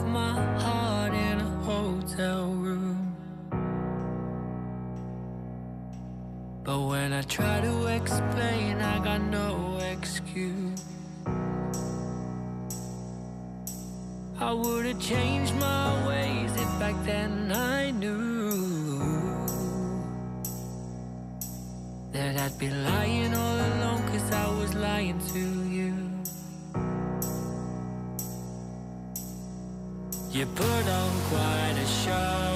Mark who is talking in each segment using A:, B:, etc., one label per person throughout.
A: my heart in a hotel room. But when I try to explain, I got no excuse. I would've changed my ways if back then I knew that I'd be lying all alone, 'cause I was lying to you. You put on quite a show,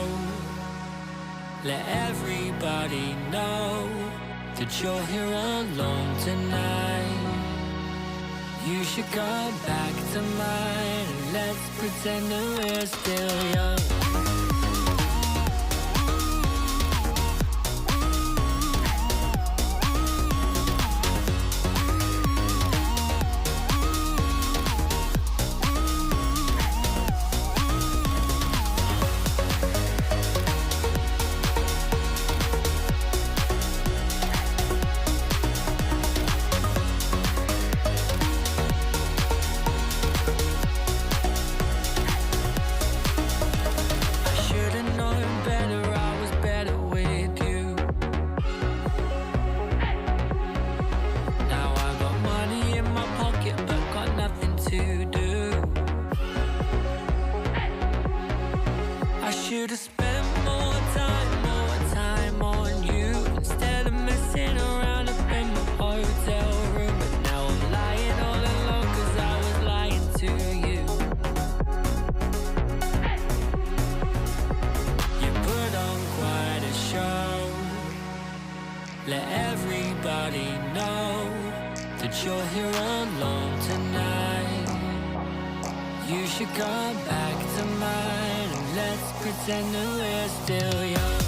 A: let everybody know that you're here alone tonight. You should go back to mine, and let's pretend that we're still young. Should've spent more time on you, instead of messing around up in my hotel room. But now I'm lying all alone, 'cause I was lying to you. You put on quite a show, let everybody know that you're here alone tonight. You should go back to mine, and let's pretend that we're still young.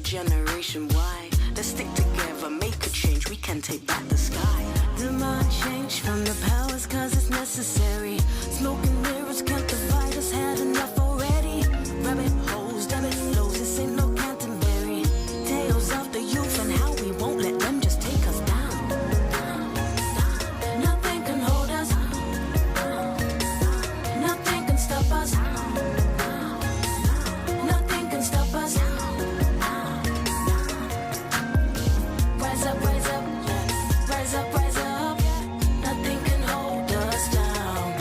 B: Generation Y, let's stick together, make a change, we can take back the sky. Demand change from the powers cause it's necessary. Smoke and mirrors can't divide us, had enough already. Rabbit holes, debit flows, this ain't no Canterbury. Tales of the youth and how we won't let them just take us down. Nothing can hold us, nothing can stop us, nothing can stop us. Rise up, rise up, rise up, rise up. Nothing can hold us down.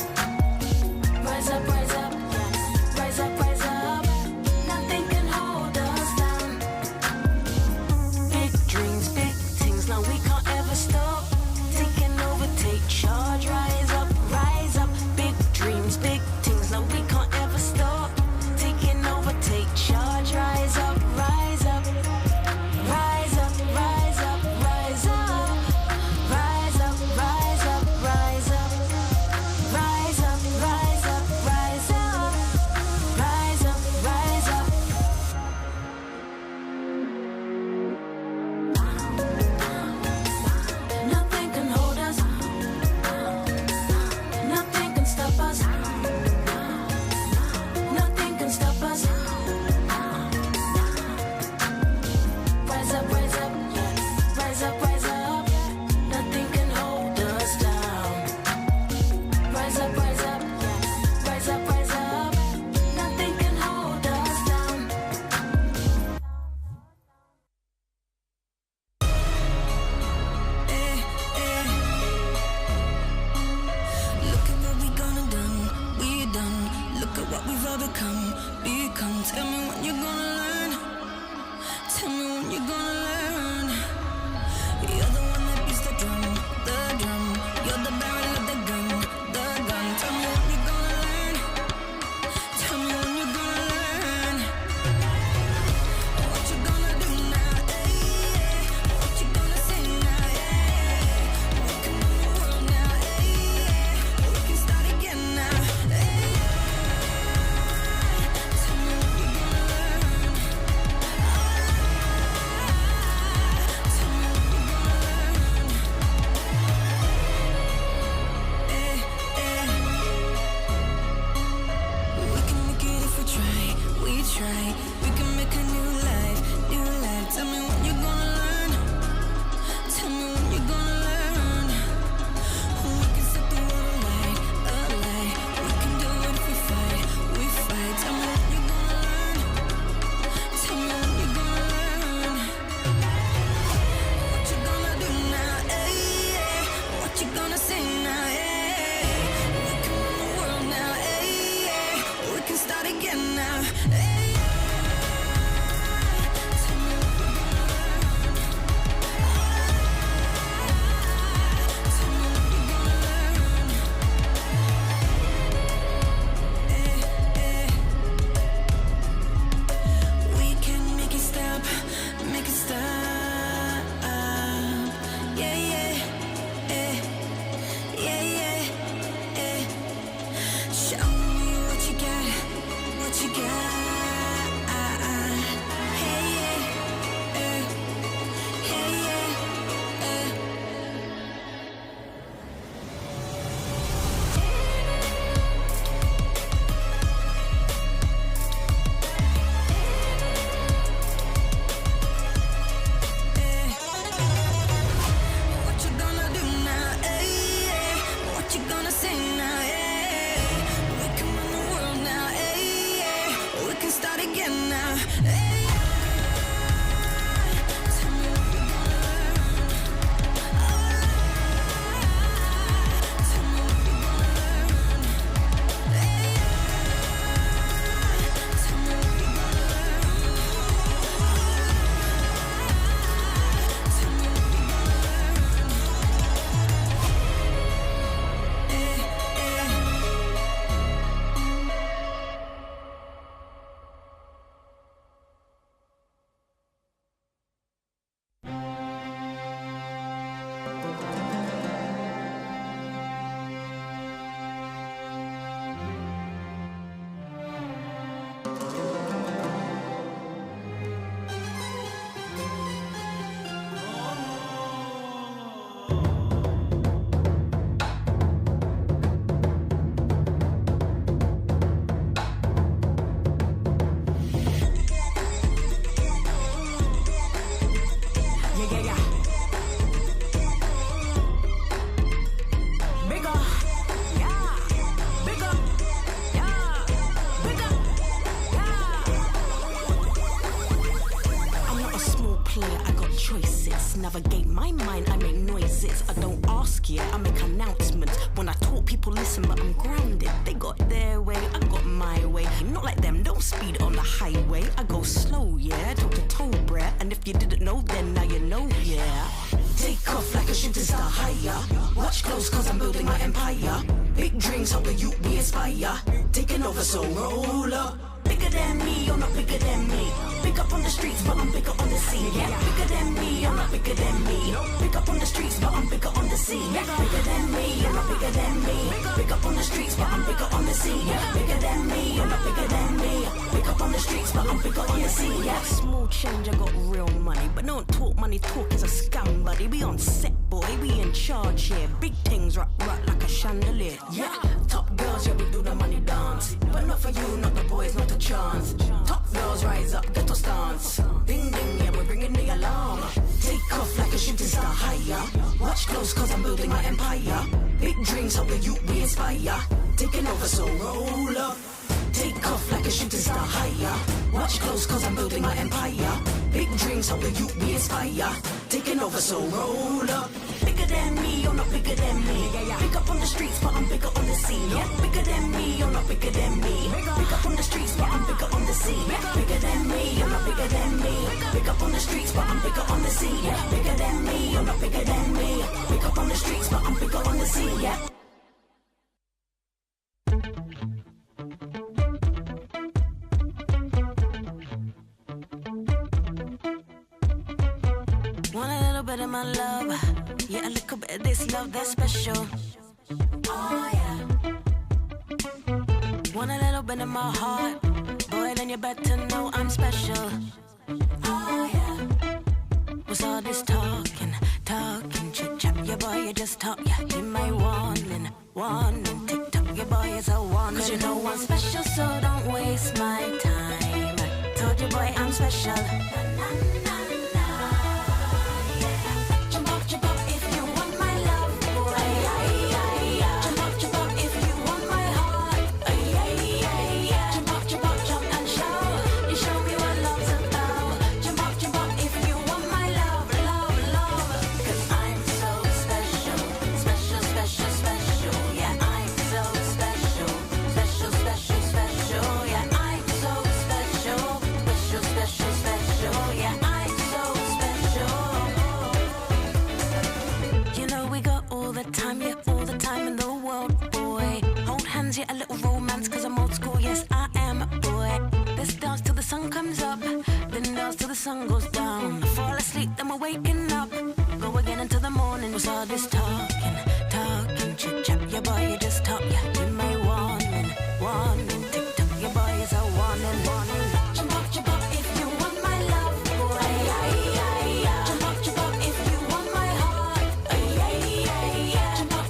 B: to navigate my mind. I make noises, I don't ask yet, I make announcements. When I talk, people listen, but I'm grounded. They got their way, I got my way. Not like them, don't speed on the highway. I go slow, yeah, talk to toe breath. And if you didn't know, then now you know, yeah. Take off like a shooting star higher. Watch close cause I'm building my empire. Big dreams help the youth we inspire. Taking over, so roll up. Bigger than me, you're not bigger than me. Big up on the streets, but I'm bigger on the scene. Yeah, bigger than me, you're not bigger than me. Big up on the streets, but I'm bigger on the scene. Yeah, bigger than me, you're not bigger than me. Big up on the streets, but I'm bigger on the scene. Yeah, bigger than me, you're not bigger than me. Big up on the streets, but I'm bigger on the scene. Yeah, small change, I got real money, but don't talk money, talk is a scam, buddy. We on set, boy, we in charge here. Big things rock like a chandelier. Yeah, top girls, yeah, we do the money dance, but not for you, not the boys, not a chance. Top girls rise up, get to stance. Ding ding, yeah, we're bringing the alarm. Take off like a shooting star higher. Watch close cause I'm building my empire. Big dreams help the youth we inspire. Taking over, so roll up. Take off like a shooting star higher. Watch close cause I'm building my empire. Big dreams help the youth we inspire. Taking over, so roll up. Bigger than me, you're not bigger than me. Big up on the streets, but I'm bigger on the scene. Yeah, bigger than me, you're not bigger than me. Big up on the streets, but I'm bigger on the scene. Bigger than me, you're not bigger than me. Big up on the streets, but I'm bigger on the scene. Yeah, bigger than me, you're not bigger than me. Big up on the streets, but I'm bigger on the scene. Yeah. Want a little bit of my love, yeah, a little bit of this love that's special. Oh yeah. Want a little bit of my heart, boy, then you better know I'm special. Oh yeah. What's all this talking, chit chat, your boy, you just talk, yeah, you my warning, tick tock, your boy is a warning. Cause you know I'm special, so don't waste my time. Told you, boy, I'm special. Yeah, a little romance, cause I'm old school, yes, I am a boy. Let's dance till the sun comes up, then dance till the sun goes down. Fall asleep, then we're waking up, go again until the morning. What's all this talking, chit chat, your boy, you just talk, yeah, you my warning, tick tock, your boy is a warning. Jump up if you want my love, boy. Jump up if you want my heart,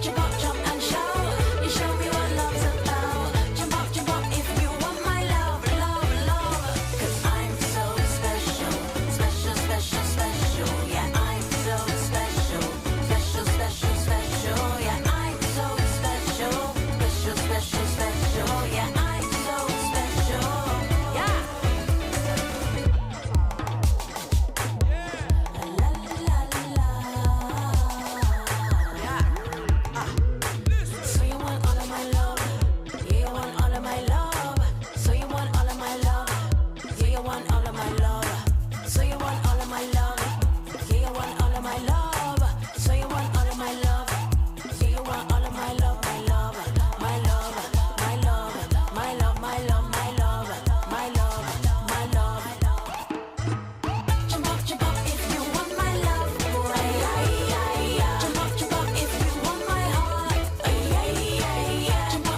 B: jump up, jump and show. You show me what love's about. Jump up if you want my love. Cause I'm so special, yeah, I'm so special, yeah, I'm so special, yeah, I'm so special, yeah. La la la yeah. So you want all of my love, yeah, you want all of my love. So you want all of my love, yeah, you want all of my love. So you want all of my love, yeah, you want all of my love. So you want all of my love, yeah, you want all of my love, my love, my love, my love, my love, my love, my love, my love, my love. Jump up if you want my love, boy. Jump up if you want my heart.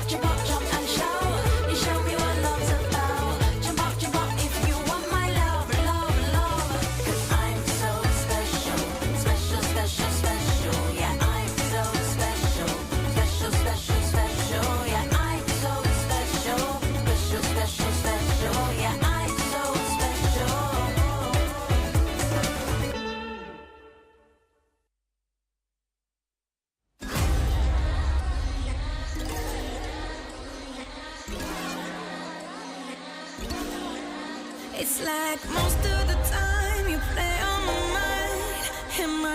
B: Jump up, jump and show. You show me what love's about. Jump up if you want my love. Cause I'm so special, yeah, I'm so special, yeah, I'm so special, yeah, I'm so special. It's like most of the time you play on my mind, in my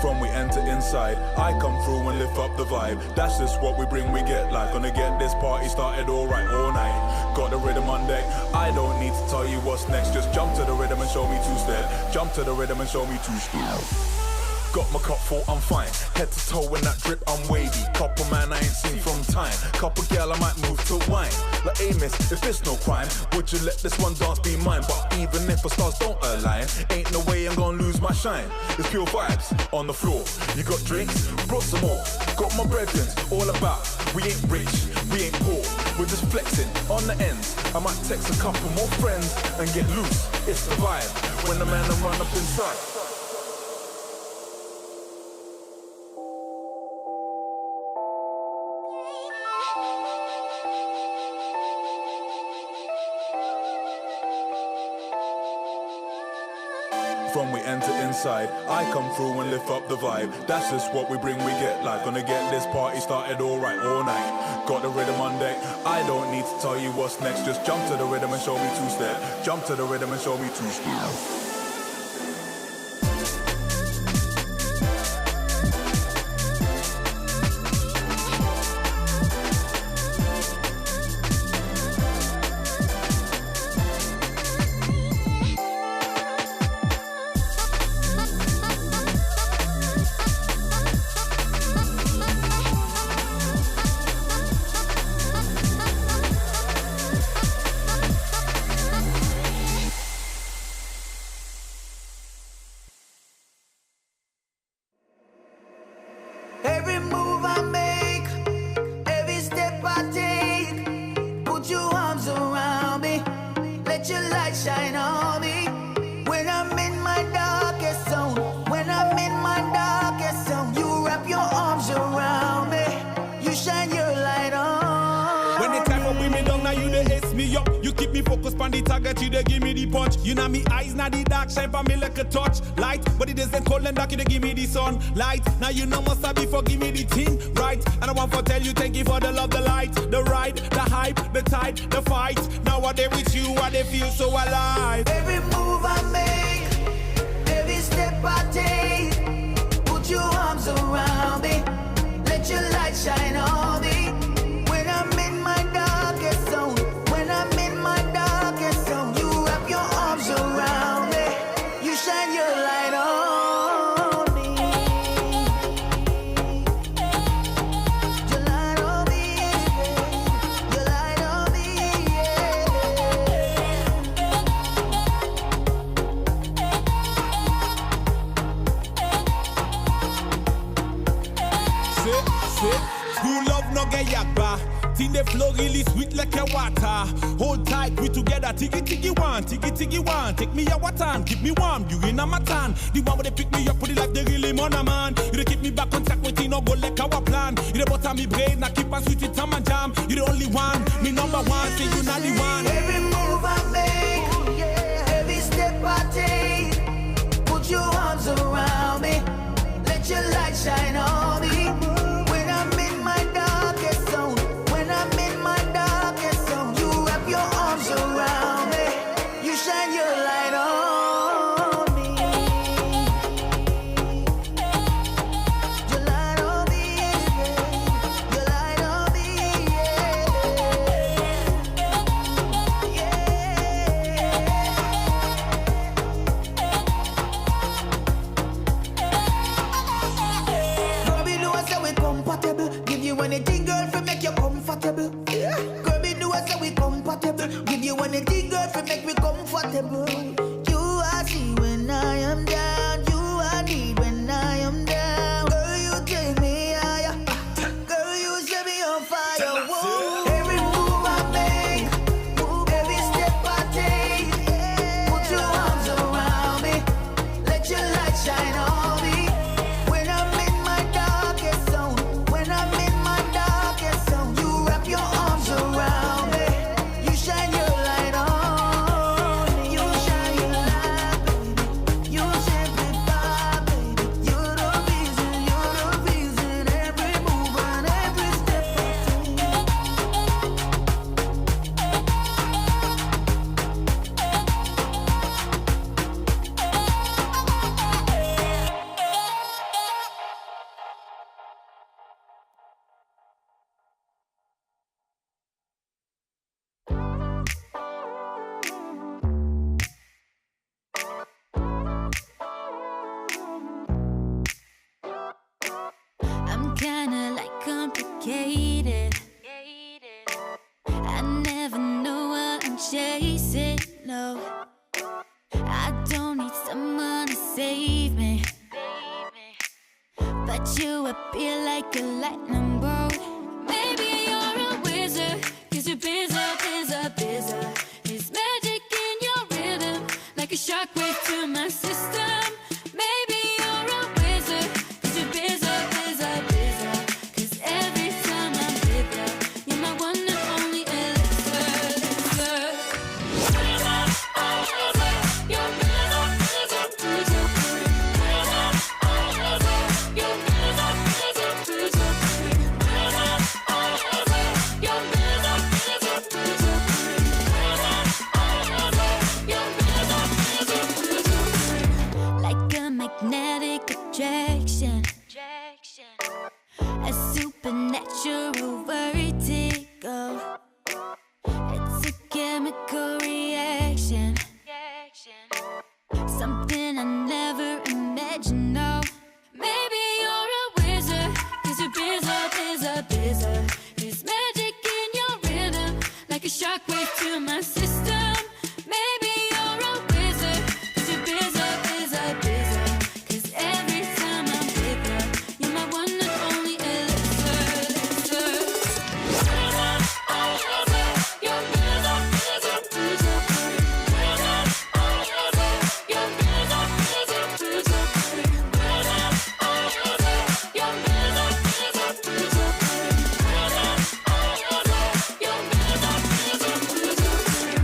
C: From we enter inside, I come through and lift up the vibe. That's just what we bring, we get like. Gonna get this party started alright all night. Got the rhythm on deck, I don't need to tell you what's next. Just jump to the rhythm and show me two-step. Jump to the rhythm and show me two-step. Got my cup full, I'm fine. Head to toe in that drip, I'm wavy. Couple man I ain't seen from time. Couple girl I might move to wine. Like, hey miss, if it's no crime, would you let this one dance be mine? But even if the stars don't align, ain't no way I'm gonna lose my shine. It's pure vibes on the floor. You got drinks? Brought some more. Got my brethren, all about. We ain't rich, we ain't poor. We're just flexing on the ends. I might text a couple more friends and get loose. It's the vibe when the man run up inside. From we enter inside, I come through and lift up the vibe. That's just what we bring, we get like. Gonna get this party started alright all night. Got the rhythm on deck, I don't need to tell you what's next. Just jump to the rhythm and show me two-step. Jump to the rhythm and show me two-step.
D: Every move I make, every step I take, put your arms around me, let your light shine on me. When I'm in my darkest zone, when I'm in my darkest zone, you wrap your arms around me, you shine your light on.
E: When the time for bring me down, now you dey ace me up. You keep me focused on the target, you dey give me the punch. You know me eyes, now the dark shine for me like a touch. Light, but it isn't cold and dark, you dey give me the sun. Light, now you know must have before give me the thing, right? And I want to tell you thank you for the love, the light, the ride, the hype, the tide, the fight. Now I dey with you, I dey feel so alive.
D: Every move I make, every step I take, put your arms around me, let your light shine on me. When I'm in my darkest zone, when I'm in my darkest zone, you wrap your arms around me, you shine your light on me. Your light on me, your light on me,
E: Sit. True love no Till the flow really sweet like a water. Hold tight, we together, tiggy tiggy one, tiggy tiggy one. Take me a watan, keep me warm, you in a matan. The one where they pick me up, put it like they really man a man. You dey keep me back on track, waiting no go like our plan. You dey butter me brain, I keep on sweet it on my jam. You the only one, me number one, say you not the one.
D: Every move I make, every step I take, put your arms around me, let your light shine on me. When I'm in my darkest zone, when I'm in my darkest zone, you wrap your arms around me, you shine your light on me. Your light on me, your light on me, Girl, me know I say we compatible. Give you anything, girl, for make you comfortable. Girl, me know I say we compatible. Give you anything, girl, for make me comfortable. You are see when I am down. You are need when I am down. Girl, you take me higher. Girl, you set me on fire. Whoa. Every move I make, every step I take, put your arms around me, let your light shine on me. When I'm in my darkest zone, when I'm in my darkest zone, you wrap your arms around me, you shine your light on me, you shine your light, baby, you simplify, baby, you're the reason, every move and every step I take.
B: I'm kinda like complicated. I never know what I'm chasing. No, I don't need someone to save me, but you appear like a lightning bolt. Maybe you're a wizard, 'cause you're busy, busy, busy. There's magic in your rhythm, like a shockwave to my system. Maybe you're a wizard, 'cause you're busy, busy, busy. 'Cause every time I'm with you, you're my one and only elixir, elixir. You're like a magnetic attraction, a supernatural vertigo. It's a chemical reaction, something I never imagined. No, maybe you're a wizard, 'cause you're busy, busy, busy. There's magic in your rhythm, like a shockwave to my system. Maybe you're a wizard, 'cause you're busy, busy, busy. 'Cause every time I'm with you, you're my one and only elixir, elixir. You're busy, busy, busy. You're busy, busy, busy. You're busy, busy, busy. You're busy, busy, busy.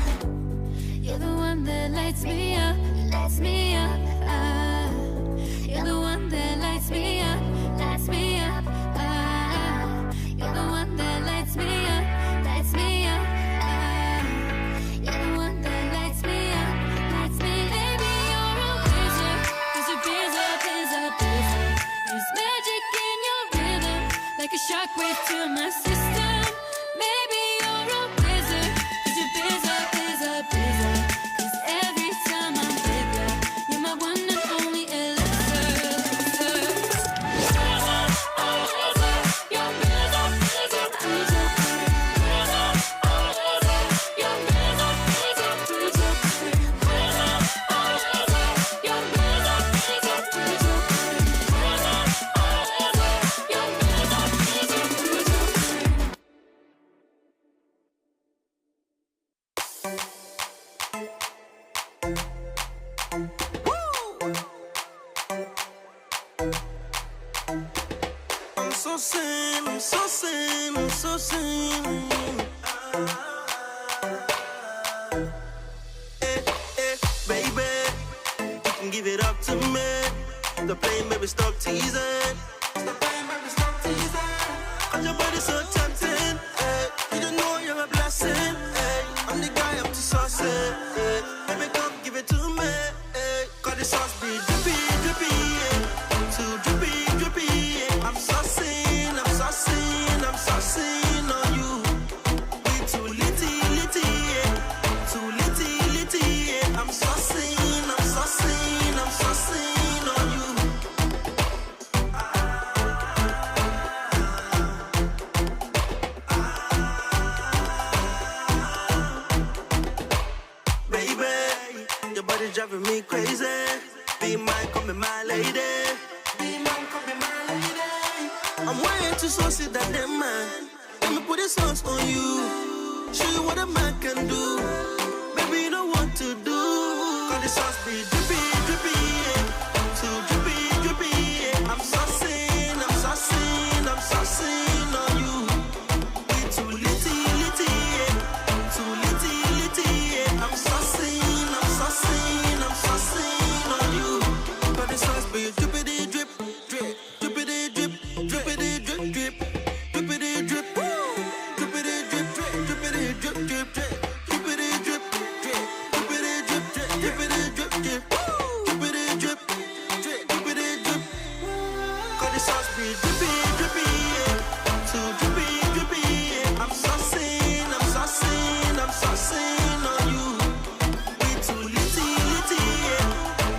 F: sin, I'm so sin, I'm so sin. Baby, you can give it up to me. The plane, baby, stop teasing. Cause your body's so tempting. You don't know you're a blessing. I'm the guy up to sauce. Baby, come give it to me. Cause the sauce be drippy, drippy. Too drippy, drippy. I'm saucing, I'm saucing, I'm saucing on you. We too litty, litty. Too litty, litty. I'm saucing, I'm saucing, I'm saucing on you. Baby, your body's driving me crazy. Be mine, come be my lady. Be mine, come be my lady. I'm way too saucy that damn man. Let me put a sauce on you. Show you what a man can do. Baby, you know what to do. Cause the sauce be drippy, drippy. Too drippy, drippy. I'm saucing, I'm saucing, I'm saucing on you. We too litty, litty. Too litty, litty. I'm saucing, I'm saucing, I'm saucing on you. Cause the sauce be drippity, drip, drip. Drippity, drip, drippity, drip, drip. Drippity, drip, drippity, drip, drip. Drippity, drip, drip, drip. Drippity, drip, drip. Drippity, drip, drip. Drippity, drip, drip. Drippity, drip, drip. Drippity, drip. Cause the sauce be drippy, drippy. Too drippy, drippy. I'm saucing, I'm saucing, I'm saucing on you. We too litty, litty.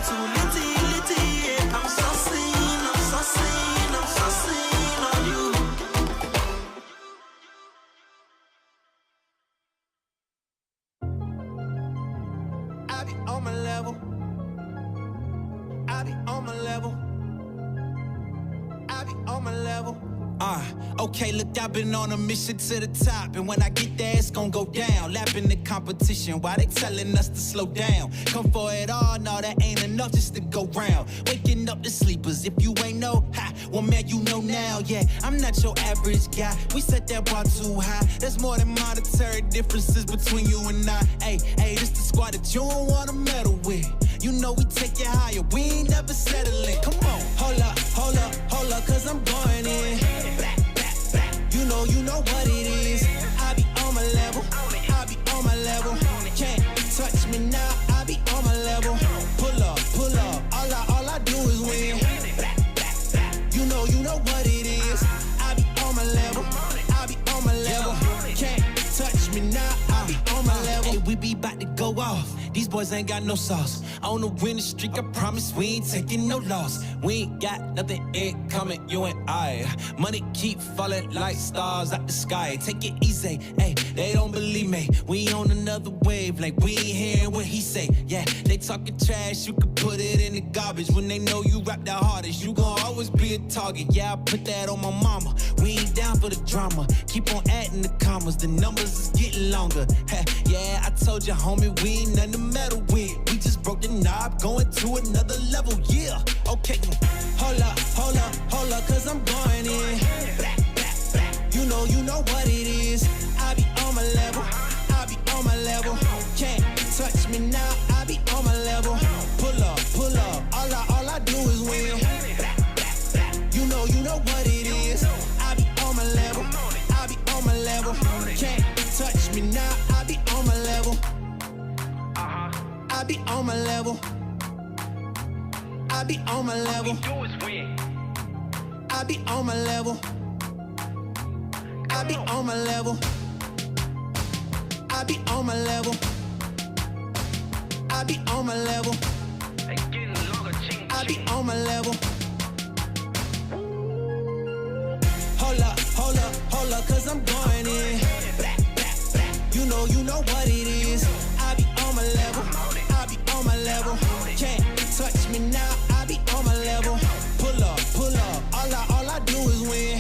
F: Too litty, litty. I'm saucing, I'm saucing, I'm saucing on you. I be on my level. I be on my level. I be on my level.
E: Okay, look, I've been on a mission to the top, and when I get there, it's gonna go down. Lapping the competition while they telling us to slow down. Come for it all, no, that ain't enough just to go round. Waking up the sleepers, if you ain't know, ha, well, man, you know now, yeah. I'm not your average guy, we set that bar too high. There's more than monetary differences between you and I. Hey, this the squad that you don't wanna meddle with. You know we take it higher, we ain't never settling. Come on, hold up, cause I'm going in. You know what it is. I be on my level, I be on my level. Can't touch me now, I be on my level. Pull up, all I do is win. You know what it is. I be on my level, I be on my level. Can't touch me now, I be on my level. Hey, we be about to go off. These boys ain't got no sauce. On the winning streak, I promise we ain't taking no loss. We ain't got nothing incoming, you and I. Money keep falling like stars out the sky. Take it easy, hey, they don't believe me. We on another wave, like we ain't hearing what he say. Yeah, they talking trash, you can put it in the garbage. When they know you rap the hardest, you gon' always be a target. Yeah, I put that on my mama. We ain't down for the drama. Keep on adding the commas, the numbers is getting longer. Yeah, I told you, homie, we ain't nothing to meddle with. We just broke the knob, going to another level, yeah. Okay, hold up, cause I'm going in. You know what it is. I be on my level, I be on my level. Can't touch me now, I be on my level. Pull up, all I do is win. You know what it is. I be on my level, I be on my level. Can't touch me now, I be on my level. I be on my level. I be on my level. I be on my level. I be on my level. I be on my level. I be on my level. I be on my level. Hold up, cause I'm going in. You know what it is. I be on my level. I be on my level. Can't touch me now, I be on my level. Pull up, all I do is win.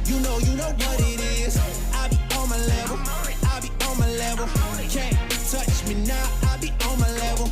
E: You know what it is. I be on my level, I be on my level. Can't touch me now, I be on my level.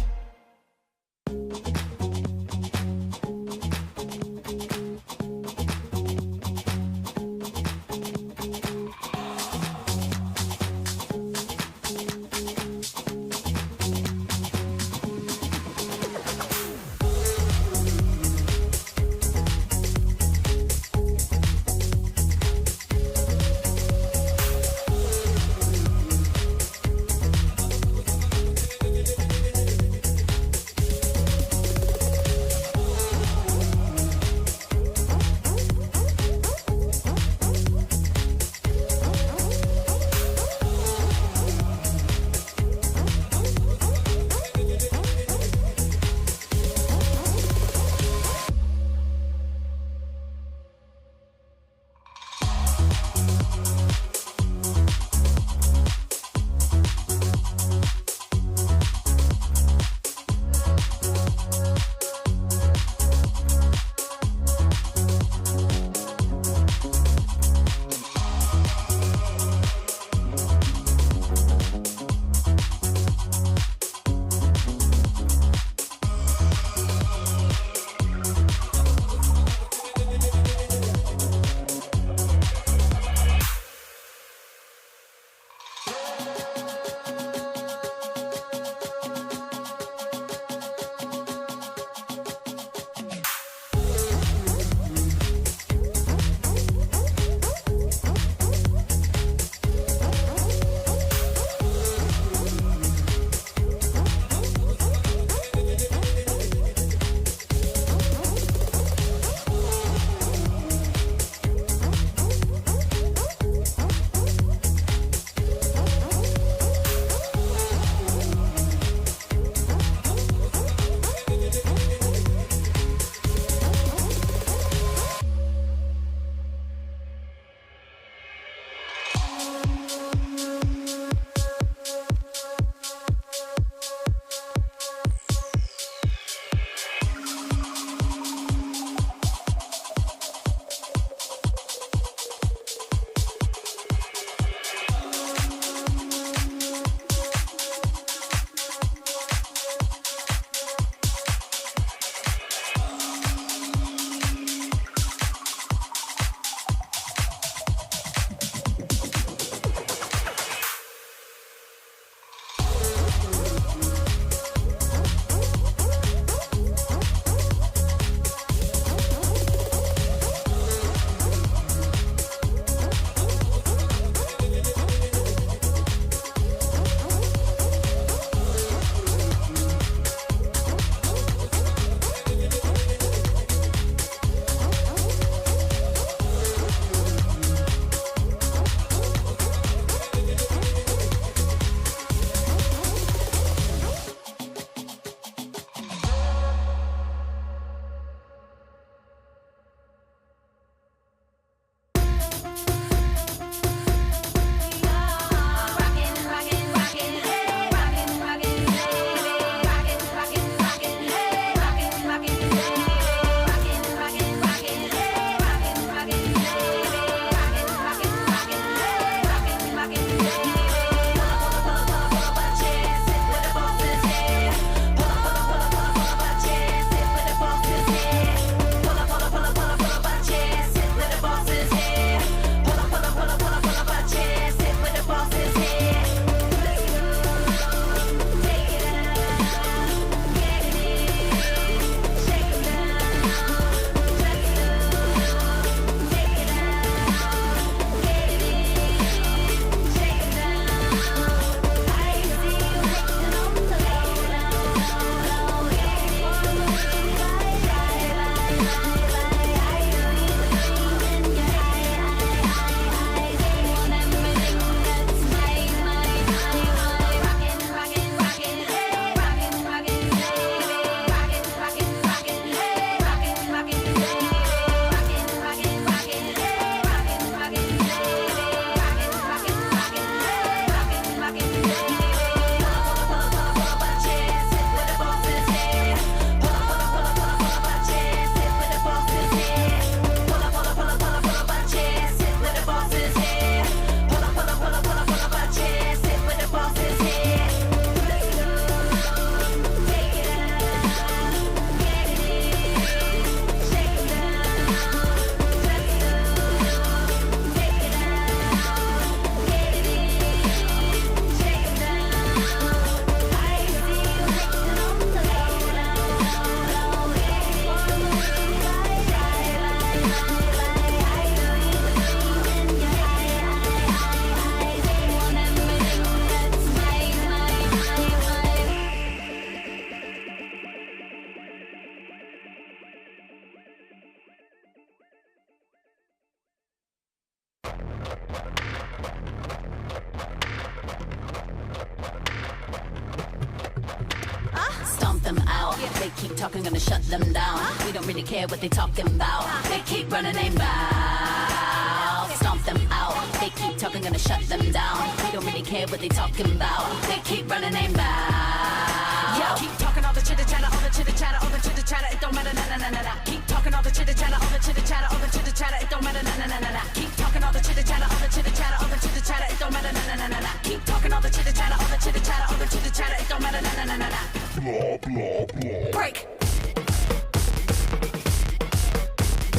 B: Stomp them out. They keep talking, gonna shut them down. We don't really care what they talking about. They keep running their mouth. Stomp them out. They keep talking, gonna shut them down. We don't really care what they talking about. They keep running their mouth. Yo, keep talking all the chitter chatter, all the chitter chatter, all the chitter chatter. It don't matter, na na na na na. Keep talking all the chitter chatter, all the chitter chatter, all the chitter chatter. It don't matter, na na na na na. Keep talking all the chitter chatter, all the chitter chatter, all the chitter chatter. It don't matter, na na na na na. Keep talking all the chitter chatter, all the chitter chatter, all the chitter chatter. It don't matter, na na na na na.
C: Blah, blah, blah.
B: Break.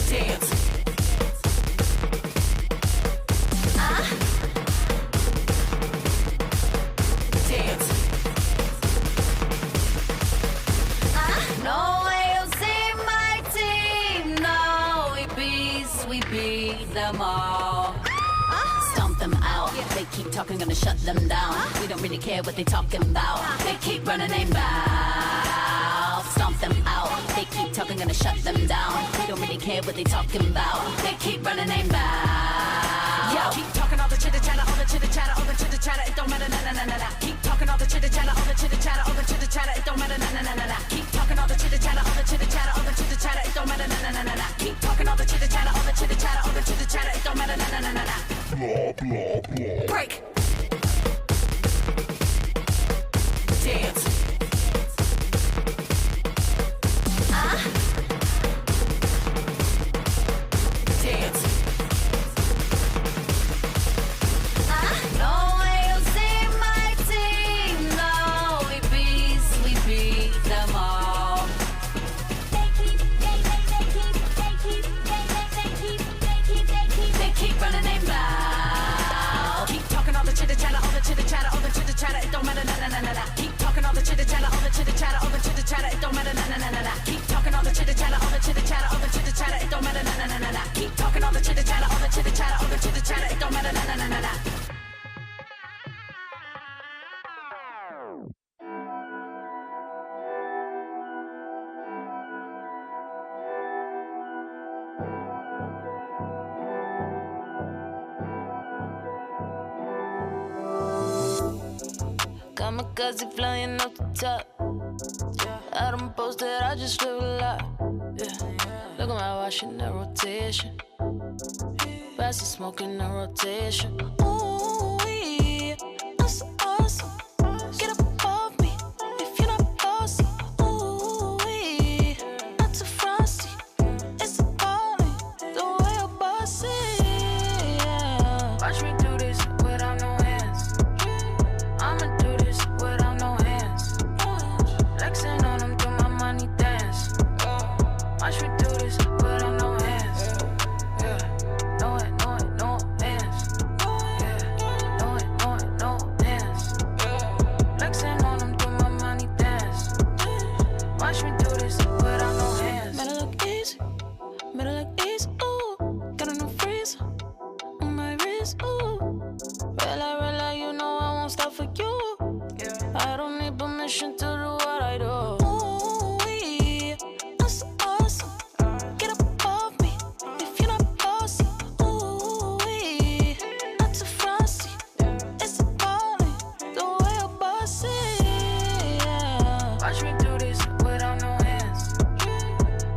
B: Dance. Dance. No way you see my team. No, we beat them all. Stomp them out. They keep talking, gonna shut them down. We don't really care what they talking about. They keep running their mouth. Stomp them out. They keep talking, gonna shut them down. We don't really care what they talking about. They keep running their mouth. Yo, keep talking all the chitter chatter, all the chitter chatter, all the chitter chatter. It don't matter, na na na na na. Keep talking all the chitter chatter, all the chitter chatter, all the chitter chatter. It don't matter, na na na na na. Keep talking all the chitter chatter, all the chitter chatter, all the chitter chatter. It don't matter, na na na na na. Keep talking all the chitter chatter, all the chitter chatter, all the chitter chatter. It don't matter, na na na na na.
C: Blah, blah, blah.
B: Break. Dance. Dance. No way you see my team. No, we beat them all. They keep running their mouth. Keep talking all the chitter chatter, all the chitter chatter, all the chitter chatter. It don't matter, na na na na na. Keep talking all the chitter chatter, all the chitter chatter, all the chitter chatter. It don't matter, na na na na na. Keep talking all the chitter chatter, all the chitter chatter, all the chitter chatter. It don't matter, na na na na na. Keep talking all the chitter chatter, all the chitter chatter, all the chitter chatter. It don't matter, na na na na na.
G: Kamikaze flying off the top. I done posted, I just live a lot. Yeah. Look at my watch in the rotation. Pass the smoke in the rotation. Ooh, yeah, that's so awesome. Get up above me if you're not bossy. Ooh, yeah, not too frosty. It's appalling the way you're bossy. Yeah. Watch me do this without no hands. I'ma do this without no hands. Flexing on them, do my money dance. Watch me do this without no hands. Yeah, no hands. Yeah, no hands. Flexing on them, do my money dance. Watch me do this without no hands. Better look easy, ooh. Got a new freeze on my wrist, ooh. Rella, you know I won't stop for you. I don't need permission to do what I do. Ooh, yeah, that's so awesome. Get up above me if you're not bossy. Ooh, yeah, not too frosty. It's appalling the way you're bossy. Yeah. Watch me do this without no hands.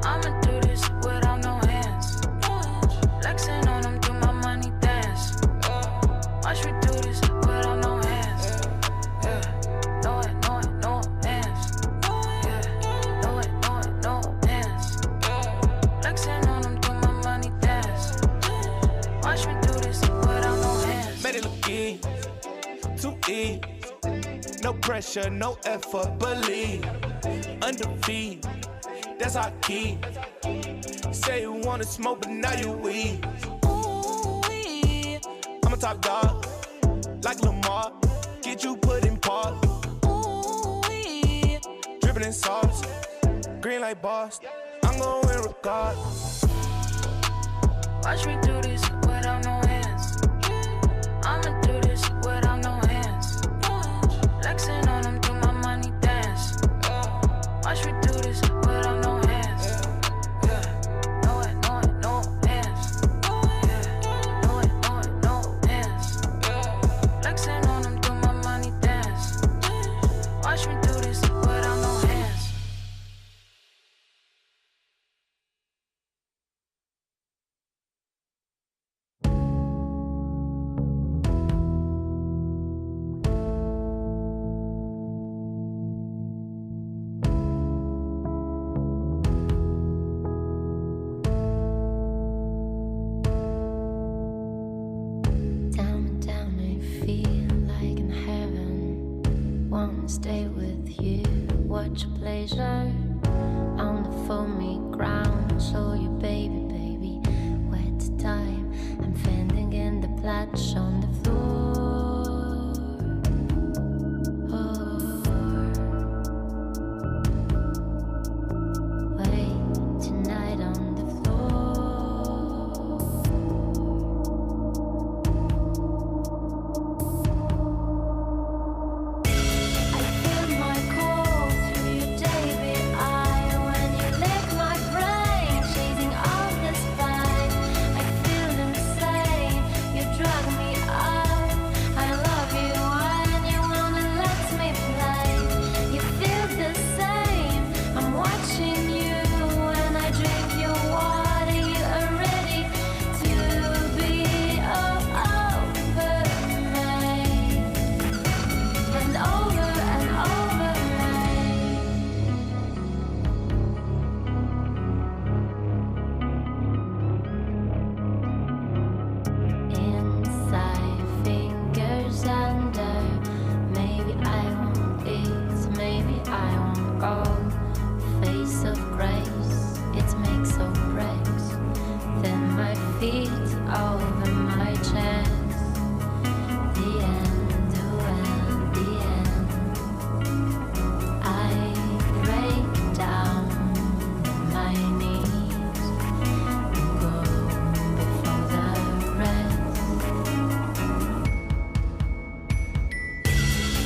G: I'ma do this without no hands. Flexing on them, do my money dance. Watch me do this without no hands. Yeah, no hands. Yeah, no hands. Flexing on them, do my money dance. Watch me do this without no hands.
E: Made it look easy, too easy. No pressure, no effort, believe. Undefeated, that's our key. Say you wanna smoke, but now you weed.
G: Ooh, yeah.
E: I'm a top dog, like Lamar. Get you put in park,
G: Ooh, yeah.
E: dripping in sauce. Green like boss, I'm gon' win regardless.
G: Watch me do this without no hands. I'ma do this without no hands. Flexing on them, do my money dance. Watch me do this without no hands. Yeah, no hands. Yeah, no hands.
H: wanna stay with you. Watch your pleasure on the foamy ground. Show you, baby, baby, wet time. I'm fending in the platch on the floor. Wait tonight on the floor. I feel my call through your baby eye when you lick my brain, chasing all this fight. I feel insane, you drag me up. I love you when you wanna let me play. You feel the same, I'm watching you when I drink your water. You are ready to be all over me and over me. Inside, fingers under. Maybe I won't eat, maybe I won't go. Face of grace, it makes or breaks. Then my feet over my chest. The end, well, the end. I break down my knees, go before the rest.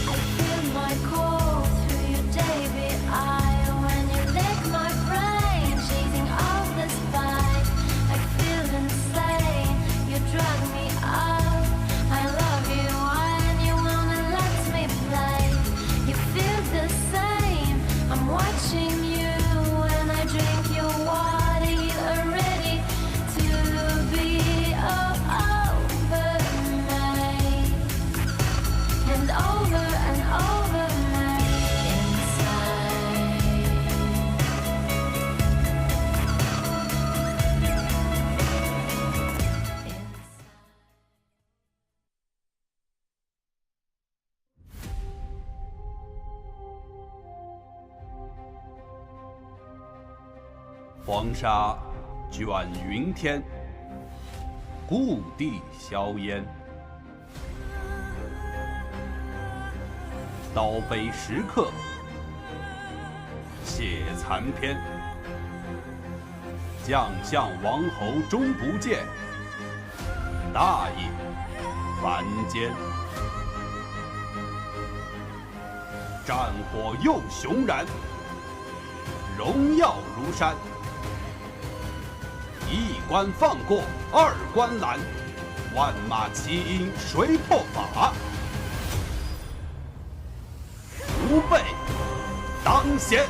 H: I feel my call through your baby eye when you lick my brain, chasing all this fight. I feel insane, you drag me up. I love you when you wanna let me play. You feel the same, I'm watching you when I drink your water. You are ready to be all over me and over me inside.
I: 黄沙卷云天，故地硝烟。刀碑石刻，写残篇。将相王侯终不见，大业凡间。战火又熊燃，荣耀如山。一关放过二关拦，万马齐喑谁破法？吾辈当先。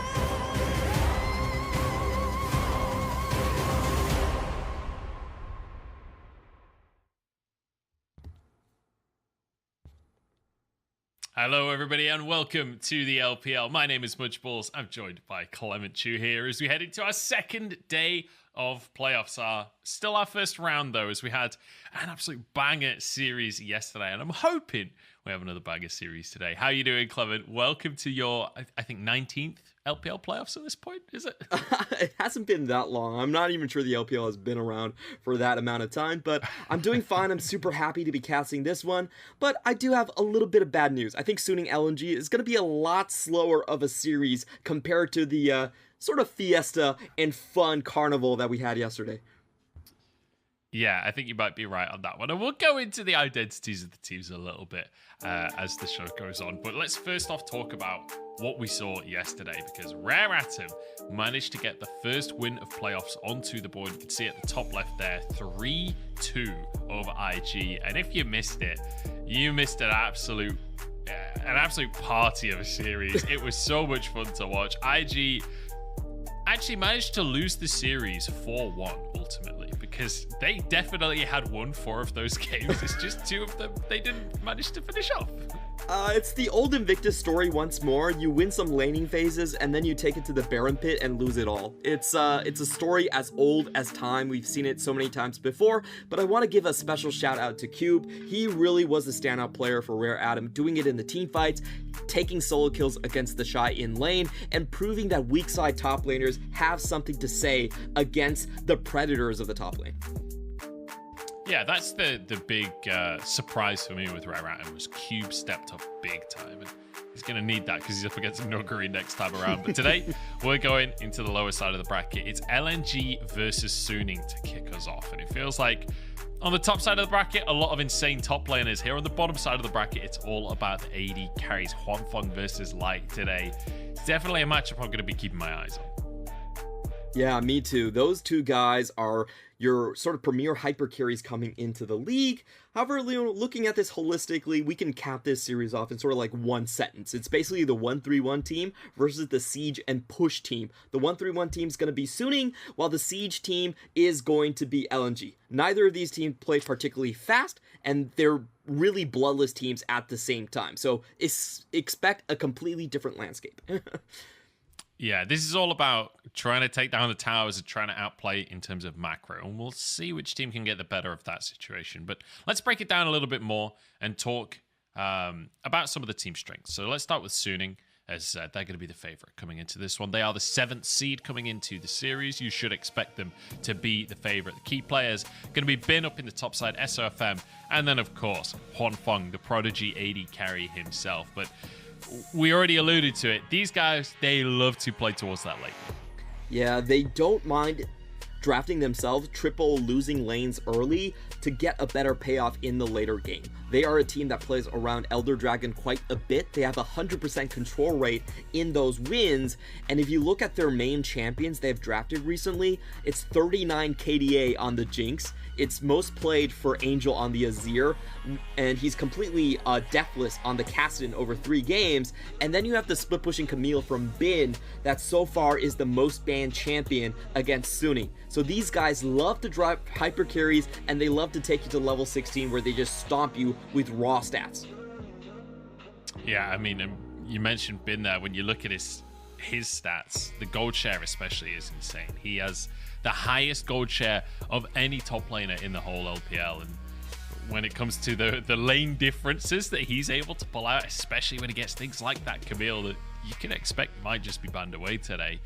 J: Hello, everybody, and welcome to the LPL. My name is Mudgeballs. I'm joined by Clement Chu here as we head into our second day of playoffs. Still our first round, though, as we had an absolute banger series yesterday, and I'm hoping we have another banger series today. How are you doing, Clement? Welcome to your, I think, 19th LPL playoffs at this point, is it?
K: It hasn't been that long. I'm not even sure the LPL has been around for that amount of time, but I'm doing fine. I'm super happy to be casting this one, but I do have a little bit of bad news. I think Sooning LNG is going to be a lot slower of a series compared to the sort of fiesta and fun carnival that we had yesterday.
J: Yeah, I think you might be right on that one. And we'll go into the identities of the teams a little bit as the show goes on. But let's first off talk about what we saw yesterday, because Rare Atom managed to get the first win of playoffs onto the board. You can see at the top left there, 3-2 over IG. And if you missed it, you missed an absolute party of a series. It was so much fun to watch. IG actually managed to lose the series 4-1 ultimately, because they definitely had won 4 of those games. It's just 2 of them they didn't manage to finish off.
K: It's the old Invictus story once more. You win some laning phases, and then you take it to the Baron Pit and lose it all. It's a story as old as time. We've seen it so many times before, but I want to give a special shout out to Cube. He really was the standout player for Rare Adam, doing it in the team fights, taking solo kills against the Shy in lane, and proving that weak side top laners have something to say against the predators of the top lane.
J: Yeah, that's the big surprise for me with Raratin was Cube stepped up big time. And he's going to need that because he's up against Nuguri next time around. But today, we're going into the lower side of the bracket. It's LNG versus Suning to kick us off. And it feels like on the top side of the bracket, a lot of insane top laners. Here on the bottom side of the bracket, it's all about the AD carries. Huanfeng versus Light today. It's definitely a matchup I'm going to be keeping my eyes on.
K: Yeah, me too. Those two guys are your sort of premier hyper carries coming into the league. However, looking at this holistically, we can cap this series off in sort of like one sentence. It's basically the 1-3-1 team versus the Siege and Push team. The 1-3-1 team is going to be Suning, while the Siege team is going to be LNG. Neither of these teams play particularly fast, and they're really bloodless teams at the same time. So expect a completely different landscape.
J: Yeah, this is all about trying to take down the towers and trying to outplay in terms of macro. And we'll see which team can get the better of that situation. But let's break it down a little bit more and talk about some of the team strengths. So let's start with Suning, as they're going to be the favorite coming into this one. They are the 7th seed coming into the series. You should expect them to be the favorite. The key players going to be Bin up in the top side, SOFM, and then, of course, Huanfeng, the prodigy AD carry himself. But we already alluded to it. These guys, they love to play towards that lane.
K: Yeah, they don't mind drafting themselves triple losing lanes early to get a better payoff in the later game. They are a team that plays around Elder Dragon quite a bit. They have a 100% control rate in those wins, and if you look at their main champions they've drafted recently, it's 39 KDA on the Jinx. It's most played for Angel on the Azir, and he's completely deathless on the Kassadin over 3 games. And then you have the split pushing Camille from Bin that so far is the most banned champion against Suning. So these guys love to drive hyper carries, and they love to take you to level 16 where they just stomp you with raw stats.
J: Yeah, I mean, you mentioned Bin there. When you look at his stats, the gold share especially is insane. He has the highest gold share of any top laner in the whole LPL, and when it comes to the lane differences that he's able to pull out, especially when he gets things like that Camille that you can expect might just be banned away today,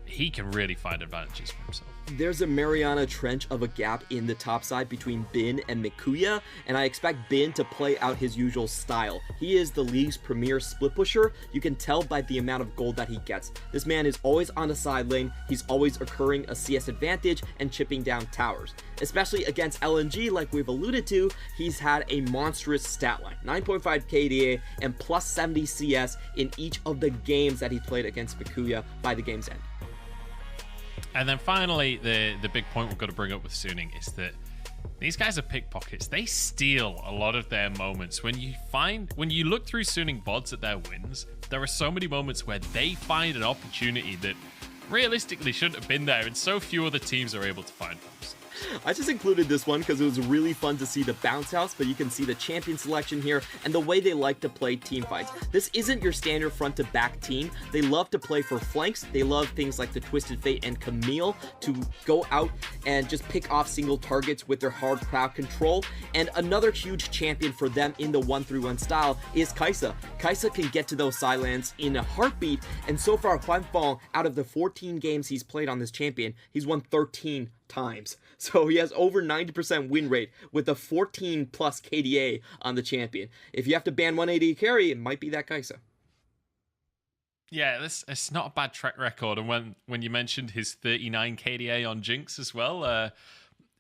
J: he can really find advantages for himself.
K: There's a Mariana Trench of a gap in the top side between Bin and Mikuya, and I expect Bin to play out his usual style. He is the league's premier split pusher. You can tell by the amount of gold that he gets. This man is always on the side lane. He's always accruing a CS advantage and chipping down towers. Especially against LNG, like we've alluded to, he's had a monstrous stat line. 9.5 KDA and plus 70 CS in each of the games that he played against Mikuya by the game's end.
J: And then finally, the big point we've got to bring up with Suning is that these guys are pickpockets. They steal a lot of their moments. When you look through Suning VODs at their wins, there are so many moments where they find an opportunity that realistically shouldn't have been there, and so few other teams are able to find them.
K: I just included this one because it was really fun to see the bounce house, but you can see the champion selection here and the way they like to play team fights. This isn't your standard front to back team. They love to play for flanks. They love things like the Twisted Fate and Camille to go out and just pick off single targets with their hard crowd control. And another huge champion for them in the 1-3-1 style is Kai'Sa. Kai'Sa can get to those sidelines in a heartbeat, and so far Huanfeng, out of the 14 games he's played on this champion, he's won 13 times. So he has over 90% win rate with a 14 plus KDA on the champion. If you have to ban 180 carry, it might be that Kai'Sa.
J: Yeah, it's not a bad track record. And when you mentioned his 39 KDA on Jinx as well,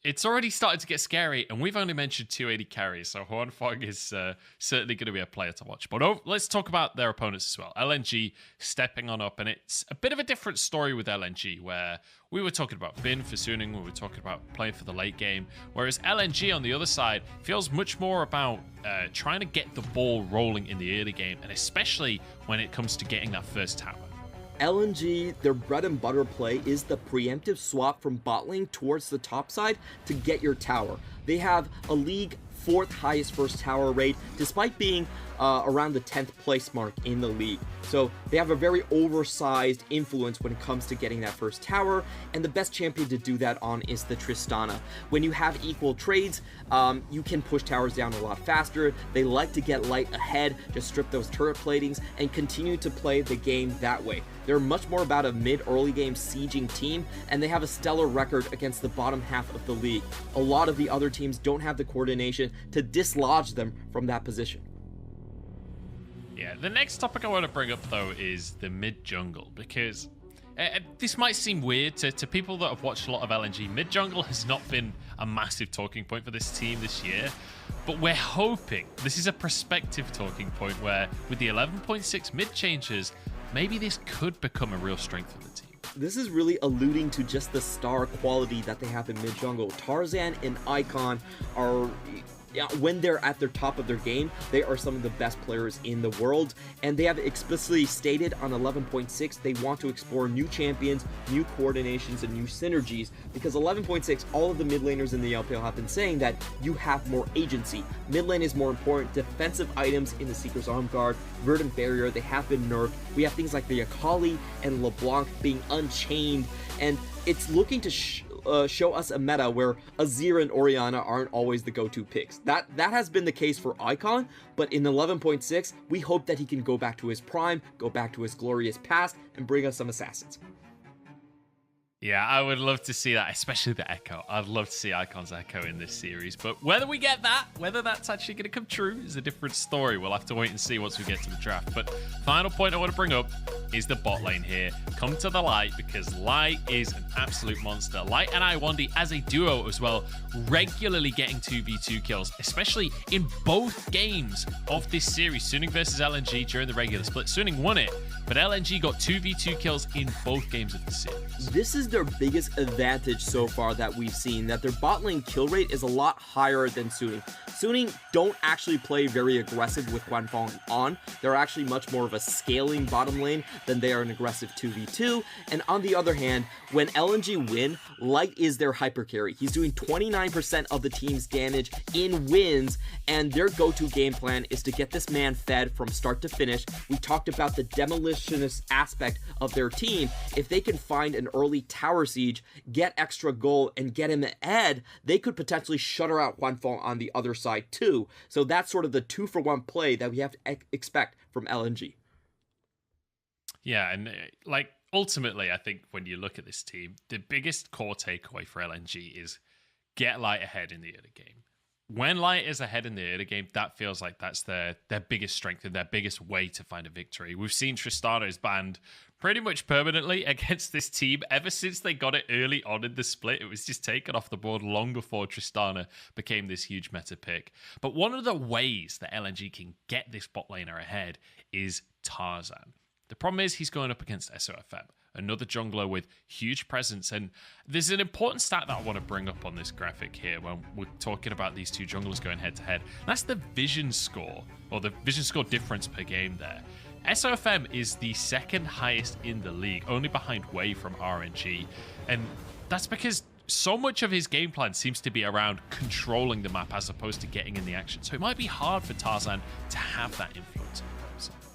J: it's already started to get scary, and we've only mentioned 280 carries, so Huanfeng is certainly going to be a player to watch. But let's talk about their opponents as well. LNG stepping on up, and it's a bit of a different story with LNG, where we were talking about Bin for Suning, we were talking about playing for the late game, whereas LNG on the other side feels much more about trying to get the ball rolling in the early game, and especially when it comes to getting that first tower.
K: LNG, their bread and butter play is the preemptive swap from bot lane towards the top side to get your tower. They have a league 4th highest first tower rate, despite being around the 10th place mark in the league. So they have a very oversized influence when it comes to getting that first tower, and the best champion to do that on is the Tristana. When you have equal trades, you can push towers down a lot faster. They like to get light ahead, just strip those turret platings, and continue to play the game that way. They're much more about a mid-early game sieging team, and they have a stellar record against the bottom half of the league. A lot of the other teams don't have the coordination to dislodge them from that position.
J: Yeah, the next topic I want to bring up, though, is the mid-jungle, because this might seem weird to people that have watched a lot of LNG. Mid-jungle has not been a massive talking point for this team this year, but we're hoping this is a prospective talking point where, with the 11.6 mid changes, maybe this could become a real strength for the team.
K: This is really alluding to just the star quality that they have in mid-jungle. Tarzan and Icon are... when they're at their top of their game, they are some of the best players in the world, and they have explicitly stated on 11.6 they want to explore new champions, new coordinations, and new synergies, because 11.6, all of the mid laners in the LPL have been saying that you have more agency. Mid lane is more important. Defensive items in the Seeker's Arm Guard, Verdant Barrier, they have been nerfed. We have things like the Akali and LeBlanc being unchained, and it's looking to show us a meta where Azir and Orianna aren't always the go-to picks. That has been the case for Icon, but in 11.6, we hope that he can go back to his prime, go back to his glorious past, and bring us some assassins.
J: Yeah, I would love to see that, especially the Echo. I'd love to see Icon's Echo in this series, but whether we get that, whether that's actually going to come true, is a different story. We'll have to wait and see once we get to the draft. But final point I want to bring up is the bot lane here. Come to the Light, because Light is an absolute monster. Light and Iwandi as a duo as well, regularly getting 2v2 kills, especially in both games of this series. Suning versus LNG during the regular split. Suning won it, but LNG got 2v2 kills in both games of the series.
K: This is their biggest advantage so far that we've seen, that their bot lane kill rate is a lot higher than Suning. Suning don't actually play very aggressive with Guanfeng on. They're actually much more of a scaling bottom lane than they are an aggressive 2v2. And on the other hand, when LNG win, Light is their hyper carry. He's doing 29% of the team's damage in wins, and their go-to game plan is to get this man fed from start to finish. We talked about the demolitionist aspect of their team. If they can find an early tower siege, get extra gold, and get him ahead, they could potentially shutter out Guanfeng on the other side too. So that's sort of the 2-for-1 play that we have to expect from LNG.
J: Yeah, and like ultimately, I think when you look at this team, the biggest core takeaway for LNG is get Light ahead in the early game. When Light is ahead in the early game, that feels like that's their biggest strength and their biggest way to find a victory. We've seen Tristana is banned pretty much permanently against this team ever since they got it early on in the split. It was just taken off the board long before Tristana became this huge meta pick. But one of the ways that LNG can get this bot laner ahead is Tarzan. The problem is he's going up against SOFM, another jungler with huge presence. And there's an important stat that I want to bring up on this graphic here when we're talking about these two junglers going head to head. That's the vision score, or the vision score difference per game there. SOFM is the second highest in the league, only behind Wei from RNG. And that's because so much of his game plan seems to be around controlling the map as opposed to getting in the action. So it might be hard for Tarzan to have that influence.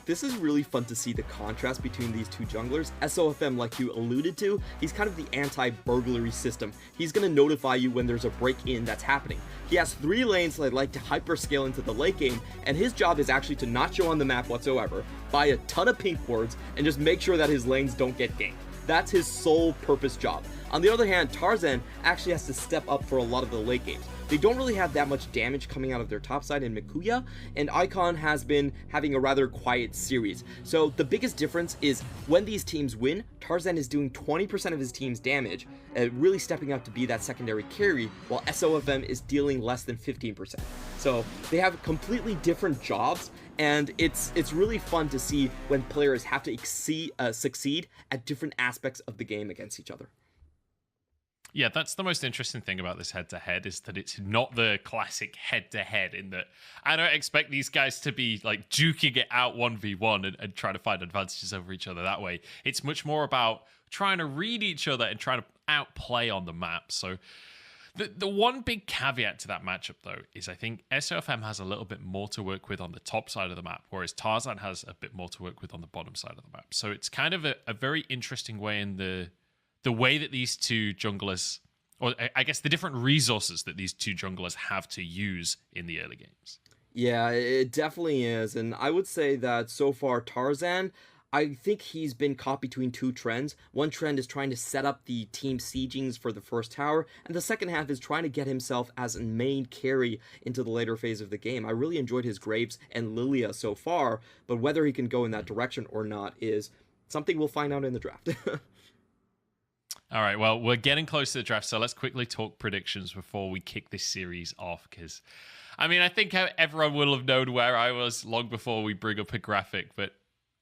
K: This is really fun to see the contrast between these two junglers. SOFM, like you alluded to, he's kind of the anti-burglary system. He's going to notify you when there's a break-in that's happening. He has 3 lanes that like to hyperscale into the late game, and his job is actually to not show on the map whatsoever, buy a ton of pink wards, and just make sure that his lanes don't get ganked. That's his sole purpose job. On the other hand, Tarzan actually has to step up for a lot of the late games. They don't really have that much damage coming out of their top side in Mikuya, and Icon has been having a rather quiet series. So the biggest difference is when these teams win, Tarzan is doing 20% of his team's damage, really stepping up to be that secondary carry, while SOFM is dealing less than 15%. So they have completely different jobs, and it's really fun to see when players have to succeed at different aspects of the game against each other.
J: Yeah, that's the most interesting thing about this head-to-head is that it's not the classic head-to-head in that I don't expect these guys to be like duking it out 1v1 and trying to find advantages over each other that way. It's much more about trying to read each other and trying to outplay on the map. So The one big caveat to that matchup, though, is I think SOFM has a little bit more to work with on the top side of the map, whereas Tarzan has a bit more to work with on the bottom side of the map. So it's kind of a very interesting way in the way that these two junglers, or I guess the different resources that these two junglers have to use in the early games.
K: Yeah, it definitely is. And I would say that so far, Tarzan, I think he's been caught between two trends. One trend is trying to set up the team siegings for the first tower, and the second half is trying to get himself as a main carry into the later phase of the game. I really enjoyed his Graves and Lilia so far, but whether he can go in that direction or not is something we'll find out in the draft.
J: All right, well, we're getting close to the draft, so let's quickly talk predictions before we kick this series off, because, I mean, I think everyone will have known where I was long before we bring up a graphic, but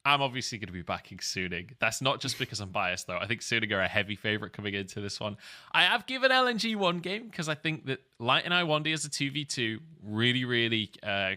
J: I'm obviously going to be backing Suning. That's not just because I'm biased, though. I think Suning are a heavy favorite coming into this one. I have given LNG one game because I think that Light and Iwandi as a 2v2 really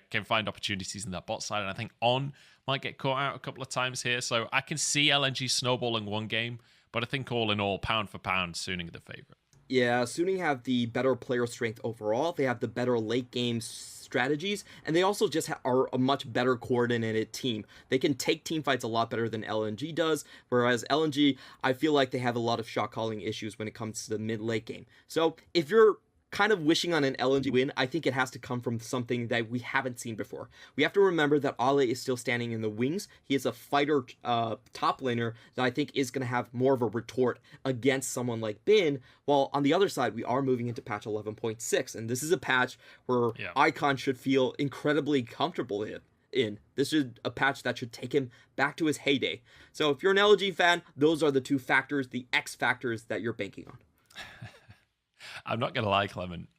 J: can find opportunities in that bot side, and I think On might get caught out a couple of times here, so I can see LNG snowballing one game, but I think all in all, pound for pound, Suning are the favorite.
K: Yeah, Suning have the better player strength overall. They have the better late game strategies, and they also just are a much better coordinated team. They can take team fights a lot better than LNG does, whereas LNG, I feel like they have a lot of shot calling issues when it comes to the mid-late game. So if you're kind of wishing on an LNG win, I think it has to come from something that we haven't seen before. We have to remember that Ale is still standing in the wings. He is a fighter top laner that I think is going to have more of a retort against someone like Bin, while on the other side, we are moving into patch 11.6, and this is a patch where Icon should feel incredibly comfortable in. This is a patch that should take him back to his heyday. So if you're an LNG fan, those are the two factors, the X factors that you're banking on.
J: I'm not going to lie, Clement.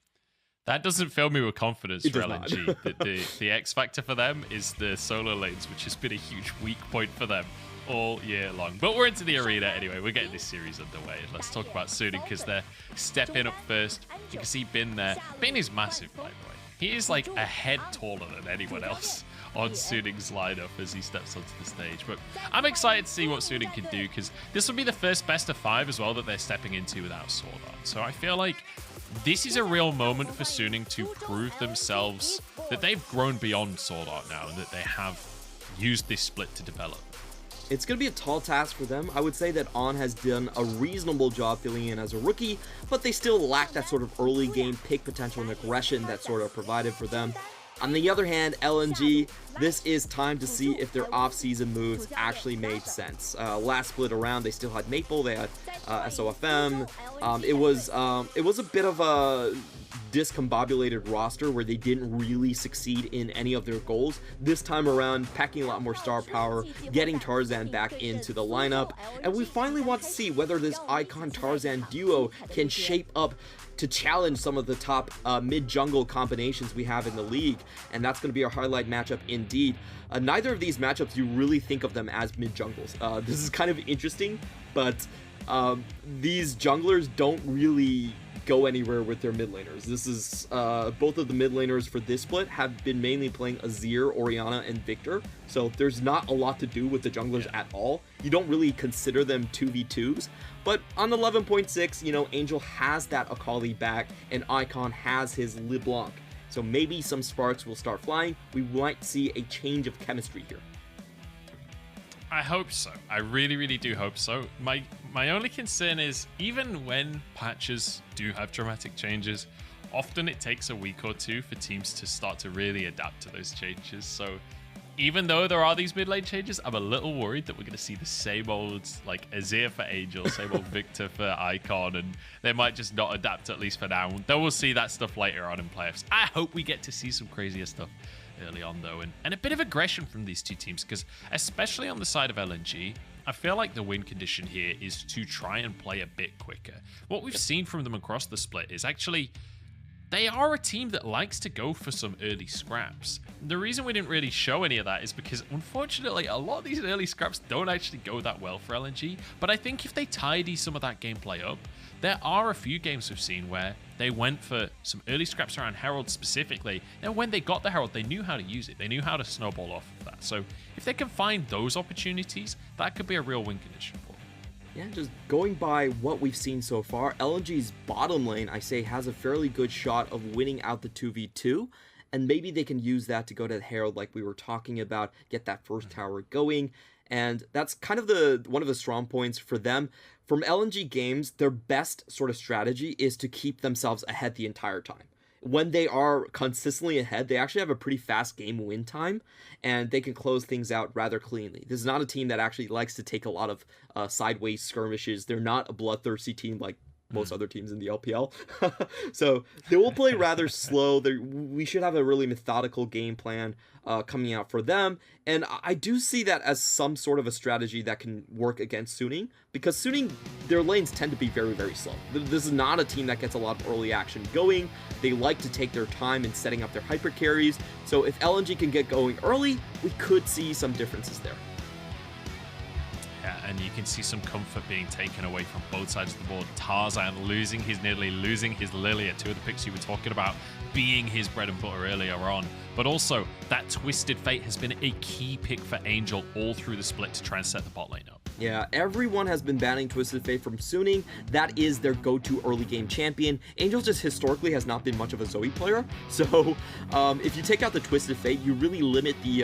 J: That doesn't fill me with confidence for LNG. The X factor for them is the solo lanes, which has been a huge weak point for them all year long. But we're into the arena anyway. We're getting this series underway. Let's talk about Suning because they're stepping up first. You can see Bin there. Bin is massive, by the way. He is like a head taller than anyone else on Suning's lineup as he steps onto the stage. But I'm excited to see what Suning can do because this will be the first best of 5 as well that they're stepping into without Sword Art. So I feel like this is a real moment for Suning to prove themselves that they've grown beyond Sword Art now and that they have used this split to develop.
K: It's going to be a tall task for them. I would say that On has done a reasonable job filling in as a rookie, but they still lack that sort of early game pick potential and aggression that sort of provided for them. On the other hand, LNG, this is time to see if their off-season moves actually made sense. Last split around, they still had Maple, they had SOFM. It was a bit of a discombobulated roster where they didn't really succeed in any of their goals. This time around, packing a lot more star power, getting Tarzan back into the lineup, and we finally want to see whether this Icon-Tarzan duo can shape up to challenge some of the top mid-jungle combinations we have in the league, and that's going to be our highlight matchup indeed. Neither of these matchups, you really think of them as mid-jungles. This is kind of interesting, but these junglers don't really go anywhere with their mid laners. This is both of the mid laners for this split have been mainly playing Azir, Orianna, and Victor, so there's not a lot to do with the junglers at all. You don't really consider them 2v2s, but on 11.6, you know, Angel has that Akali back, and Icon has his LeBlanc, so maybe some sparks will start flying. We might see a change of chemistry here.
J: I hope so. I really do hope so. My only concern is even when patches do have dramatic changes, often it takes a week or two for teams to start to really adapt to those changes. So even though there are these mid lane changes, I'm a little worried that we're going to see the same old like Azir for Angel, same old Victor for Icon, and they might just not adapt at least for now. Then we'll see that stuff later on in playoffs. I hope we get to see some crazier stuff early on though, and a bit of aggression from these two teams, because especially on the side of LNG, I feel like the win condition here is to try and play a bit quicker. What we've seen from them across the split is actually they are a team that likes to go for some early scraps. The reason we didn't really show any of that is because, unfortunately, a lot of these early scraps don't actually go that well for LNG, but I think if they tidy some of that gameplay up, there are a few games we've seen where they went for some early scraps around Herald specifically, and when they got the Herald, they knew how to use it. They knew how to snowball off of that. So if they can find those opportunities, that could be a real win condition for them.
K: Yeah, just going by what we've seen so far, LNG's bottom lane, I say, has a fairly good shot of winning out the 2v2, and maybe they can use that to go to the Herald like we were talking about, get that first tower going, and that's kind of one of the strong points for them. From LNG games, their best sort of strategy is to keep themselves ahead the entire time. When they are consistently ahead, they actually have a pretty fast game win time, and they can close things out rather cleanly. This is not a team that actually likes to take a lot of sideways skirmishes. They're not a bloodthirsty team like most other teams in the LPL. So they will play rather slow. We should have a really methodical game plan coming out for them. And I do see that as some sort of a strategy that can work against Suning, because Suning, their lanes tend to be very, very slow. This is not a team that gets a lot of early action going. They like to take their time in setting up their hyper carries. So if LNG can get going early, we could see some differences there.
J: Yeah, and you can see some comfort being taken away from both sides of the board. Tarzan nearly losing his Lilia, two of the picks you were talking about being his bread and butter earlier on. But also, that Twisted Fate has been a key pick for Angel all through the split to try and set the bot lane up.
K: Yeah, everyone has been banning Twisted Fate from Suning. That is their go-to early game champion. Angel just historically has not been much of a Zoe player, so if you take out the Twisted Fate, you really limit the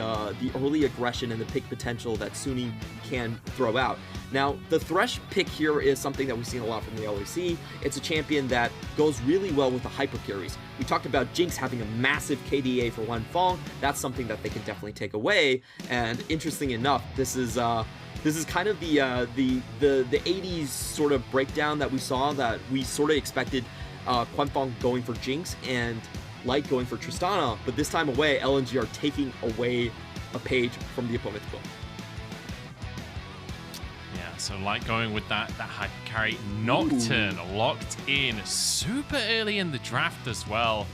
K: early aggression and the pick potential that Suning can throw out. Now, the Thresh pick here is something that we've seen a lot from the LEC. It's a champion that goes really well with the hyper carries. We talked about Jinx having a massive KDA for Wan Fong. That's something that they can definitely take away. And interesting enough, this is kind of the 80s sort of breakdown that we saw, that we sort of expected Quan Fong going for Jinx and Light going for Tristana, but this time away, LNG are taking away a page from the opponent's book.
J: Yeah, so Light going with that hyper carry. Nocturne locked in super early in the draft as well.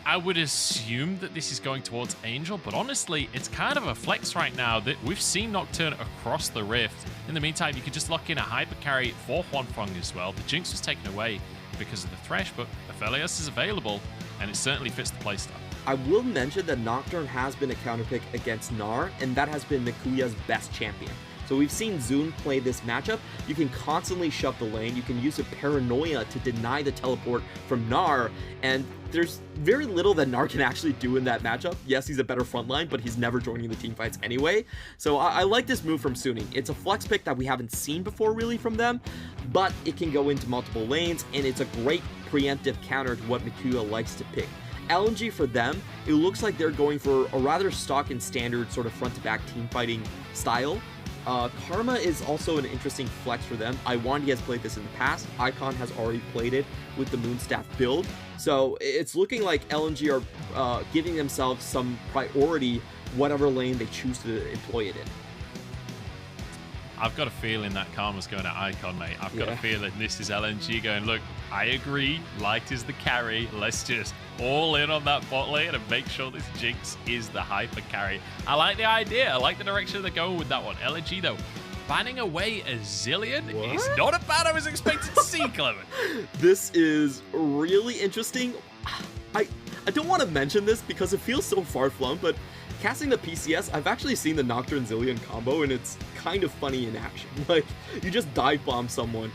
J: I would assume that this is going towards Angel, but honestly, it's kind of a flex right now that we've seen Nocturne across the Rift. In the meantime, you could just lock in a hyper carry for Huan Feng as well. The Jinx was taken away because of the Thresh, but Aphelios is available, and it certainly fits the playstyle.
K: I will mention that Nocturne has been a counterpick against Gnar, and that has been Mikuya's best champion. So we've seen Zune play this matchup. You can constantly shut the lane. You can use a paranoia to deny the teleport from Gnar, and there's very little that Gnar can actually do in that matchup. Yes, he's a better frontline, but he's never joining the team fights anyway. So I like this move from Suning. It's a flex pick that we haven't seen before really from them, but it can go into multiple lanes, and it's a great preemptive counter to what Mikuya likes to pick. LNG for them, it looks like they're going for a rather stock and standard sort of front-to-back team fighting style. Karma is also an interesting flex for them. Iwandi has played this in the past. Icon has already played it with the Moonstaff build. So it's looking like LNG are giving themselves some priority whatever lane they choose to employ it in.
J: I've got a feeling that Karma's going to Icon, mate. I've got a feeling this is LNG going, look, I agree, Light is the carry. Let's just all in on that bot lane and make sure this Jinx is the hyper carry. I like the idea. I like the direction they're going with that one. LNG, though, banning away a Zillion is not a ban I was expected to see, Clement.
K: This is really interesting. I don't want to mention this because it feels so far-flung, but casting the PCS, I've actually seen the Nocturne Zillion combo, and it's kind of funny in action. Like, you just dive bomb someone,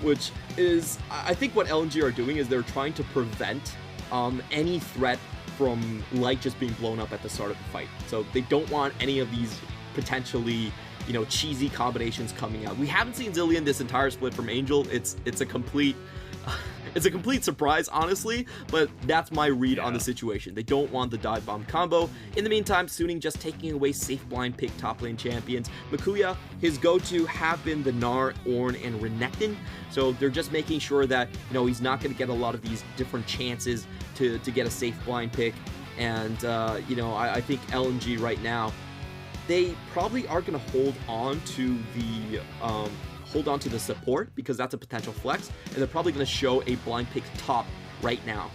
K: which is, I think what LNG are doing is they're trying to prevent any threat from Light just being blown up at the start of the fight. So they don't want any of these potentially, you know, cheesy combinations coming out. We haven't seen Zillion this entire split from Angel. It's a complete surprise, honestly, but that's my read on the situation. They don't want the dive bomb combo. In the meantime, Suning just taking away safe blind pick top lane champions. Mikuya, his go-to have been the Gnar, Ornn, and Renekton, so they're just making sure that, you know, he's not going to get a lot of these different chances to get a safe blind pick. And you know, I think LNG right now, they probably are going to hold on to the support because that's a potential flex, and they're probably going to show a blind pick top right now.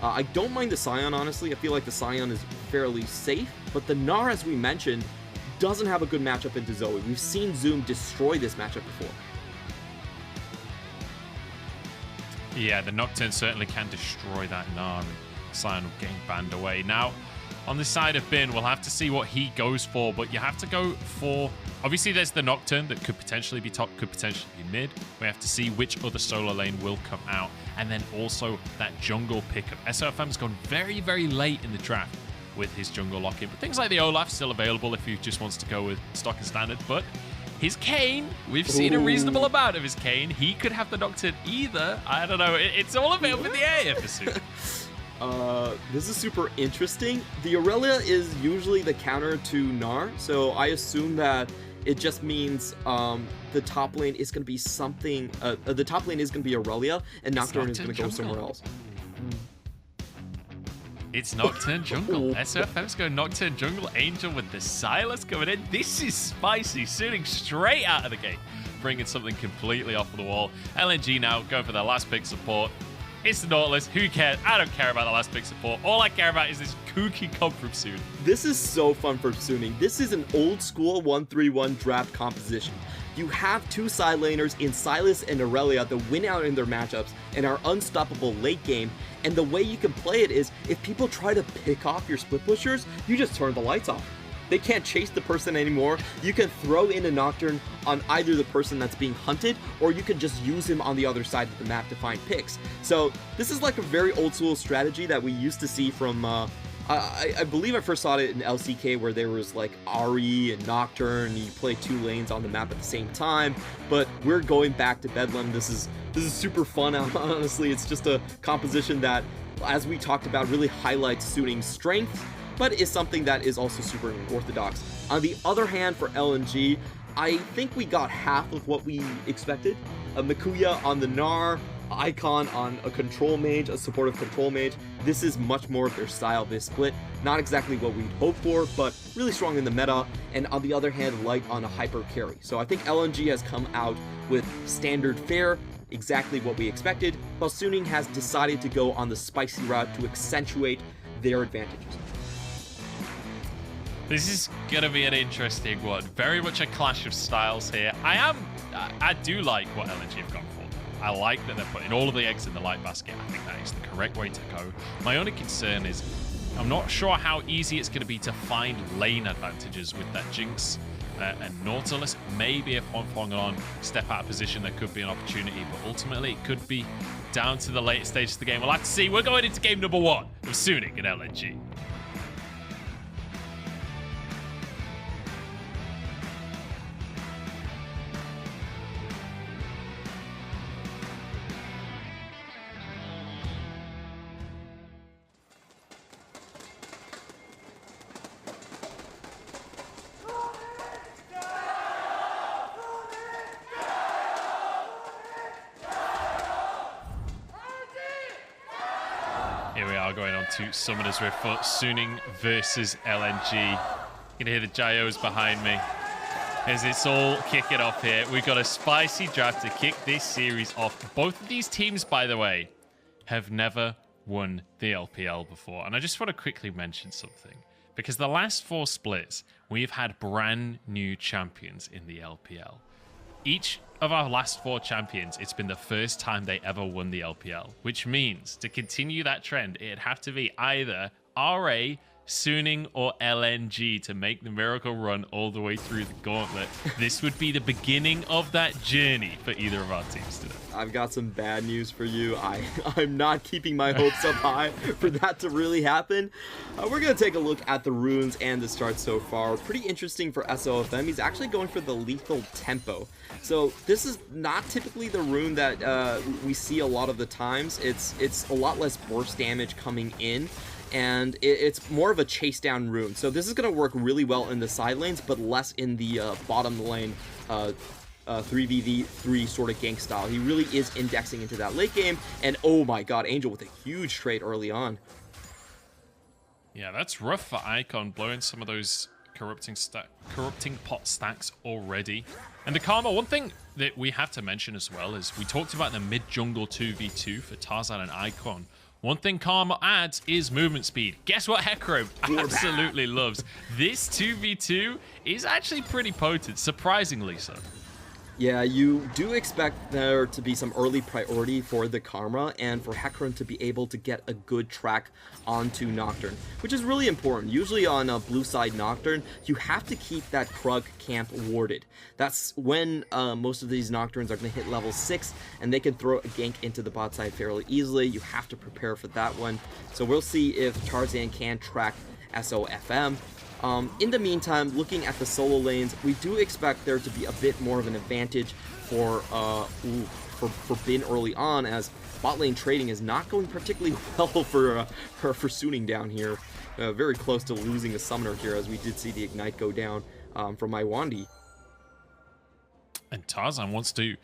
K: I don't mind the Scion, honestly. I feel like the Scion is fairly safe, but the Gnar, as we mentioned, doesn't have a good matchup into Zoe. We've seen Zoom destroy this matchup before.
J: Yeah, the Nocturne certainly can destroy that Gnar. Scion getting banned away. Now, on the side of Bin. We'll have to see what he goes for, but you have to go for... Obviously, there's the Nocturne that could potentially be top, could potentially be mid. We have to see which other solo lane will come out, and then also that jungle pickup. SOFM's gone very, very late in the draft with his jungle lock-in, but things like the Olaf still available if he just wants to go with stock and standard, but his Kayn, we've seen a reasonable amount of his Kayn. He could have the Nocturne either. I don't know. It's all a bit up in the air for Soon.
K: This is super interesting. The Aurelia is usually the counter to Gnar, so I assume that it just means the top lane is going to be something. The top lane is going to be Aurelia, and Nocturne is going to go somewhere else.
J: It's Nocturne jungle. SOFM's going Nocturne jungle. Angel with the Silas coming in. This is spicy. Suiting straight out of the gate, bringing something completely off of the wall. LNG now going for their last pick support. It's the Nautilus. Who cares? I don't care about the last pick support. All I care about is this kooky comp from Soon.
K: This is so fun for Suning. This is an old school 1-3-1 draft composition. You have two side laners in Silas and Aurelia that win out in their matchups and are unstoppable late game. And the way you can play it is, if people try to pick off your split pushers, you just turn the lights off. They can't chase the person anymore. You can throw in a Nocturne on either the person that's being hunted, or you can just use him on the other side of the map to find picks. So this is like a very old school strategy that we used to see from, I believe I first saw it in LCK, where there was like Ahri and Nocturne, and you play two lanes on the map at the same time. But we're going back to Bedlam. This is super fun. Honestly, it's just a composition that, as we talked about, really highlights Suning's strength, but is something that is also super orthodox. On the other hand, for LNG, I think we got half of what we expected. Mikuya on the Gnar, Icon on a control mage, a supportive control mage. This is much more of their style, this split. Not exactly what we'd hope for, but really strong in the meta, and on the other hand, light on a hyper carry. So I think LNG has come out with standard fare, exactly what we expected, while Suning has decided to go on the spicy route to accentuate their advantages.
J: This is going to be an interesting one. Very much a clash of styles here. I do like what LNG have gone for. I like that they're putting all of the eggs in the light basket. I think that is the correct way to go. My only concern is I'm not sure how easy it's going to be to find lane advantages with that Jinx and Nautilus. Maybe if Hongfong step out of position, there could be an opportunity, but ultimately it could be down to the later stages of the game. We'll have to see. We're going into game number 1 of Suning and LNG. Here we are going on to Summoners Rift for Suning versus LNG. You can hear the gyos behind me as it's all kicking off here. We've got a spicy draft to kick this series off. Both of these teams, by the way, have never won the LPL before. And I just want to quickly mention something, because the last 4 splits, we've had brand new champions in the LPL. Each of our last 4 champions, it's been the first time they ever won the LPL, which means to continue that trend, it'd have to be either RA, Suning, or LNG to make the miracle run all the way through the gauntlet. This would be the beginning of that journey for either of our teams today.
K: I've got some bad news for you. I'm not keeping my hopes up high for that to really happen. We're going to take a look at the runes and the start so far. Pretty interesting for SOFM. He's actually going for the lethal tempo. So this is not typically the rune that we see a lot of the times. It's a lot less burst damage coming in, and it's more of a chase down rune. So this is going to work really well in the side lanes, but less in the bottom lane 3v3 sort of gank style. He really is indexing into that late game, and oh my god, Angel with a huge trade early on.
J: Yeah, that's rough for Icon, blowing some of those corrupting pot stacks already. And the Karma, one thing that we have to mention as well is we talked about the mid-jungle 2v2 for Tarzan and Icon. One thing Karma adds is movement speed. Guess what Hecarim absolutely loves? This 2v2 is actually pretty potent, surprisingly so.
K: Yeah, you do expect there to be some early priority for the Karma and for Hecarim to be able to get a good track onto Nocturne, which is really important. Usually on a blue side Nocturne, you have to keep that Krug camp warded. That's when most of these Nocturnes are going to hit level 6 and they can throw a gank into the bot side fairly easily. You have to prepare for that one. So we'll see if Tarzan can track SOFM. In the meantime, looking at the solo lanes, we do expect there to be a bit more of an advantage for Bin early on, as bot lane trading is not going particularly well for Suning down here. Very close to losing a summoner here, as we did see the Ignite go down from Iwandi.
J: And Tarzan wants to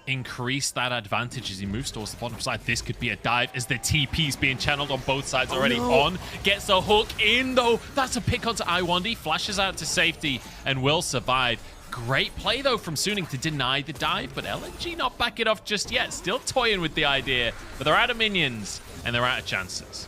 J: increase that advantage as he moves towards the bottom side. This could be a dive as the TP's being channeled on both sides already. On gets a hook in though. That's a pick onto Iwandi. Flashes out to safety and will survive. Great play though from Suning to deny the dive, but LNG not back it off just yet. Still toying with the idea, but they're out of minions and they're out of chances.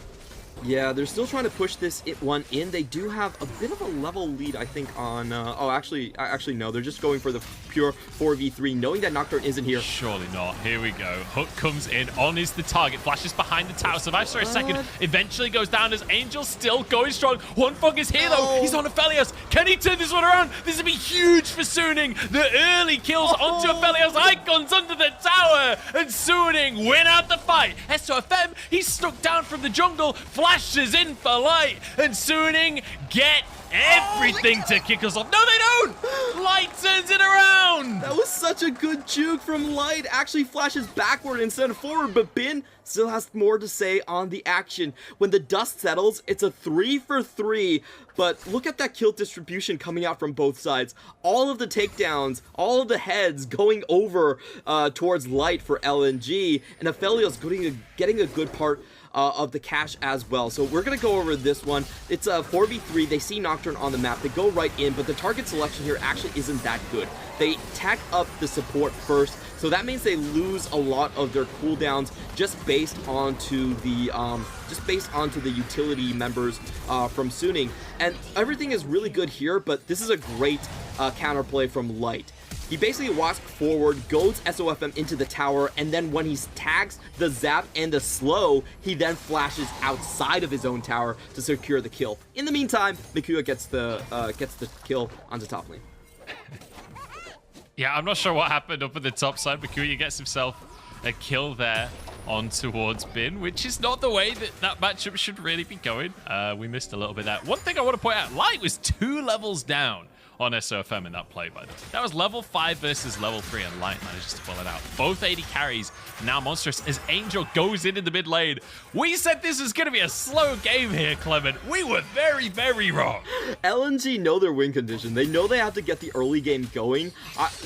K: Yeah, they're still trying to push this one in. They do have a bit of a level lead, I think, on... actually, no. They're just going for the pure 4v3, knowing that Nocturne isn't here.
J: Surely not. Here we go. Hook comes in. On is the target. Flashes behind the tower. Survives for a second. Eventually goes down as Angel still going strong. Huanfeng is here, though. He's on Aphelios. Can he turn this one around? This would be huge for Suning. The early kills onto Aphelios. Icons under the tower. And Suning win out the fight. SOFM, he's stuck down from the jungle. Flashes in for light, and Suning get everything to kick us off. No, they don't! Light turns it around!
K: That was such a good juke from Light. Actually flashes backward instead of forward, but Bin still has more to say on the action. When the dust settles, it's a 3 for 3, but look at that kill distribution coming out from both sides. All of the takedowns, all of the heads going over towards Light for LNG, and Aphelios getting a good part of the cash as well. So we're going to go over this one. It's a 4v3. They see Nocturne on the map. They go right in, but the target selection here actually isn't that good. They tack up the support first, so that means they lose a lot of their cooldowns just based onto the utility members from Suning. And everything is really good here, but this is a great counterplay from Light. He basically walks forward, goes SOFM into the tower, and then when he tags the zap and the slow, he then flashes outside of his own tower to secure the kill. In the meantime, Mikuya gets the kill onto top lane.
J: Yeah, I'm not sure what happened up at the top side. Mikuya gets himself a kill there on towards Bin, which is not the way that matchup should really be going. We missed a little bit there. One thing I want to point out, Light was 2 levels down on SOFM in that play, by the way. That was level 5 versus level 3, and Light manages to pull it out. Both 80 carries, now monstrous, as Angel goes into the mid lane. We said this was going to be a slow game here, Clement. We were very, very wrong.
K: LNG know their win condition. They know they have to get the early game going.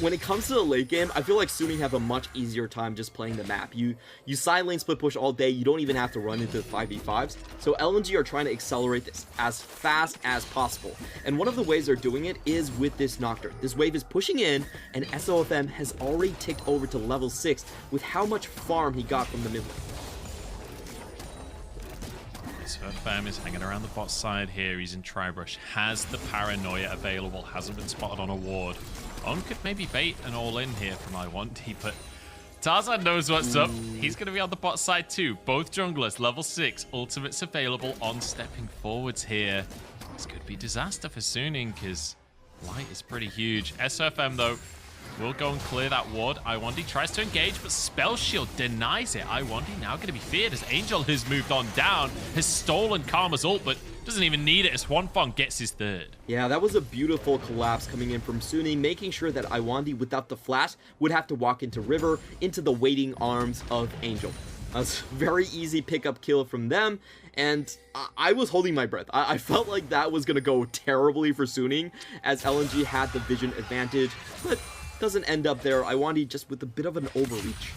K: When it comes to the late game, I feel like Suning have a much easier time just playing the map. You side lane split push all day. You don't even have to run into the 5v5s. So LNG are trying to accelerate this as fast as possible. And one of the ways they're doing it is with this Nocturne. This wave is pushing in, and SOFM has already ticked over to level 6 with how much farm he got from the mid lane.
J: SOFM is hanging around the bot side here. He's in Tribrush, has the paranoia available, hasn't been spotted on a ward. On could maybe bait an all-in here from Iwandi, but Tarzan knows what's up. He's going to be on the bot side too. Both junglers, level 6, ultimates available on stepping forwards here. This could be disaster for Suning, because Light is pretty huge. SOFM, though, will go and clear that ward. Iwandi tries to engage, but Spell Shield denies it. Iwandi now going to be feared as Angel has moved on down, has stolen Karma's ult, but doesn't even need it as Huanfeng gets his 3rd.
K: Yeah, that was a beautiful collapse coming in from Suning, making sure that Iwandi, without the flash, would have to walk into River, into the waiting arms of Angel. That's a very easy pickup kill from them, and I was holding my breath. I felt like that was going to go terribly for Suning, as LNG had the vision advantage, but doesn't end up there. Iwandi just with a bit of an overreach.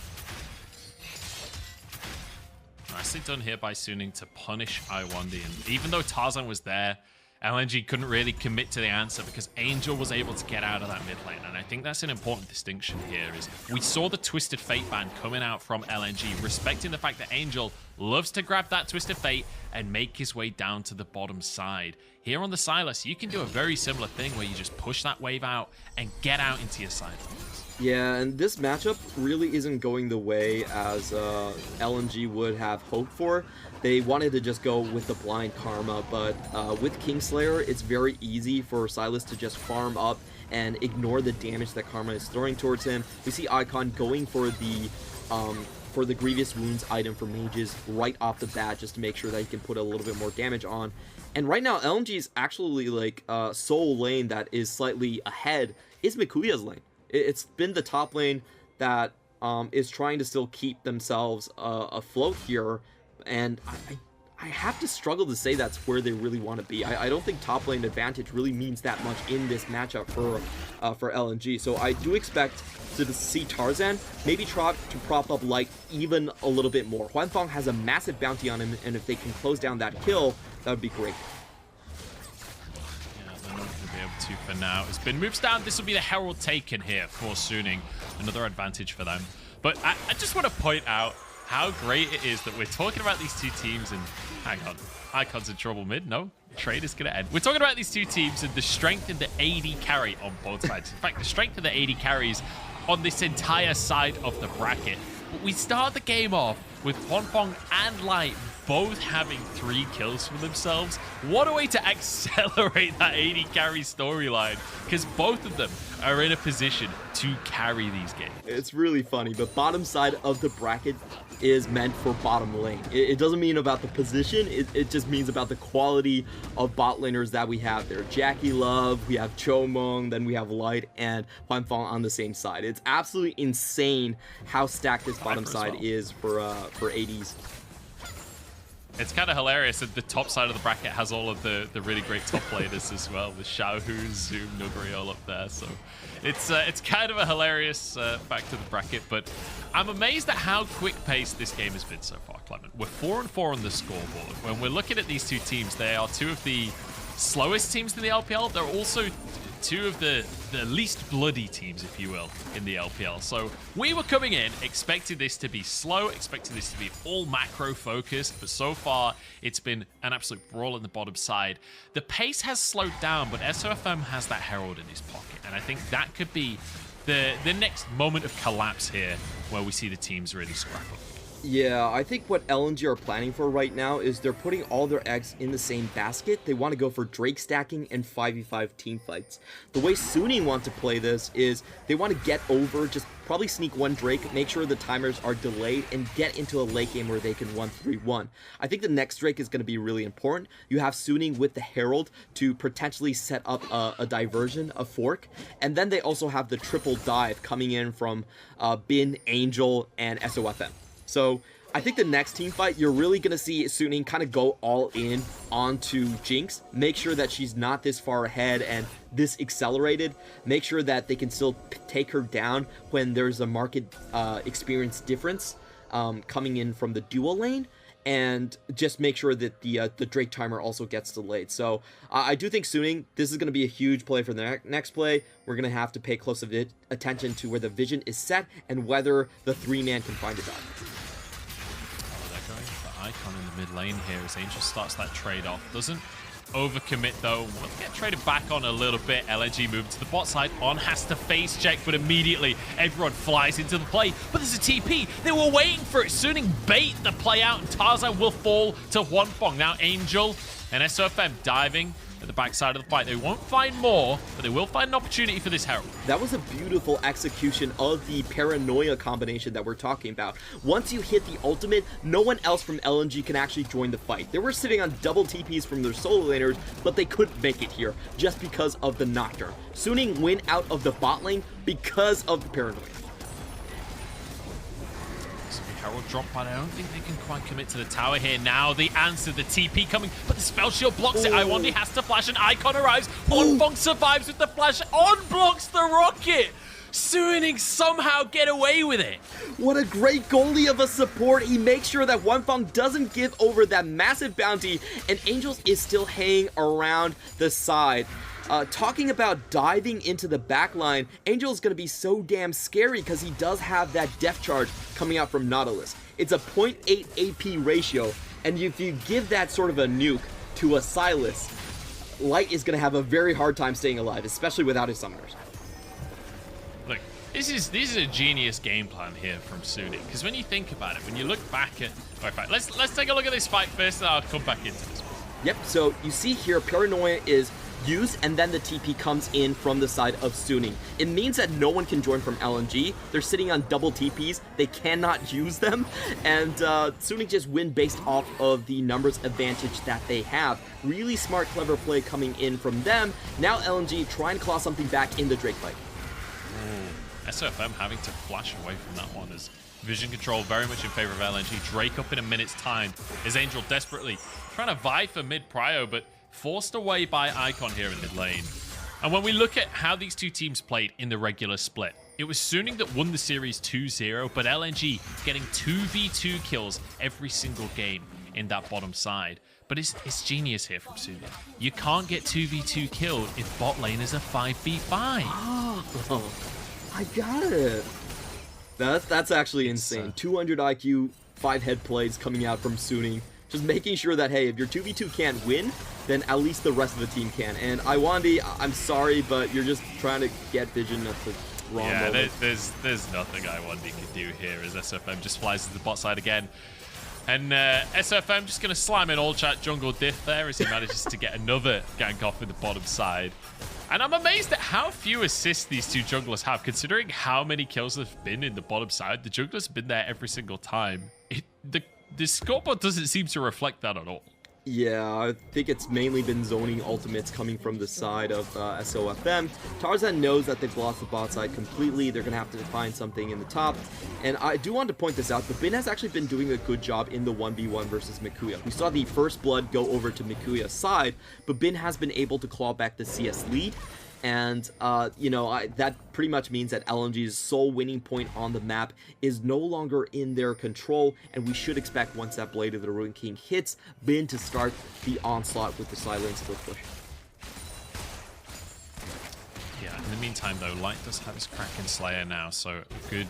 J: Nicely done here by Suning to punish Iwandi, and even though Tarzan was there, LNG couldn't really commit to the answer because Angel was able to get out of that mid lane. And I think that's an important distinction here is we saw the Twisted Fate ban coming out from LNG, respecting the fact that Angel loves to grab that Twisted Fate and make his way down to the bottom side. Here on the Sylas, you can do a very similar thing where you just push that wave out and get out into your side lanes.
K: Yeah, and this matchup really isn't going the way as LNG would have hoped for. They wanted to just go with the blind Karma, but with Kingslayer, it's very easy for Sylas to just farm up and ignore the damage that Karma is throwing towards him. We see Icon going for the Grievous Wounds item for mages right off the bat just to make sure that he can put a little bit more damage on. And right now, LNG is actually like sole lane that is slightly ahead is Mikuya's lane. It's been the top lane that is trying to still keep themselves afloat here, and I have to struggle to say that's where they really want to be. I don't think top lane advantage really means that much in this matchup for LNG. So I do expect to see Tarzan maybe try to prop up Light even a little bit more. Huanfeng has a massive bounty on him, and if they can close down that kill, that would be great.
J: They're not going to be able to for now. It's been moves down. This will be the Herald taken here for Suning. Another advantage for them. But I just want to point out how great it is that we're talking about these two teams and hang on, Icon's in trouble mid. No, trade is going to end. We're talking about these two teams and the strength in the AD carry on both sides. In fact, the strength of the AD carries on this entire side of the bracket. But we start the game off with Huanfeng and Light both having 3 kills for themselves. What a way to accelerate that AD carry storyline, because both of them are in a position to carry these games.
K: It's really funny, but bottom side of the bracket is meant for bottom lane. It doesn't mean about the position, it just means about the quality of bot laners that we have there. Jackie Love, we have Chomong, then we have Light and Huanfeng on the same side. It's absolutely insane how stacked this bottom side is for ADs.
J: It's kind of hilarious that the top side of the bracket has all of the really great top laners as well, with Xiaohu, Zoom, Nuguri all up there. So it's kind of a hilarious fact of the bracket, but I'm amazed at how quick-paced this game has been so far, Clement. We're 4-4 on the scoreboard. When we're looking at these two teams, they are 2 of the slowest teams in the LPL. They're also 2 of the least bloody teams, if you will, in the LPL. So we were coming in expecting this to be slow, expecting this to be all macro focused, but so far it's been an absolute brawl in the bottom side. The pace has slowed down, but SOFM has that Herald in his pocket, and I think that could be the next moment of collapse here where we see the teams really scrap up.
K: Yeah, I think what LNG are planning for right now is they're putting all their eggs in the same basket. They want to go for Drake stacking and 5v5 team fights. The way Suning want to play this is they want to get over, just probably sneak 1 Drake, make sure the timers are delayed, and get into a late game where they can 1-3-1. I think the next Drake is going to be really important. You have Suning with the Herald to potentially set up a diversion, a fork, and then they also have the triple dive coming in from Bin, Angel, and SOFM. So I think the next team fight, you're really going to see Suning kind of go all in onto Jinx. Make sure that she's not this far ahead and this accelerated. Make sure that they can still take her down when there's a market experience difference coming in from the dual lane. And just make sure that the Drake timer also gets delayed. So I do think Suning, this is going to be a huge play for the next play. We're going to have to pay close attention to where the vision is set and whether the 3-man can find it out.
J: They're going for Icon in the mid lane here as Angel starts that trade off. Doesn't overcommit though. Will get traded back on a little bit. LNG moving to the bot side. On has to face check, but immediately everyone flies into the play. But there's a TP. They were waiting for it. Suning bait the play out, and Tarzan will fall to Huanfeng. Now Angel and SOFM diving at the backside of the fight. They won't find more, but they will find an opportunity for this Herald.
K: That was a beautiful execution of the paranoia combination that we're talking about. Once you hit the ultimate, no one else from LNG can actually join the fight. They were sitting on double TPs from their solo laners, but they couldn't make it here just because of the Nocturne. Suning went out of the bot lane because of the paranoia.
J: Herald drop, but I don't think they can quite commit to the tower here. Now the answer, the TP coming, but the spell shield blocks it. Iwandi has to flash, and Icon arrives. Huanfeng survives with the flash, on blocks the rocket. Suning somehow get away with it.
K: What a great goalie of a support. He makes sure that Wonfong doesn't give over that massive bounty, and Angels is still hanging around the side. Talking about diving into the back line, Angel is going to be so damn scary because he does have that depth charge coming out from Nautilus. It's a 0.8 AP ratio, and if you give that sort of a nuke to a Silas, Light is going to have a very hard time staying alive, especially without his summoners.
J: Look, this is a genius game plan here from Suning, because when you think about it, when you look back at... All right, let's take a look at this fight first, and I'll come back into this one.
K: Yep, so you see here, Paranoia is used, and then the TP comes in from the side of Suning. It means that no one can join from LNG. They're sitting on double TPs. They cannot use them, and Suning just win based off of the numbers advantage that they have. Really smart, clever play coming in from them. Now LNG trying to claw something back in the Drake fight.
J: SOFM having to flash away from that one as vision control very much in favor of LNG. Drake up in a minute's time is Angel desperately trying to vie for mid-prio, but forced away by Icon here in mid lane. And when we look at how these two teams played in the regular split, it was Suning that won the series 2-0, but LNG getting 2v2 kills every single game in that bottom side. But it's genius here from Suning. You can't get 2v2 killed if bot lane is a 5v5.
K: Oh, I got it. That's actually insane. 200 IQ, 5 head plays coming out from Suning. Just making sure that, hey, if your 2v2 can't win, then at least the rest of the team can. And Iwandi, I'm sorry, but you're just trying to get vision at the wrong moment.
J: There's nothing Iwandi can do here as SFM just flies to the bot side again. And SFM just going to slam in all chat jungle diff there as he manages to get another gank off in the bottom side. And I'm amazed at how few assists these two junglers have, considering how many kills there have been in the bottom side. The junglers have been there every single time. The scoreboard doesn't seem to reflect that at all.
K: Yeah, I think it's mainly been zoning ultimates coming from the side of SOFM. Tarzan knows that they've lost the bot side completely. They're going to have to find something in the top. And I do want to point this out, but Bin has actually been doing a good job in the 1v1 versus Mikuya. We saw the first blood go over to Mikuya's side, but Bin has been able to claw back the CS lead. And, you know, that pretty much means that LNG's sole winning point on the map is no longer in their control, and we should expect, once that Blade of the Ruin King hits, Bin to start the onslaught with the silent split push.
J: Yeah, in the meantime, though, Light does have his Kraken Slayer now, so a good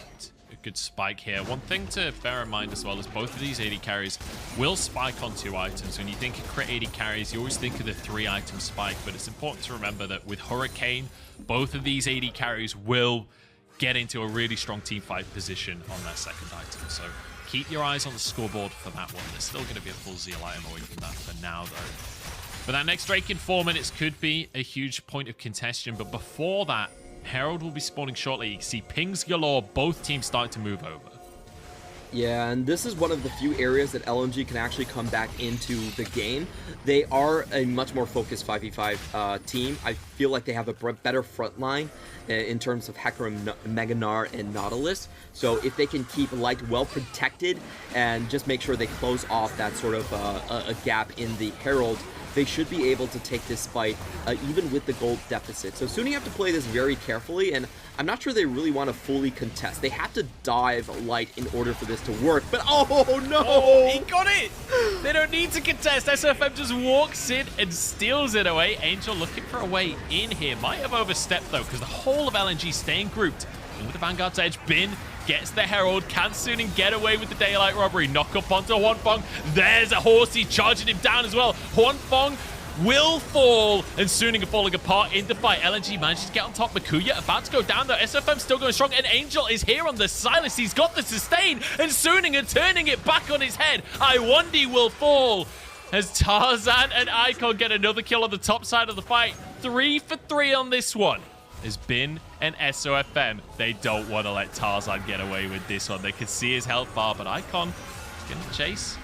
J: spike here. One thing to bear in mind as well is both of these AD carries will spike on 2 items. When you think of crit AD carries, you always think of the 3-item spike, but it's important to remember that with Hurricane, both of these AD carries will get into a really strong teamfight position on their second item. So keep your eyes on the scoreboard for that one. There's still going to be a full Zeal item away from that for now, though. But that next Drake in 4 minutes could be a huge point of contention, but before that, Herald will be spawning shortly. You can see pings galore, both teams start to move over.
K: Yeah, and this is one of the few areas that LNG can actually come back into the game. They are a much more focused 5v5 team. I feel like they have a better front line in terms of Hecarim, Meganar, and Nautilus. So if they can keep Light well protected and just make sure they close off that sort of a gap in the Herald, they should be able to take this fight even with the gold deficit. So Suning have to play this very carefully, and I'm not sure they really want to fully contest. They have to dive Light in order for this to work, but oh no!
J: Oh, he got it! They don't need to contest. SFM just walks in and steals it away. Angel looking for a way in here. Might have overstepped though, because the whole of LNG staying grouped. And with the Vanguard's edge, Bin gets the Herald. Can Suning get away with the daylight robbery? Knock up onto Huanfeng. There's a Horsey charging him down as well. Huanfeng will fall, and Suning are falling apart in the fight. LNG manages to get on top. Mikuya about to go down though. SFM still going strong, and Angel is here on the Silas. He's got the sustain, and Suning are turning it back on his head. Iwandi will fall as Tarzan and Icon get another kill on the top side of the fight. 3 for 3 on this one. As Bin and SOFM, they don't want to let Tarzan get away with this one. They can see his health bar, but Icon is going to chase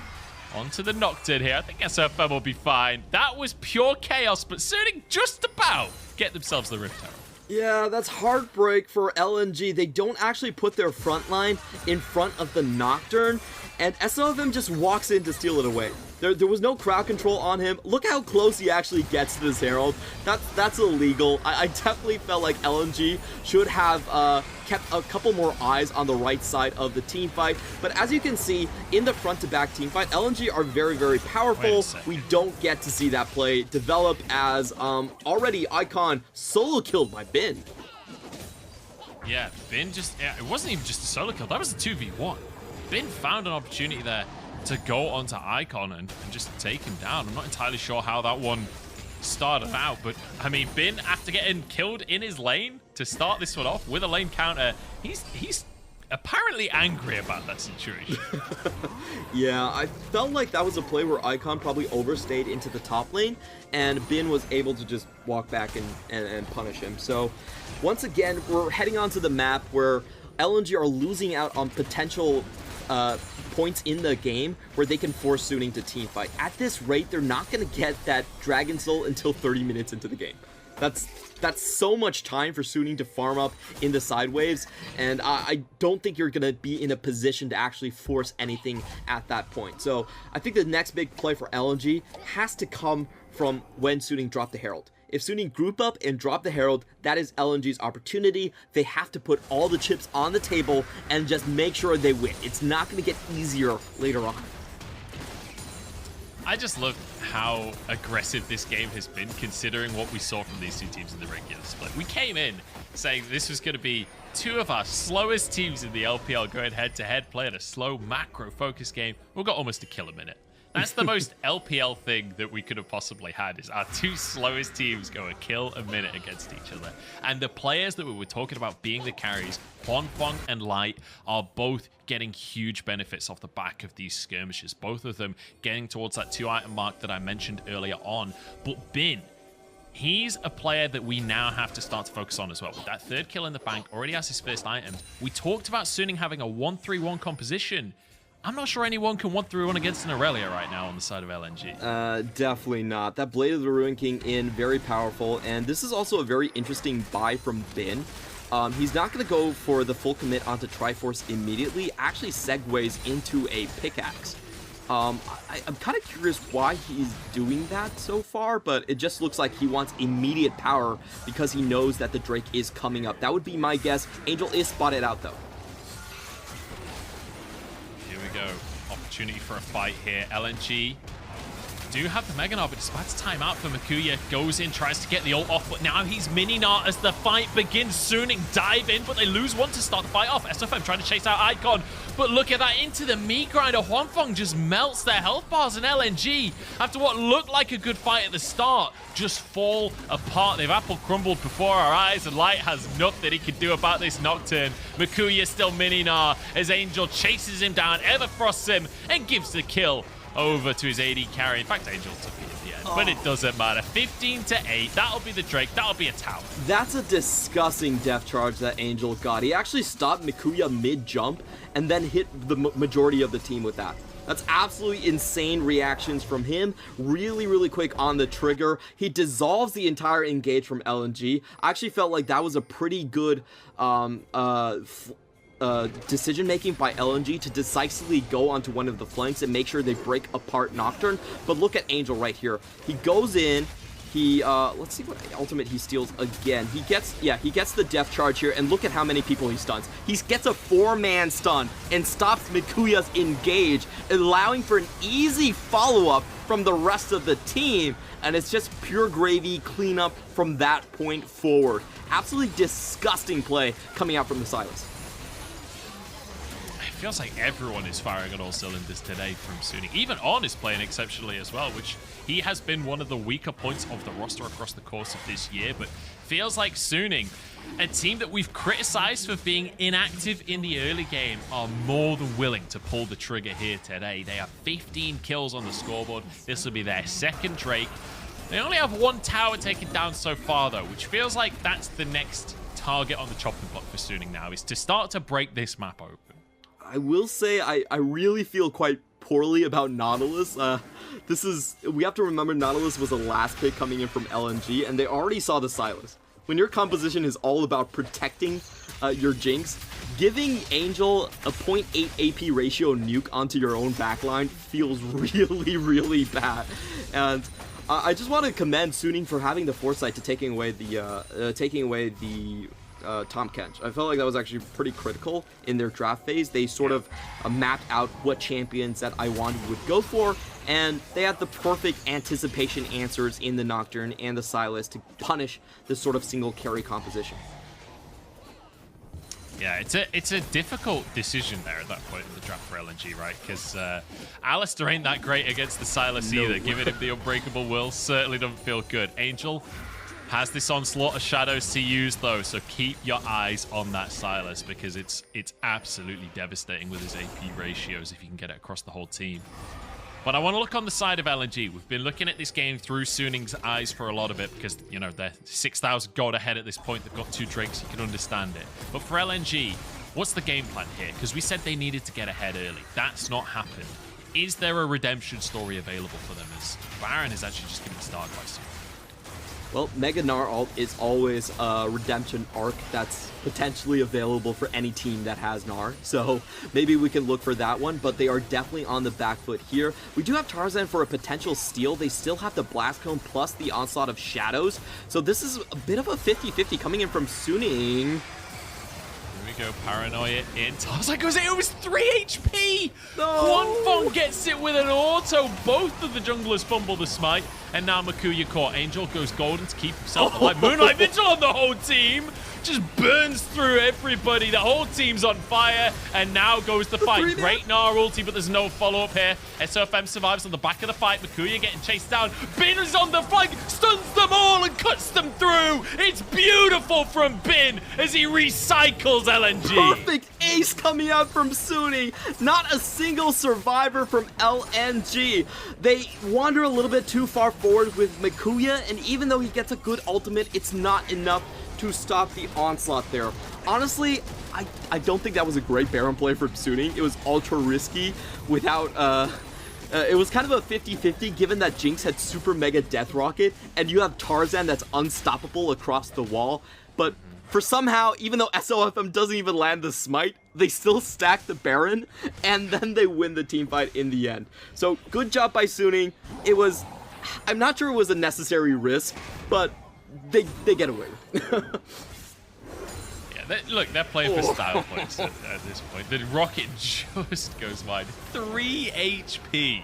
J: onto the Nocturne here. I think SOFM will be fine. That was pure chaos, but Suning just about get themselves the Rift Herald.
K: Yeah, that's heartbreak for LNG. They don't actually put their front line in front of the Nocturne, and SOFM just walks in to steal it away. There was no crowd control on him. Look how close he actually gets to this Herald. That's illegal. I definitely felt like LNG should have kept a couple more eyes on the right side of the team fight. But as you can see, in the front-to-back team fight, LNG are very, very powerful. We don't get to see that play develop as already Icon solo killed by Bin.
J: Yeah, Bin it wasn't even just a solo kill. That was a 2v1. Bin found an opportunity there to go onto Icon and just take him down. I'm not entirely sure how that one started out, but I mean, Bin, after getting killed in his lane to start this one off with a lane counter, he's apparently angry about that situation.
K: Yeah, I felt like that was a play where Icon probably overstayed into the top lane, and Bin was able to just walk back and punish him. So once again, we're heading onto the map where LNG are losing out on potential points in the game where they can force Suning to teamfight. At this rate, they're not going to get that Dragon Soul until 30 minutes into the game. That's so much time for Suning to farm up in the side waves, and I don't think you're going to be in a position to actually force anything at that point. So I think the next big play for LNG has to come from when Suning drop the Herald. If Suning group up and drop the Herald, that is LNG's opportunity. They have to put all the chips on the table and just make sure they win. It's not going to get easier later on.
J: I just love how aggressive this game has been, considering what we saw from these two teams in the regular split. We came in saying this was going to be two of our slowest teams in the LPL going head-to-head, playing a slow macro-focus game. We've got almost a kill a minute. That's the most LPL thing that we could have possibly had, is our two slowest teams go a kill a minute against each other. And the players that we were talking about being the carries, Huanfeng and Light, are both getting huge benefits off the back of these skirmishes. Both of them getting towards that 2-item mark that I mentioned earlier on. But Bin, he's a player that we now have to start to focus on as well. With that third kill in the bank, already has his first item. We talked about Suning having a 1-3-1 composition. I'm not sure anyone can 1-3-1 against an Aurelia right now on the side of LNG.
K: Definitely not. That Blade of the Ruin King in, very powerful. And this is also a very interesting buy from Bin. He's not going to go for the full commit onto Triforce immediately. Actually segues into a pickaxe. I'm kind of curious why he's doing that so far, but it just looks like he wants immediate power because he knows that the Drake is coming up. That would be my guess. Angel is spotted out though.
J: Go. Opportunity for a fight here. LNG do have the Mega Gnar, but despite the timeout for Makuya, goes in, tries to get the ult off, but now he's mini-Gnar as the fight begins. Suning dive in, but they lose one to start the fight off. SFM trying to chase out Icon, but look at that, into the meat grinder. Huanfeng just melts their health bars, and LNG, after what looked like a good fight at the start, just fall apart. They've apple crumbled before our eyes, and Light has nothing he can do about this Nocturne. Makuya still mini-Gnar as Angel chases him down, Everfrosts him, and gives the kill over to his AD carry. In fact, Angel took it at the end, but it doesn't matter. 15-8. That'll be the Drake. That'll be a tower.
K: That's a disgusting death charge that Angel got. He actually stopped Makuya mid-jump and then hit the majority of the team with that. That's absolutely insane reactions from him. Really, really quick on the trigger. He dissolves the entire engage from LNG. I actually felt like that was a pretty good decision-making by LNG to decisively go onto one of the flanks and make sure they break apart Nocturne. But look at Angel right here. He goes in. He, let's see what ultimate he steals again. He gets the death charge here, and look at how many people he stuns. He gets a 4-man stun and stops Mikuya's engage, allowing for an easy follow-up from the rest of the team, and it's just pure gravy cleanup from that point forward. Absolutely disgusting play coming out from the Silas.
J: It feels like everyone is firing on all cylinders today from Suning. Even On is playing exceptionally as well, which he has been one of the weaker points of the roster across the course of this year, but feels like Suning, a team that we've criticized for being inactive in the early game, are more than willing to pull the trigger here today. They have 15 kills on the scoreboard. This will be their second Drake. They only have one tower taken down so far though, which feels like that's the next target on the chopping block for Suning now, is to start to break this map open.
K: I will say I really feel quite poorly about Nautilus. We have to remember Nautilus was a last pick coming in from LNG, and they already saw the Silas. when your composition is all about protecting your Jinx, giving Angel a 0.8 AP ratio nuke onto your own backline feels really, really bad. And I just want to commend Suning for having the foresight to taking away the Tom Kench. I felt like that was actually pretty critical in their draft phase. They sort of mapped out what champions that Iwandi would go for, and they had the perfect anticipation answers in the Nocturne and the Sylas to punish this sort of single carry composition.
J: Yeah, it's a difficult decision there at that point in the draft for LNG, right? Because Alistair ain't that great against the Sylas either. Giving him the Unbreakable Will certainly doesn't feel good. Angel has this onslaught of shadows to use though, so keep your eyes on that Sylas because it's absolutely devastating with his AP ratios if you can get it across the whole team. But I want to look on the side of LNG. We've been looking at this game through Suning's eyes for a lot of it because, you know, they're 6,000 gold ahead at this point. They've got 2 drinks. You can understand it. But for LNG, what's the game plan here? Because we said they needed to get ahead early. That's not happened. Is there a redemption story available for them as Baron is actually just getting started by Suning?
K: Well, Mega Gnar ult is always a redemption arc that's potentially available for any team that has Gnar, so maybe we can look for that one, but they are definitely on the back foot here. We do have Tarzan for a potential steal. They still have the Blast Cone plus the Onslaught of Shadows, so this is a bit of a 50-50 coming in from Suning.
J: Here we go, Paranoia in. Tarzan goes in, it was 3 HP!
K: No!
J: Hwanfeng gets it with an auto. Both of the junglers fumble the smite, and now Makuya caught. Angel goes golden to keep himself alive. Moonlight Vigil on the whole team! Just burns through everybody. The whole team's on fire, and now goes the fight. Great Gnar ulti, but there's no follow-up here. SOFM survives on the back of the fight. Makuya getting chased down. Bin is on the flank, stuns them all and cuts them through. It's beautiful from Bin as he recycles LNG.
K: Perfect ace coming out from Suning. Not a single survivor from LNG. They wander a little bit too far forward with Makuya, and even though he gets a good ultimate, it's not enough to stop the onslaught there. Honestly, I don't think that was a great Baron play from Suning. It was ultra risky without, it was kind of a 50-50 given that Jinx had super mega death rocket and you have Tarzan that's unstoppable across the wall. But for somehow, even though SOFM doesn't even land the smite, they still stack the Baron and then they win the team fight in the end. So good job by Suning. It was, I'm not sure it was a necessary risk, but they get away with it.
J: Yeah, look, they're playing for style points at this point. The rocket just goes wide. 3 HP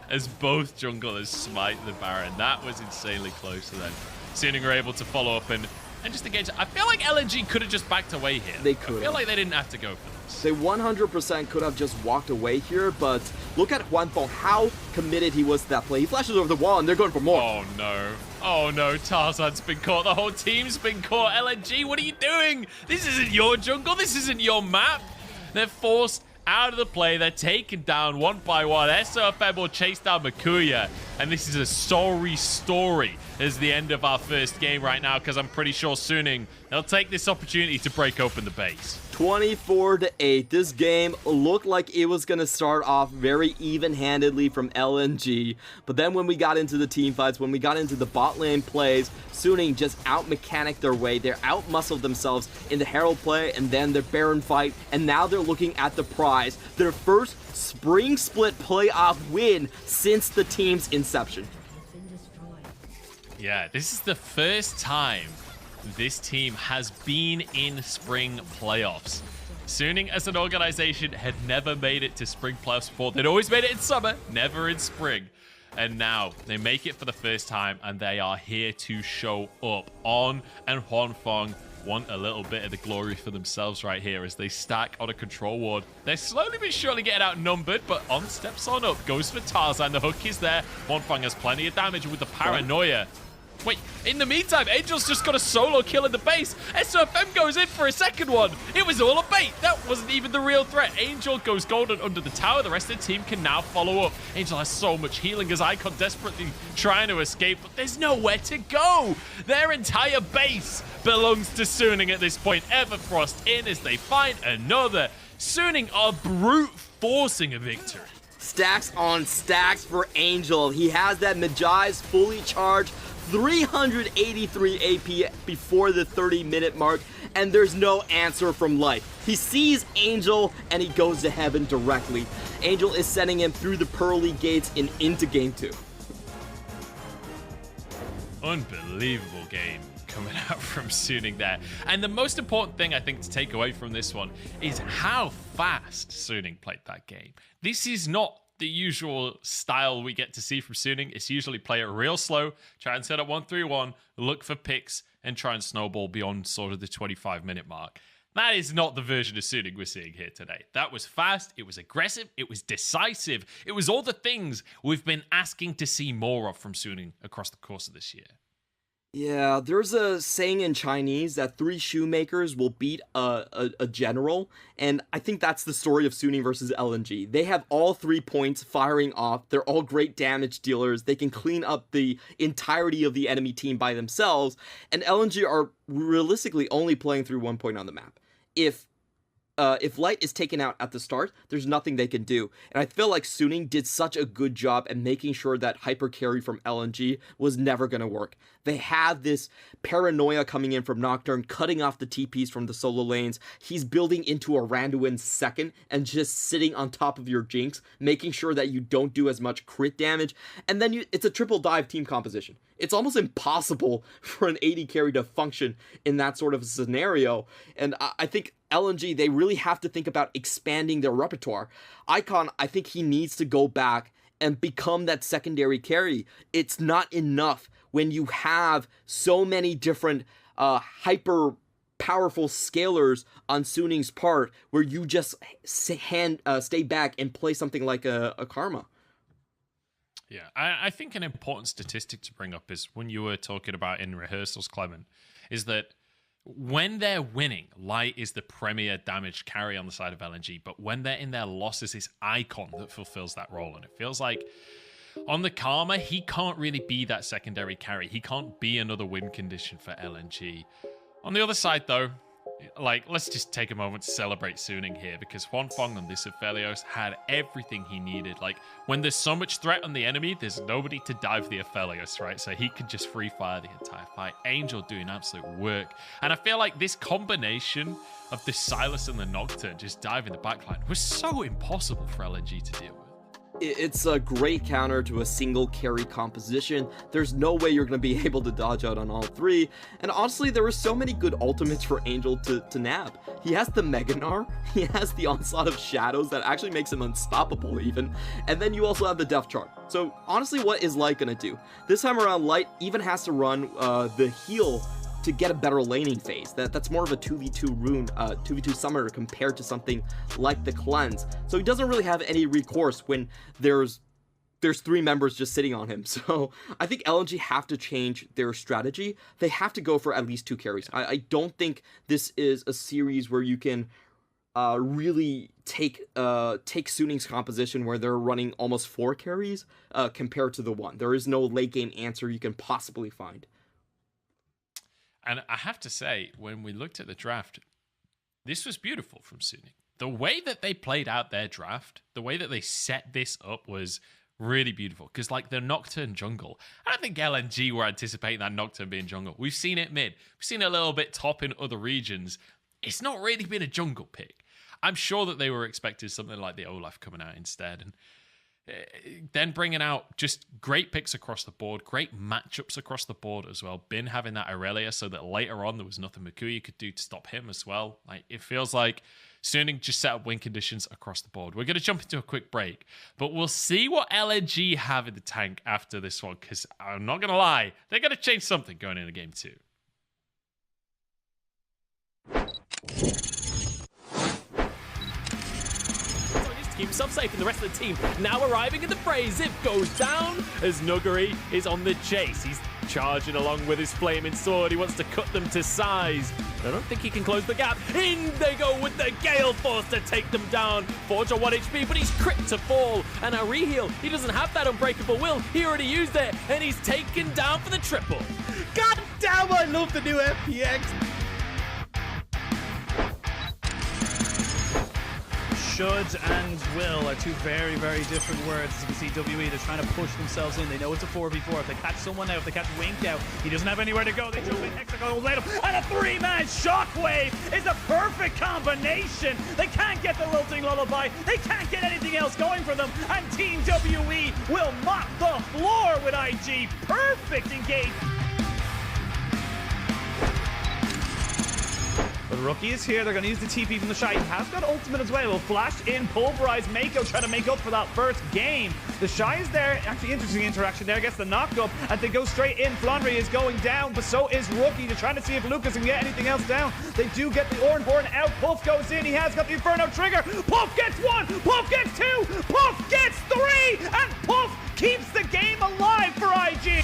J: as both junglers smite the Baron. That was insanely close to them. Suning were able to follow up and just engage. I feel like LNG could have just backed away here.
K: They could.
J: I feel like they didn't have to go for this.
K: They 100% could have just walked away here, but look at Hwanfeng, how committed he was to that play. He flashes over the wall and they're going for more.
J: Oh no. Oh no, Tarzan's been caught. The whole team's been caught. LNG, what are you doing? This isn't your jungle. This isn't your map. They're forced out of the play. They're taken down one by one. SOFM will chase down Makuya. And this is a sorry story as the end of our first game right now, because I'm pretty sure Suning, they'll take this opportunity to break open the base.
K: 24-8. This game looked like it was going to start off very even-handedly from LNG, but then when we got into the team fights, when we got into the bot lane plays, Suning just out-mechanicked their way. They out-muscled themselves in the Herald play and then the Baron fight, and now they're looking at the prize. Their first Spring Split playoff win since the team's inception.
J: Yeah, this is the first time this team has been in spring playoffs. Suning as an organization had never made it to spring playoffs before. They'd always made it in summer, never in spring. And now they make it for the first time and they are here to show up. On and Hwanfeng want a little bit of the glory for themselves right here as they stack on a control ward. They're slowly but surely getting outnumbered, but On steps on up, goes for Tarzan. The hook is there. Hwanfeng has plenty of damage with the paranoia. Wait, in the meantime, Angel's just got a solo kill in the base. SOFM goes in for a second one. It was all a bait. That wasn't even the real threat. Angel goes golden under the tower. The rest of the team can now follow up. Angel has so much healing as Icon desperately trying to escape, but there's nowhere to go. Their entire base belongs to Suning at this point. Everfrost in as they find another. Suning are brute forcing a victory.
K: Stacks on stacks for Angel. He has that Magi's fully charged 383 AP before the 30-minute mark, and there's no answer from Light. He sees Angel, and he goes to heaven directly. Angel is sending him through the pearly gates and into Game 2.
J: Unbelievable game coming out from Suning there. And the most important thing I think to take away from this one is how fast Suning played that game. This is not the usual style we get to see from Suning. It's usually play it real slow, try and set up 1-3-1, look for picks, and try and snowball beyond sort of the 25-minute mark. That is not the version of Suning we're seeing here today. That was fast, it was aggressive, it was decisive. It was all the things we've been asking to see more of from Suning across the course of this year.
K: Yeah, there's a saying in Chinese that 3 shoemakers will beat a general, and I think that's the story of Suning versus LNG. They have all 3 points firing off, they're all great damage dealers, they can clean up the entirety of the enemy team by themselves, and LNG are realistically only playing through 1 point on the map. If Light is taken out at the start, there's nothing they can do. And I feel like Suning did such a good job at making sure that hyper carry from LNG was never going to work. They have this paranoia coming in from Nocturne, cutting off the TPs from the solo lanes. He's building into a Randuin second and just sitting on top of your Jinx, making sure that you don't do as much crit damage. And then it's a triple dive team composition. It's almost impossible for an AD carry to function in that sort of scenario. And I think LNG, they really have to think about expanding their repertoire. Icon, I think he needs to go back and become that secondary carry. It's not enough when you have so many different hyper powerful scalers on Suning's part where you just stay back and play something like a Karma.
J: Yeah, I think an important statistic to bring up is when you were talking about in rehearsals, Clement, is that when they're winning, Light is the premier damage carry on the side of LNG, but when they're in their losses, it's Icon that fulfills that role. And it feels like on the Karma, he can't really be that secondary carry. He can't be another win condition for LNG. On the other side, though, like, let's just take a moment to celebrate Suning here, because Juan Fong on this Aphelios had everything he needed. Like, when there's so much threat on the enemy, there's nobody to dive the Aphelios, right? So he could just free fire the entire fight. Angel doing absolute work. And I feel like this combination of the Silas and the Nocturne just diving the backline was so impossible for LNG to deal with.
K: It's a great counter to a single carry composition. There's no way you're going to be able to dodge out on all 3. And honestly, there were so many good ultimates for Angel to nab. He has the Mega Gnar, he has the Onslaught of Shadows that actually makes him unstoppable even, and then you also have the Death Charm. So honestly, what is Light going to do? This time around, Light even has to run the heal to get a better laning phase. That's more of a 2v2 rune, 2v2 summoner compared to something like the Cleanse. So he doesn't really have any recourse when there's 3 members just sitting on him. So I think LNG have to change their strategy. They have to go for at least 2 carries. I don't think this is a series where you can really take Suning's composition where they're running almost 4 carries compared to the 1. There is no late game answer you can possibly find.
J: And I have to say, when we looked at the draft, this was beautiful from Suning. The way that they played out their draft, the way that they set this up was really beautiful. Because, like, the Nocturne jungle, I don't think LNG were anticipating that Nocturne being jungle. We've seen it mid. We've seen it a little bit top in other regions. It's not really been a jungle pick. I'm sure that they were expecting something like the Olaf coming out instead. And then bringing out just great picks across the board, great matchups across the board as well. Bin having that Aurelia so that later on there was nothing Makuya could do to stop him as well. Like, it feels like Suning just set up win conditions across the board. We're going to jump into a quick break, but we'll see what LNG have in the tank after this one, because I'm not going to lie, they're going to change something going into game 2.
L: Keep himself safe and the rest of the team now arriving in the fray. Zip goes down as Nuguri is on the chase. He's charging along with his flaming sword. He wants to cut them to size. I don't think he can close the gap. In they go with the Gale Force to take them down. Forge on 1 HP, but he's crit to fall. And a reheal, he doesn't have that unbreakable will. He already used it, and he's taken down for the triple.
E: God damn, I love the new FPX.
M: Should and will are two very, very different words. As you can see, WE, they're trying to push themselves in. They know it's a 4v4. If they catch someone out, if they catch Wink out, he doesn't have anywhere to go. They jump in, Hexa goes later, and a three-man shockwave is a perfect combination. They can't get the lilting lullaby. They can't get anything else going for them, and Team WE will mop the floor with IG. Perfect engagement. But Rookie is here. They're going to use the TP from the Shy. He has got ultimate as well. Will flash in, pulverize Mako, trying to make up for that first game. The Shy is there. Actually, interesting interaction there. Gets the knock up, and they go straight in. Flandre is going down, but so is Rookie. They're trying to see if Lucas can get anything else down. They do get the Ornborn out. Puff goes in. He has got the Inferno trigger. Puff gets one. Puff gets two. Puff gets three. And Puff keeps the game alive for IG.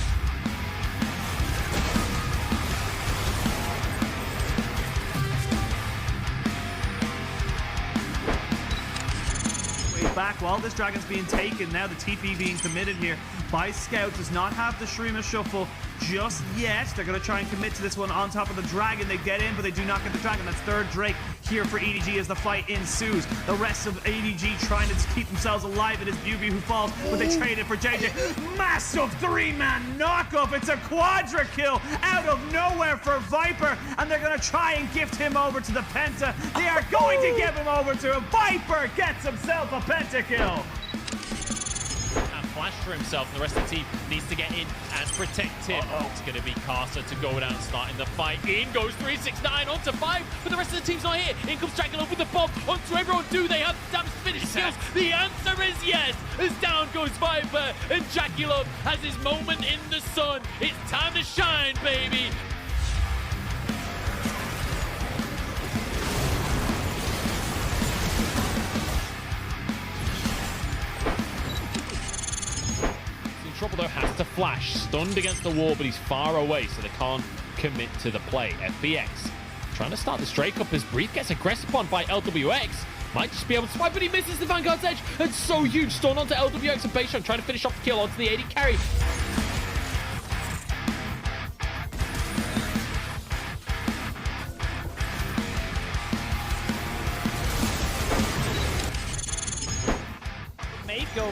M: Back while this dragon's being taken. Now the TP being committed here by Scout. Does not have the Shrima shuffle just yet. They're going to try and commit to this one on top of the dragon. They get in, but they do not get the dragon. That's third Drake here for EDG as the fight ensues. The rest of EDG trying to keep themselves alive. It is Bubi who falls, but they trade it for JJ. Massive three-man knockup. It's a quadra kill out of nowhere for Viper, and they're going to try and gift him over to the Penta. They are going to give him over to him. Viper gets himself a Penta kill.
L: Flash for himself, and the rest of the team needs to get in and protect him. It's going to be Caster to go down, starting the fight. In goes 369 onto 5, but the rest of the team's not here. In comes Dracula with the bomb onto everyone. Do they have damage to finish skills? The answer is yes, as down goes Viper, and Dracula has his moment in the sun. It's time to shine, baby. Trouble though, has to flash, stunned against the wall, but he's far away, so they can't commit to the play. FBX trying to start this Drake up as Breathe gets aggressed upon by LWX. Might just be able to swipe, but he misses the Vanguard's edge. And so huge stun onto LWX and Baseline trying to finish off the kill onto the AD carry.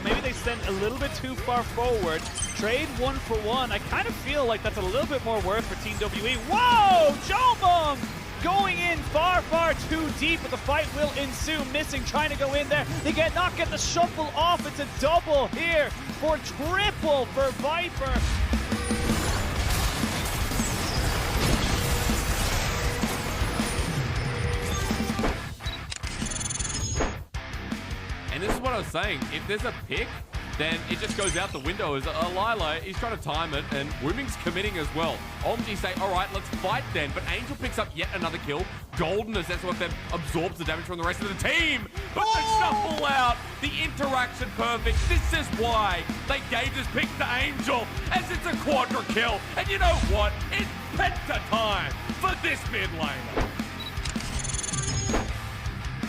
M: Maybe they send a little bit too far forward. Trade 1 for 1. I kind of feel like that's a little bit more worth for Team WE. Whoa! Jolbum going in far, far too deep, but the fight will ensue. Missing, trying to go in there. They not get the shuffle off. It's a double here for triple for Viper.
N: And this is what I was saying. If there's a pick, then it just goes out the window. As Lila, he's trying to time it, and Wooming's committing as well. Omg say, all right, let's fight then. But Angel picks up yet another kill. Golden, as that's what then absorbs the damage from the rest of the team. But the shuffle out, the interaction perfect. This is why they gave this pick to Angel, as it's a quadra kill. And you know what? It's penta time for this mid laner.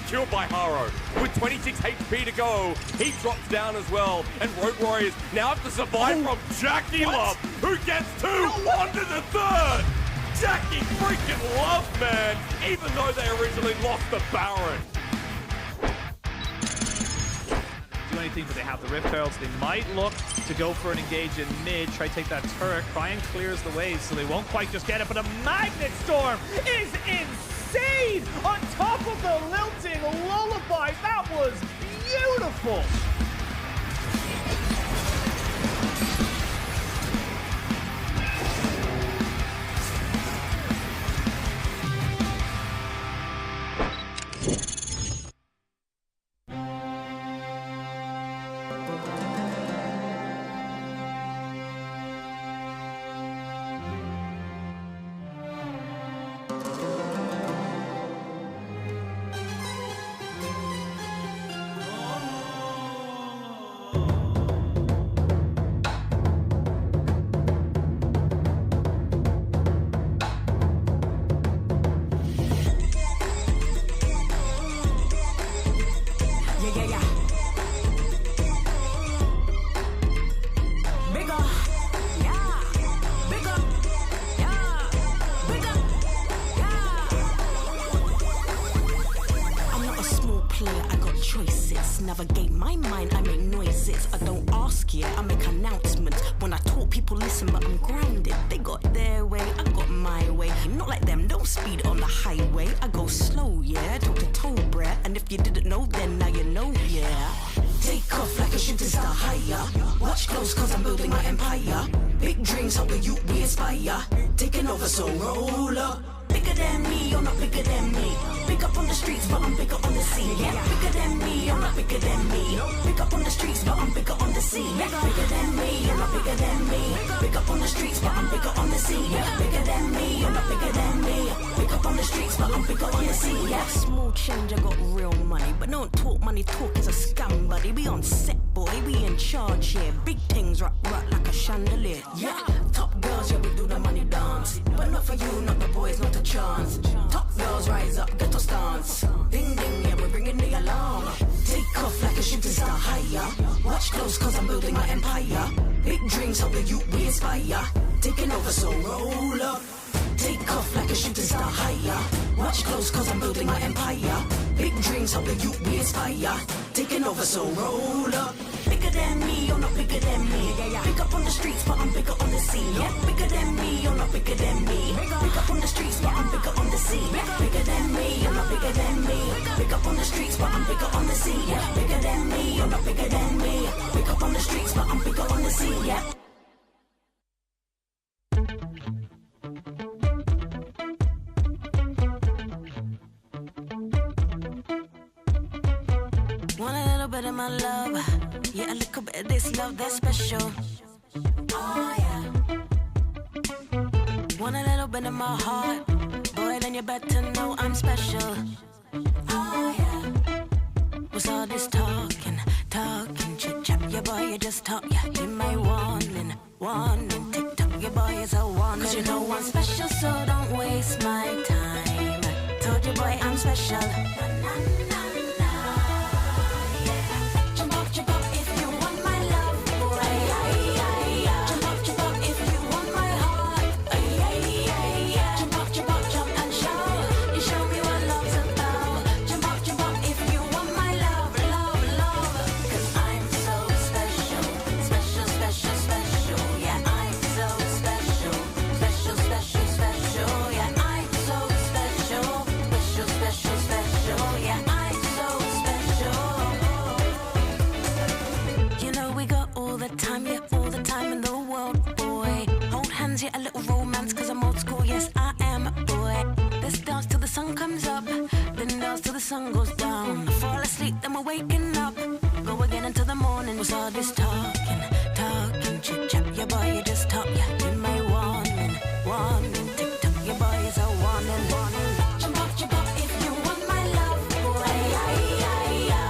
N: Killed by Haro. With 26 HP to go, he drops down as well. And Rogue Warriors now have to survive from Jackie Love, who gets 2 onto the third. Jackie freaking Love, man, even though they originally lost the Baron.
M: Do anything, but they have the Rift Heralds. They might look to go for an engage in mid, try to take that turret. Cryan clears the way, so they won't quite just get it, but a Magnet Storm is insane on top of the lilting lullaby. That was beautiful.
B: yeah. I make announcements. When I talk, people listen, but I'm grounded. They got their way, I got my way. Not like them, don't speed on the highway. I go slow, yeah, toe to toe, bruh. And if you didn't know, then now you know, yeah. Take off like a shooting star higher. Watch close, cause I'm building my empire. Big dreams, help the youth we inspire. Taking over, so roll up. Bigger than me, you're not bigger than me. Big up on the streets, but I'm bigger on the scene. Yeah, bigger than me, you're not bigger than me. Big up on the streets, but I'm bigger on the scene. Yeah, bigger than me, you're not bigger than me. Big up on the streets, but I'm bigger on the scene. Yeah, bigger than me, you're not bigger than me. Big up on the streets, but I'm bigger on the scene. Yeah, small change, I got real money, but don't talk money, talk is a scam, buddy. We on set, boy, we in charge here. Big things rock like a chandelier. Yeah, top girls, yeah, we do the money dance, but not for you, not the boys, not a chance. Top girls rise up, get a stance. Ding ding, yeah, we're bringing the alarm. Take off like a shooting star higher. Watch close, cause I'm building my empire. Big dreams, help the youth we inspire. Taking over, so roll up. Take off like a shooting star higher. Watch close, cause I'm building my empire. Big dreams, help the youth we inspire. Taking over, so roll up. Bigger than me, you're not bigger than me. Big up on the streets, but I'm bigger on the scene. Yeah, bigger than me, you're not bigger than me. Big up on the streets, but I'm bigger on the scene. Bigger than me, you're not bigger than me. Big up on the streets, but I'm bigger on the scene. Yeah, bigger than me, you're not bigger than me. Big up on the streets, but I'm bigger on the scene. Yeah. Want a little bit of my love, yeah, a little bit of this love that's special. Oh yeah. Want a little bit of my heart, boy, then you better know I'm special. Oh yeah. What's all this talking, chit chat? Your boy, you just talk, yeah. You my warning, TikTok, your boy is a warning. 'Cause you know I'm special, so don't waste my time. Told you, boy, I'm special. Yeah, a little romance, cause I'm old school, yes, I am a boy. Let's dance till the sun comes up, then dance till the sun goes down. Fall asleep, then we're waking up, go again until the morning. What's all this talking, chit chat? Your boy, you just talk, yeah, you my warning, TikTok, your boy is a warning. Jump up if you want my love, boy.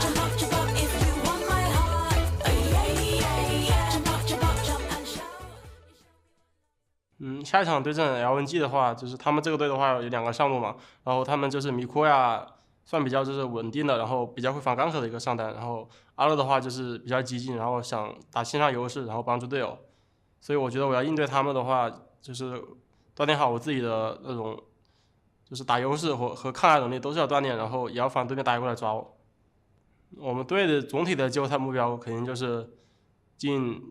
B: Jump up if you want my heart. Jump up and shout.
O: 下一场对阵 LNG 的话，就是他们这个队的话有2个上路嘛，然后他们就是米库亚算比较就是稳定的，然后比较会反刚克的一个上单，然后阿乐的话就是比较激进，然后想打线上优势，然后帮助队友，所以我觉得我要应对他们的话，就是锻炼好我自己的那种，就是打优势和抗压能力都是要锻炼，然后也要防对面打过来抓我。我们队的总体的季后赛目标肯定就是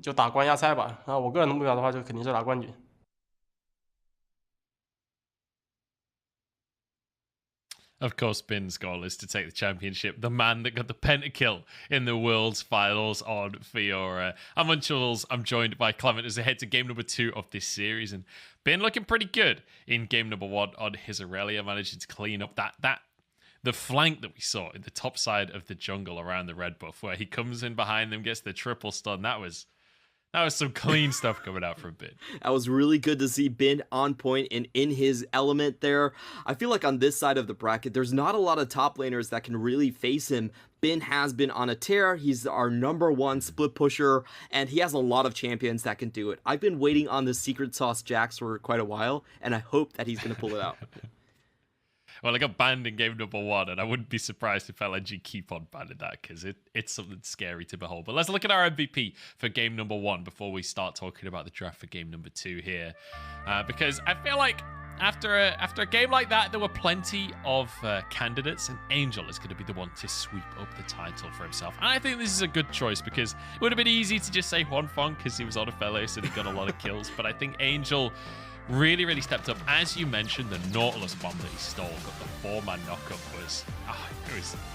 O: 就打冠亚赛吧，然后我个人的目标的话就肯定是拿冠军。
J: Of course, Bin's goal is to take the championship. The man that got the pentakill in the Worlds Finals on Fiora. I'm Unshules. I'm joined by Clement as we head to game number 2 of this series. And Bin looking pretty good in game number 1 on his Aurelia, managing to clean up the flank that we saw in the top side of the jungle around the red buff, where he comes in behind them, gets the triple stun. That was some clean stuff coming out from Bin.
K: That was really good to see Bin on point and in his element there. I feel like on this side of the bracket, there's not a lot of top laners that can really face him. Bin has been on a tear. He's our #1 split pusher, and he has a lot of champions that can do it. I've been waiting on this secret sauce Jax for quite a while, and I hope that he's going to pull it out.
J: Well, I got banned in game number 1, and I wouldn't be surprised if LNG keep on banning that, because it's something scary to behold. But let's look at our MVP for game number 1 before we start talking about the draft for game number 2 here. Because I feel like after a game like that, there were plenty of candidates, and Angel is going to be the one to sweep up the title for himself. And I think this is a good choice because it would have been easy to just say Juan Fong because he was on a Fellows and he got a lot of kills. But I think Angel really, really stepped up. As you mentioned, the Nautilus bomb that he stole, got the 4-man knockup was,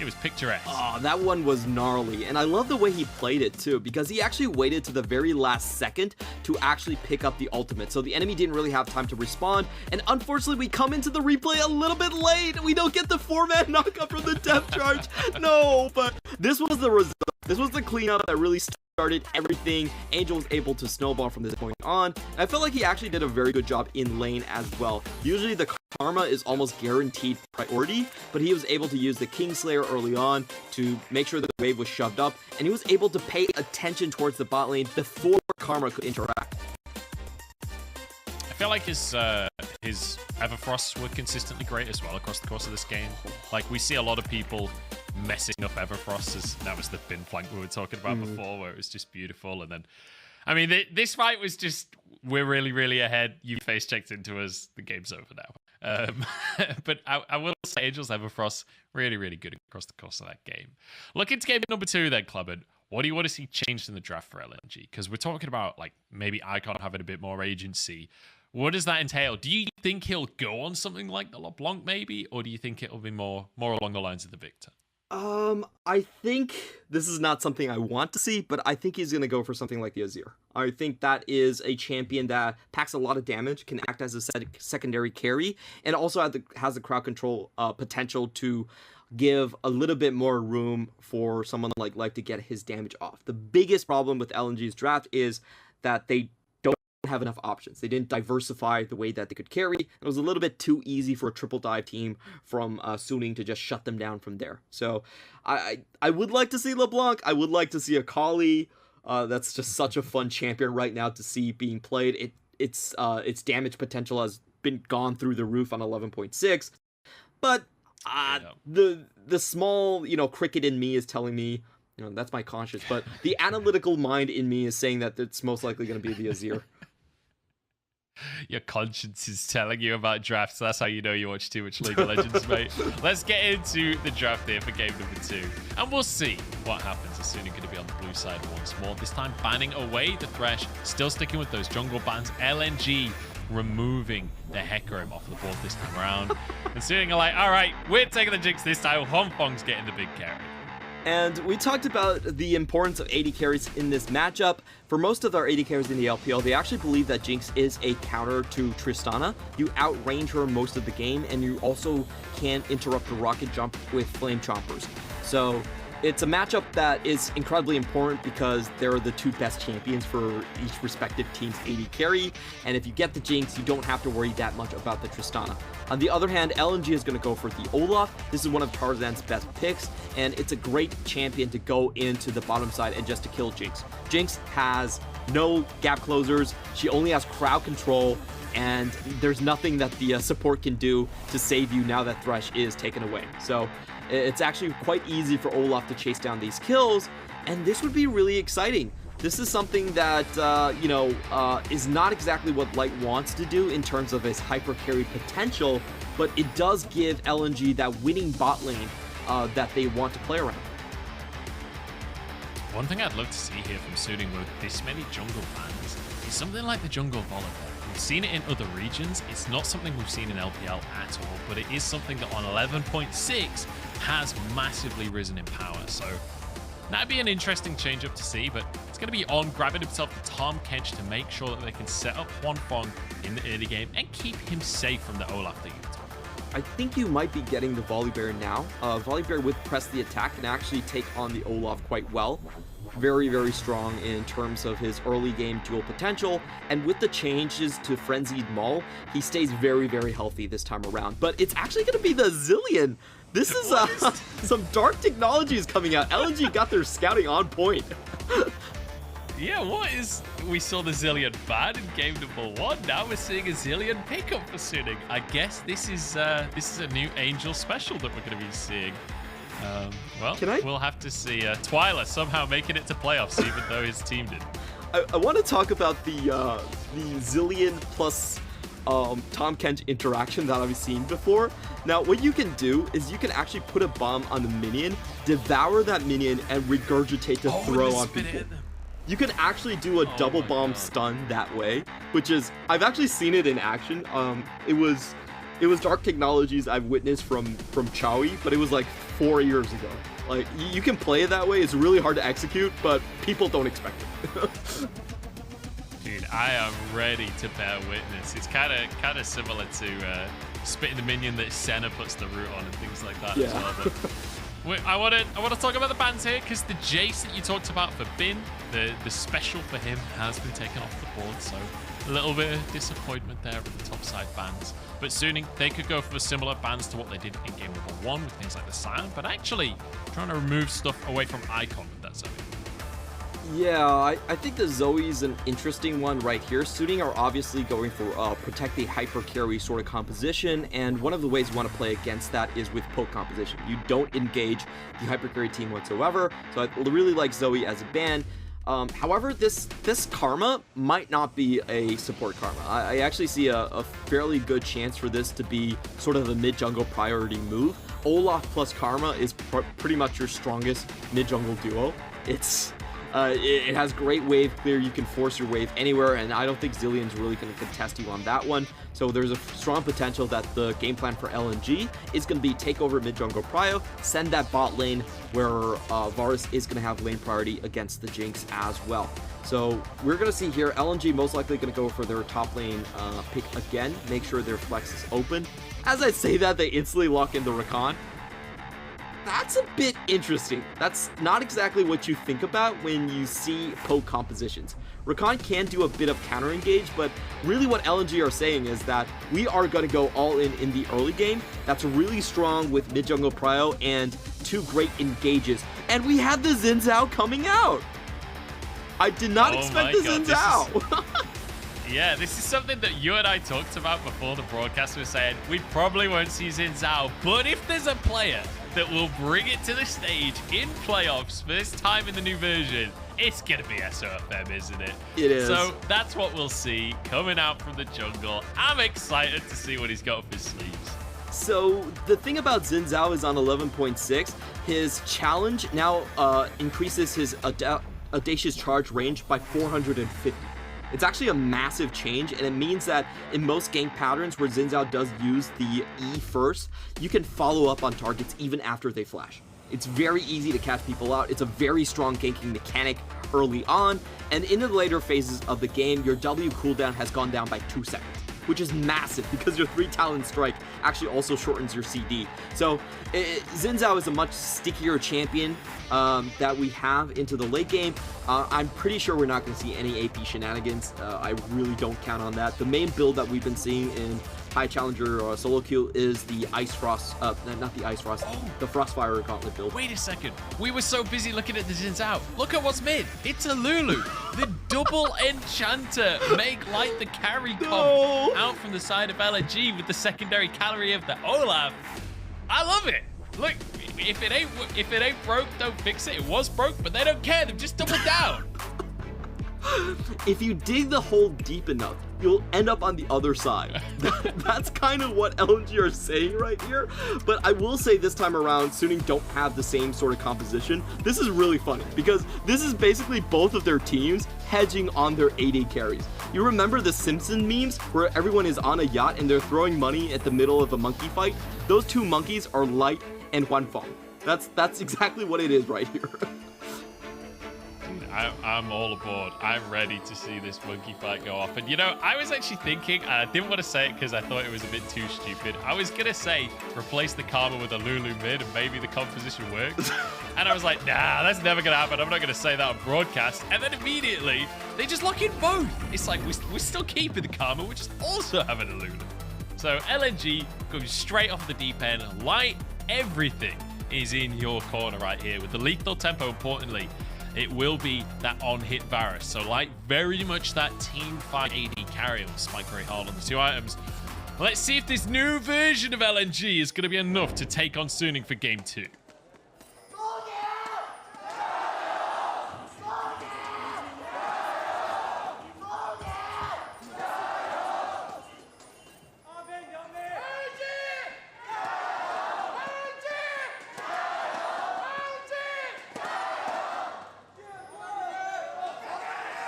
J: it was picturesque.
K: Oh, that one was gnarly, and I love the way he played it too, because he actually waited to the very last second to actually pick up the ultimate, so the enemy didn't really have time to respond, and unfortunately we come into the replay a little bit late. We don't get the 4-man knockup from the depth charge. No, but this was the result. This was the cleanup that really started everything. Angel was able to snowball from this point on. I felt like he actually did a very good job in lane as well. Usually the Karma is almost guaranteed priority, but he was able to use the Kingslayer early on to make sure that the wave was shoved up, and he was able to pay attention towards the bot lane before Karma could interact.
J: I feel like his Everfrosts were consistently great as well across the course of this game. Like, we see a lot of people messing up Everfrost, as that was the bin flank we were talking about before, where it was just beautiful. And then, I mean, this fight was just, we're really, really ahead. You face checked into us. The game's over now. But I will say Angel's Everfrost, really, really good across the course of that game. Look into game number 2 then, Clubbin. What do you want to see changed in the draft for LNG? Because we're talking about, like, maybe Icon having a bit more agency. What does that entail? Do you think he'll go on something like the LeBlanc maybe? Or do you think it'll be more along the lines of the Victor?
K: I think this is not something I want to see, but I think he's going to go for something like the Azir. I think that is a champion that packs a lot of damage, can act as a secondary carry, and also has the crowd control potential to give a little bit more room for someone like Life to get his damage off. The biggest problem with LNG's draft is that they don't have enough options. They didn't diversify the way that they could carry. It was a little bit too easy for a triple dive team from Suning to just shut them down from there. So I would like to see LeBlanc. I would like to see Akali. That's just such a fun champion right now to see being played. Its damage potential has been gone through the roof on 11.6, but the small cricket in me is telling me, that's my conscience, but the analytical mind in me is saying that it's most likely going to be the Azir.
J: Your conscience is telling you about drafts. That's how you know you watch too much League of Legends, mate. Let's get into the draft here for game number 2. And we'll see what happens. As soon as going to be on the blue side once more. This time banning away the Thresh. Still sticking with those jungle bans. LNG removing the Hecarim off the board this time around. And Suning are like, all right, we're taking the Jinx this time. Hongfong's getting the big carry.
K: And we talked about the importance of AD carries in this matchup. For most of our AD carries in the LPL, they actually believe that Jinx is a counter to Tristana. You outrange her most of the game, and you also can interrupt the rocket jump with Flame Chompers. So it's a matchup that is incredibly important because they're the 2 best champions for each respective team's AD carry, and if you get the Jinx, you don't have to worry that much about the Tristana. On the other hand, LNG is going to go for the Olaf. This is one of Tarzan's best picks, and it's a great champion to go into the bottom side and just to kill Jinx. Jinx has no gap closers, she only has crowd control, and there's nothing that the support can do to save you now that Thresh is taken away. So it's actually quite easy for Olaf to chase down these kills, and this would be really exciting. This is something that, is not exactly what Light wants to do in terms of his hyper carry potential, but it does give LNG that winning bot lane that they want to play around.
J: One thing I'd love to see here from Suning with this many jungle bans is something like the jungle Volibear. We've seen it in other regions. It's not something we've seen in LPL at all, but it is something that on 11.6 has massively risen in power. So that'd be an interesting change up to see, but it's going to be on grabbing himself the Tom Kench to make sure that they can set up Juan Fong in the early game and keep him safe from the Olaf that you were talking about.
K: I think you might be getting the Volibear now. Volibear with press the attack can actually take on the Olaf quite well. Very, very strong in terms of his early game dual potential, and with the changes to Frenzied Maul, he stays very, very healthy this time around. But it's actually going to be the Zilean. This is some dark technologies coming out. LNG got their scouting on point.
J: Yeah, we saw the Zilean ban in game number 1. Now we're seeing a Zilean pickup for Suning. I guess this is a new Angel special that we're going to be seeing. We'll have to see Twyla somehow making it to playoffs, even though his team didn't.
K: I want to talk about the Zilean plus Tom Kench interaction that I've seen before. Now, what you can do is you can actually put a bomb on the minion, devour that minion, and regurgitate the throw on people. You can actually do a double bomb stun that way, which is, I've actually seen it in action. It was Dark Technologies I've witnessed from Chowie, but it was like 4 years ago. Like, you can play it that way. It's really hard to execute, but people don't expect it.
J: Dude, I am ready to bear witness. It's kind of similar to spitting the minion that Senna puts the root on and things like that as well. But I want to talk about the bans here, because the Jace that you talked about for Bin, the special for him has been taken off the board, so a little bit of disappointment there with the top side bans. But Suning, they could go for similar bans to what they did in game number 1 with things like the Scion, but actually trying to remove stuff away from Icon with that Zoe.
K: Yeah, I think the Zoe's an interesting one right here. Suning are obviously going for protect the hyper carry sort of composition, and one of the ways you want to play against that is with poke composition. You don't engage the hyper carry team whatsoever, so I really like Zoe as a ban. However, this Karma might not be a support Karma. I actually see a fairly good chance for this to be sort of a mid-jungle priority move. Olaf plus Karma is pretty much your strongest mid-jungle duo. It has great wave clear. You can force your wave anywhere, and I don't think Zillion's really going to contest you on that one. So there's a strong potential that the game plan for LNG is going to be take over mid-jungle prio, send that bot lane where Varus is going to have lane priority against the Jinx as well. So we're going to see here, LNG most likely going to go for their top lane pick again, make sure their flex is open. As I say that, they instantly lock in the Rakan. That's a bit interesting. That's not exactly what you think about when you see poke compositions. Rakan can do a bit of counter engage, but really what LNG are saying is that we are going to go all in the early game. That's really strong with mid jungle prio and 2 great engages. And we have the Xin Zhao coming out. I did not expect the Xin Zhao.
J: Yeah, this is something that you and I talked about before the broadcast. We were saying we probably won't see Xin Zhao, but if there's a player that will bring it to the stage in playoffs first time in the new version, it's gonna be SOFM, isn't it?
K: It is.
J: So that's what we'll see coming out from the jungle. I'm excited to see what he's got up his sleeves.
K: So the thing about Xin Zhao is on 11.6, his challenge now increases his audacious charge range by 450. It's actually a massive change, and it means that in most gank patterns where Xin Zhao does use the E first, you can follow up on targets even after they flash. It's very easy to catch people out. It's a very strong ganking mechanic early on, and in the later phases of the game, your W cooldown has gone down by 2 seconds, which is massive because your 3 talent strike actually also shortens your CD. So Xin Zhao is a much stickier champion that we have into the late game. I'm pretty sure we're not going to see any AP shenanigans. I really don't count on that. The main build that we've been seeing in High Challenger solo queue is the Ice Frost, not the Ice Frost, the Frostfire Gauntlet build.
J: Wait a second. We were so busy looking at the Xin Zhao. Look at what's mid. It's a Lulu. The double enchanter. Make light the carry comp out from the side of LNG with the secondary calorie of the Olaf. I love it. Look, if it ain't broke, don't fix it. It was broke, but they don't care. They've just doubled down.
K: If you dig the hole deep enough, you'll end up on the other side. That's kind of what LNG are saying right here. But I will say this time around, Suning don't have the same sort of composition. This is really funny because this is basically both of their teams hedging on their AD carries. You remember the Simpson memes where everyone is on a yacht and they're throwing money at the middle of a monkey fight? Those 2 monkeys are Light and Huanfeng. That's exactly what it is right here.
J: I'm all aboard. I'm ready to see this monkey fight go off. And you know, I was actually thinking, and I didn't want to say it because I thought it was a bit too stupid. I was going to say, replace the Karma with a Lulu mid and maybe the composition works. And I was like, nah, that's never going to happen. I'm not going to say that on broadcast. And then immediately, they just lock in both. It's like, we're still keeping the Karma, we're just also having a Lulu. So LNG goes straight off the deep end. Light, everything is in your corner right here. With the lethal tempo, importantly, it will be that on-hit Varus. So like very much that team fight AD carry will spike very hard on the 2 items. Let's see if this new version of LNG is going to be enough to take on Suning for game 2.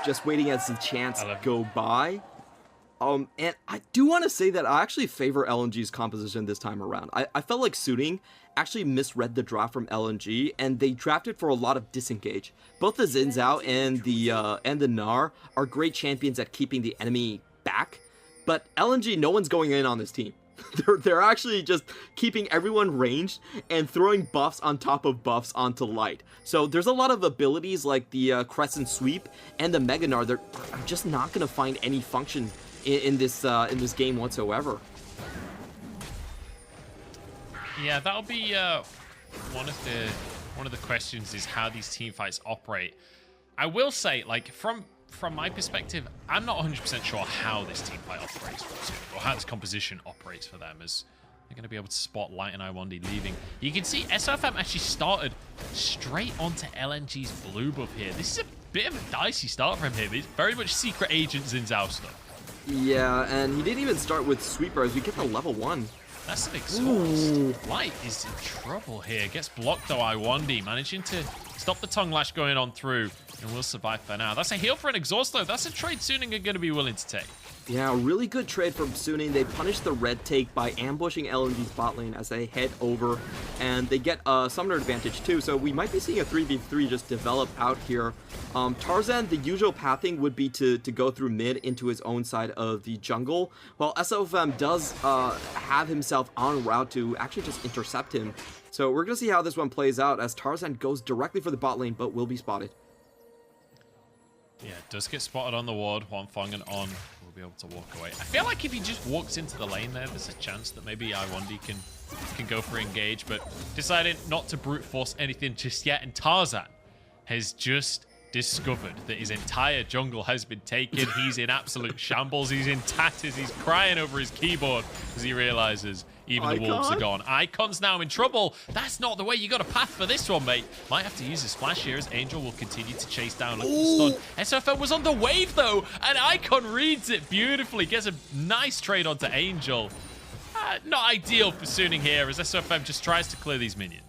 K: just waiting as the chance go by. And I do want to say that I actually favor LNG's composition this time around. I felt like Suning actually misread the draft from LNG, and they drafted for a lot of disengage. Both the Xin Zhao and the Gnar are great champions at keeping the enemy back, but LNG, no one's going in on this team. They're actually just keeping everyone ranged and throwing buffs on top of buffs onto Light. So there's a lot of abilities like the Crescent Sweep and the Mega Gnar that are just not going to find any function in this game whatsoever.
J: Yeah, that'll be one of the questions is how these team fights operate. I will say, like, from my perspective, I'm not 100% sure how this team fight operates for Suning, or how this composition operates for them, as they're going to be able to spot Light and Iwandi leaving. You can see SOFM actually started straight onto LNG's blue buff here. This is a bit of a dicey start from him. It's very much secret agent Xin Zhao stuff.
K: Yeah, and he didn't even start with Sweeper as we get to level 1.
J: That's an exhaust. Light is in trouble here. Gets blocked though, Iwandi, managing to stop the tongue lash going on through, and will survive for now. That's a heal for an exhaust though. That's a trade Suning are going to be willing to take.
K: Yeah, really good trade from Suning. They punish the red take by ambushing LNG's bot lane as they head over, and they get a summoner advantage too, so we might be seeing a 3v3 just develop out here. Tarzan, the usual pathing would be to go through mid into his own side of the jungle, while SOFM does have himself en route to actually just intercept him. So we're going to see how this one plays out as Tarzan goes directly for the bot lane, but will be spotted.
J: Yeah, does get spotted on the ward. Huanfeng and On will be able to walk away. I feel like if he just walks into the lane there's a chance that maybe Iwandi can go for engage, but decided not to brute force anything just yet. And Tarzan has just discovered that his entire jungle has been taken. He's in absolute shambles. He's in tatters. He's crying over his keyboard as he realizes even the wolves are gone. Icon's now in trouble. That's not the way you got a path for this one, mate. Might have to use his flash here as Angel will continue to chase down the stun. SFM was on the wave though, and Icon reads it beautifully. Gets a nice trade onto Angel. Not ideal for Suning here as SFM just tries to clear these minions.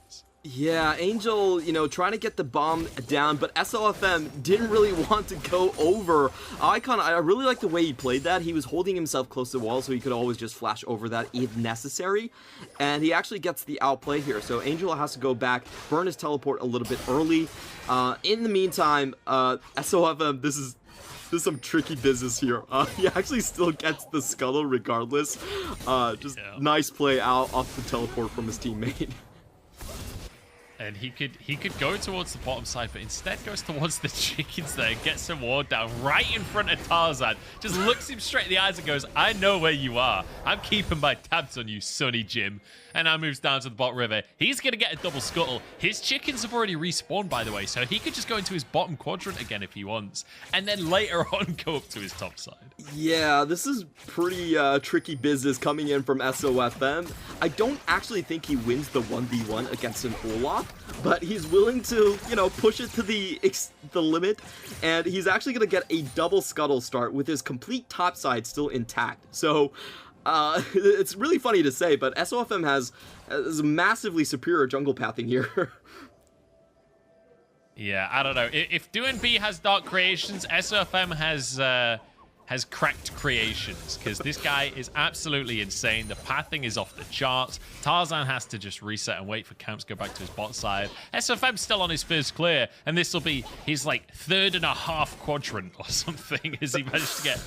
K: Yeah, Angel, trying to get the bomb down, but SOFM didn't really want to go over. Icon, I really like the way he played that. He was holding himself close to the wall, so he could always just flash over that if necessary. And he actually gets the outplay here, so Angel has to go back, burn his teleport a little bit early. In the meantime, SOFM, this is some tricky business here. He actually still gets the scuttle regardless. Nice play out off the teleport from his teammate.
J: And he could go towards the bottom side, but instead goes towards the chickens there and gets some ward down right in front of Tarzan. Just looks him straight in the eyes and goes, I know where you are. I'm keeping my tabs on you, Sonny Jim. And now moves down to the bottom river. He's going to get a double scuttle. His chickens have already respawned, by the way, so he could just go into his bottom quadrant again if he wants. And then later on, go up to his top side.
K: Yeah, this is pretty tricky business coming in from SOFM. I don't actually think he wins the 1v1 against an Olaf, but he's willing to, push it to the limit. And he's actually going to get a double scuttle start with his complete top side still intact. So it's really funny to say, but SOFM has massively superior jungle pathing here.
J: Yeah, I don't know. If Doing B has dark creations, SOFM has cracked creations, because this guy is absolutely insane. The pathing is off the charts. Tarzan has to just reset and wait for camps to go back to his bot side. SFM's still on his first clear, and this will be his third and a half quadrant or something as he managed to get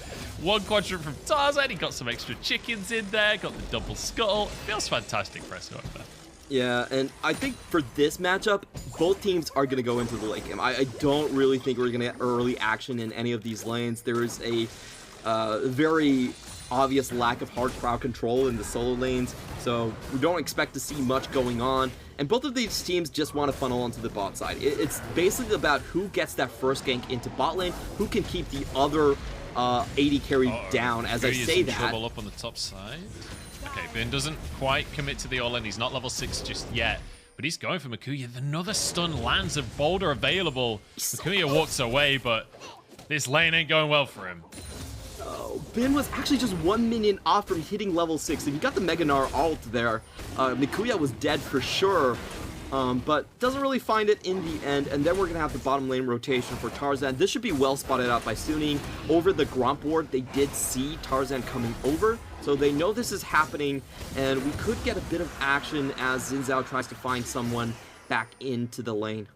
J: one quadrant from Tarzan. He got some extra chickens in there, got the double scuttle. It feels fantastic for SFM.
K: Yeah, and I think for this matchup, both teams are going to go into the late game. I don't really think we're going to get early action in any of these lanes. There is a very obvious lack of hard crowd control in the solo lanes, so we don't expect to see much going on. And both of these teams just want to funnel onto the bot side. It's basically about who gets that first gank into bot lane, who can keep the other AD carry down. As I say that,
J: trouble up on the top side. Okay, Bin doesn't quite commit to the all-in. He's not level 6 just yet, but he's going for Makuya. Another stun lands, a boulder available. Makuya walks away, but this lane ain't going well for him.
K: Oh, Bin was actually just 1 minion off from hitting level 6. If you got the Mega Gnar ult there, Mikuya was dead for sure. but doesn't really find it in the end. And then we're going to have the bottom lane rotation for Tarzan. This should be well spotted out by Suning. Over the Gromp ward, they did see Tarzan coming over, so they know this is happening, and we could get a bit of action as Xin Zhao tries to find someone back into the lane.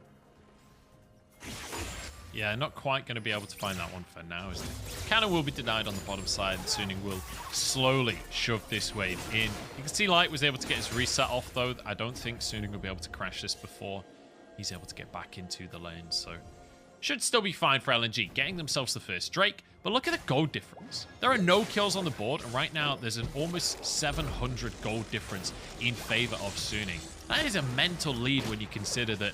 J: Yeah, not quite going to be able to find that one for now, is it? Cannon will be denied on the bottom side, and Suning will slowly shove this wave in. You can see Light was able to get his reset off, though. I don't think Suning will be able to crash this before he's able to get back into the lane, so should still be fine for LNG, getting themselves the first Drake. But look at the gold difference. There are no kills on the board, and right now there's an almost 700 gold difference in favor of Suning. That is a mental lead when you consider that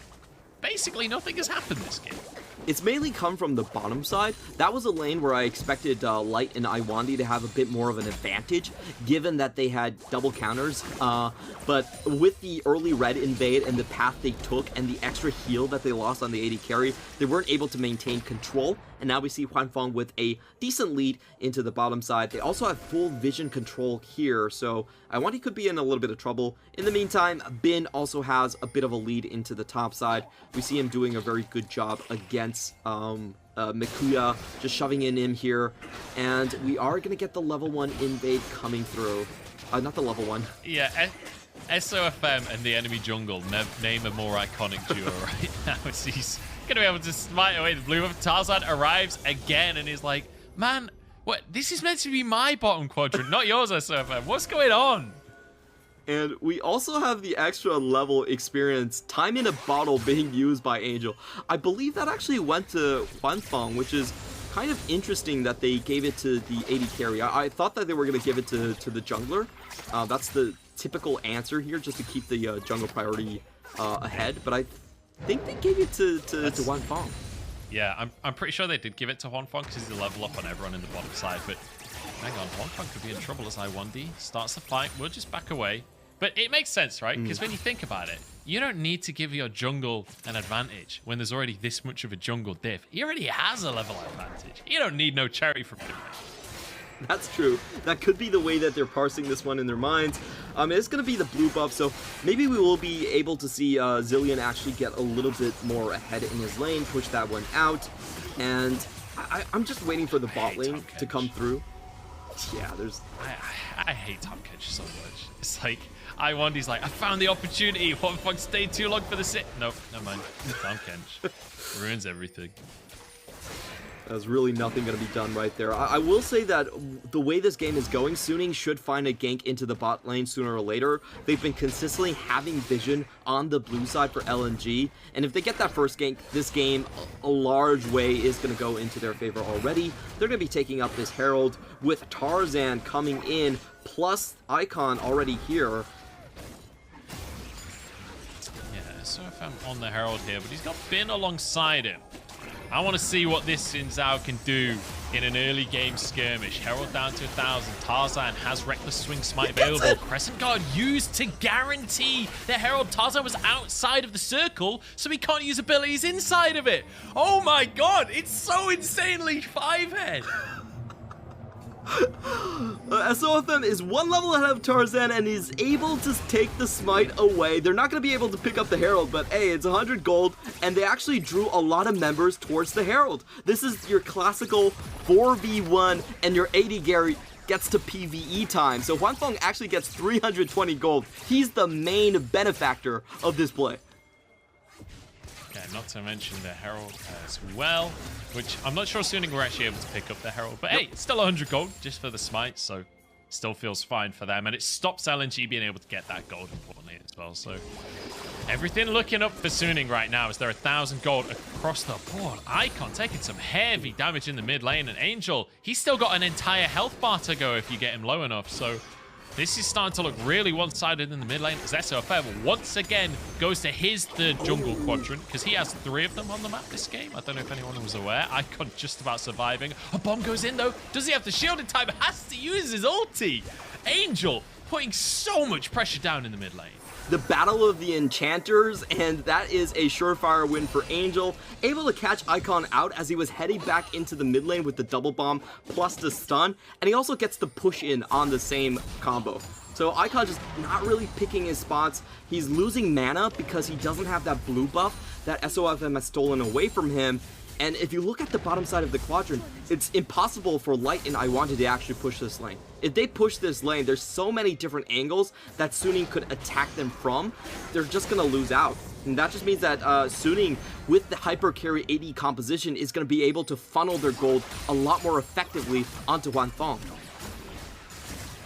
J: basically nothing has happened this game.
K: It's mainly come from the bottom side. That was a lane where I expected Light and Iwandi to have a bit more of an advantage, given that they had double counters. But with the early red invade and the path they took and the extra heal that they lost on the AD carry, they weren't able to maintain control. And now we see Huanfeng with a decent lead into the bottom side. They also have full vision control here, so Iwandi could be in a little bit of trouble. In the meantime, Bin also has a bit of a lead into the top side. We see him doing a very good job against Mikuya, just shoving in him here. And we are going to get the level 1 invade coming through. Not the level 1.
J: Yeah, SOFM and the enemy jungle name a more iconic duo right now. He's going to be able to smite away the blue buff. Tarzan arrives again and is like, man, what? This is meant to be my bottom quadrant, not yours, SOFM. What's going on?
K: And we also have the extra level experience, time in a bottle, being used by Angel. I believe that actually went to Huanfeng, which is kind of interesting that they gave it to the AD carry. I thought that they were going to give it to the jungler. That's the typical answer here, just to keep the jungle priority ahead. But I think they gave it to Huanfeng.
J: Yeah, I'm pretty sure they did give it to Huanfeng because he's a level up on everyone in the bottom side. But hang on, Huanfeng could be in trouble as I1D starts the fight. We'll just back away. But it makes sense, right? Because when you think about it, you don't need to give your jungle an advantage when there's already this much of a jungle diff. He already has a level advantage. You don't need no cherry from him.
K: That's true. That could be the way that they're parsing this one in their minds. It's going to be the blue buff, so maybe we will be able to see Zilean actually get a little bit more ahead in his lane, push that one out. And I'm just waiting for the bot lane to come through. Yeah, there's...
J: I hate Tom Kench so much. It's like, Iwandi's like, I found the opportunity. What the fuck, stayed too long for the sit? Nope, never mind. Tom Kench ruins everything.
K: There's really nothing going to be done right there. I will say that the way this game is going, Suning should find a gank into the bot lane sooner or later. They've been consistently having vision on the blue side for LNG, and if they get that first gank, this game, a large way is going to go into their favor already. They're going to be taking up this Herald with Tarzan coming in, plus Icon already here.
J: Yeah, so if I'm on the Herald here, but he's got Bin alongside him. I want to see what this Xin Zhao can do in an early game skirmish. Herald down to 1,000. Tarzan has Reckless Swing Smite available. Crescent Guard used to guarantee the Herald. Tarzan was outside of the circle, so he can't use abilities inside of it. Oh my god, it's so insanely 5-head.
K: SOFM is one level ahead of Tarzan and is able to take the smite away. They're not going to be able to pick up the Herald, but hey, it's 100 gold, and they actually drew a lot of members towards the Herald. This is your classical 4v1, and your AD Gary gets to PvE time. So Huanfeng actually gets 320 gold. He's the main benefactor of this play.
J: Yeah, not to mention the Herald as well, which I'm not sure Suning we're actually able to pick up the Herald, but hey, it's still 100 gold just for the smite, so still feels fine for them, and it stops LNG being able to get that gold importantly as well. So everything looking up for Suning right now as they're 1,000 gold across the board. Icon taking some heavy damage in the mid lane, and Angel, he's still got an entire health bar to go if you get him low enough, so this is starting to look really one-sided in the mid lane as SOFM once again goes to the jungle quadrant, because he has 3 of them on the map this game. I don't know if anyone was aware. Icon just about surviving. A bomb goes in though. Does he have the shield in time? Has to use his ulti. Angel putting so much pressure down in the mid lane.
K: The Battle of the Enchanters, and that is a surefire win for Angel. Able to catch Icon out as he was heading back into the mid lane with the double bomb plus the stun, and he also gets the push in on the same combo. So Icon just not really picking his spots. He's losing mana because he doesn't have that blue buff that SOFM has stolen away from him. And if you look at the bottom side of the quadrant, it's impossible for Light and Iwanta to actually push this lane. If they push this lane, there's so many different angles that Suning could attack them from. They're just going to lose out. And that just means that Suning, with the hyper carry AD composition, is going to be able to funnel their gold a lot more effectively onto Wanfeng.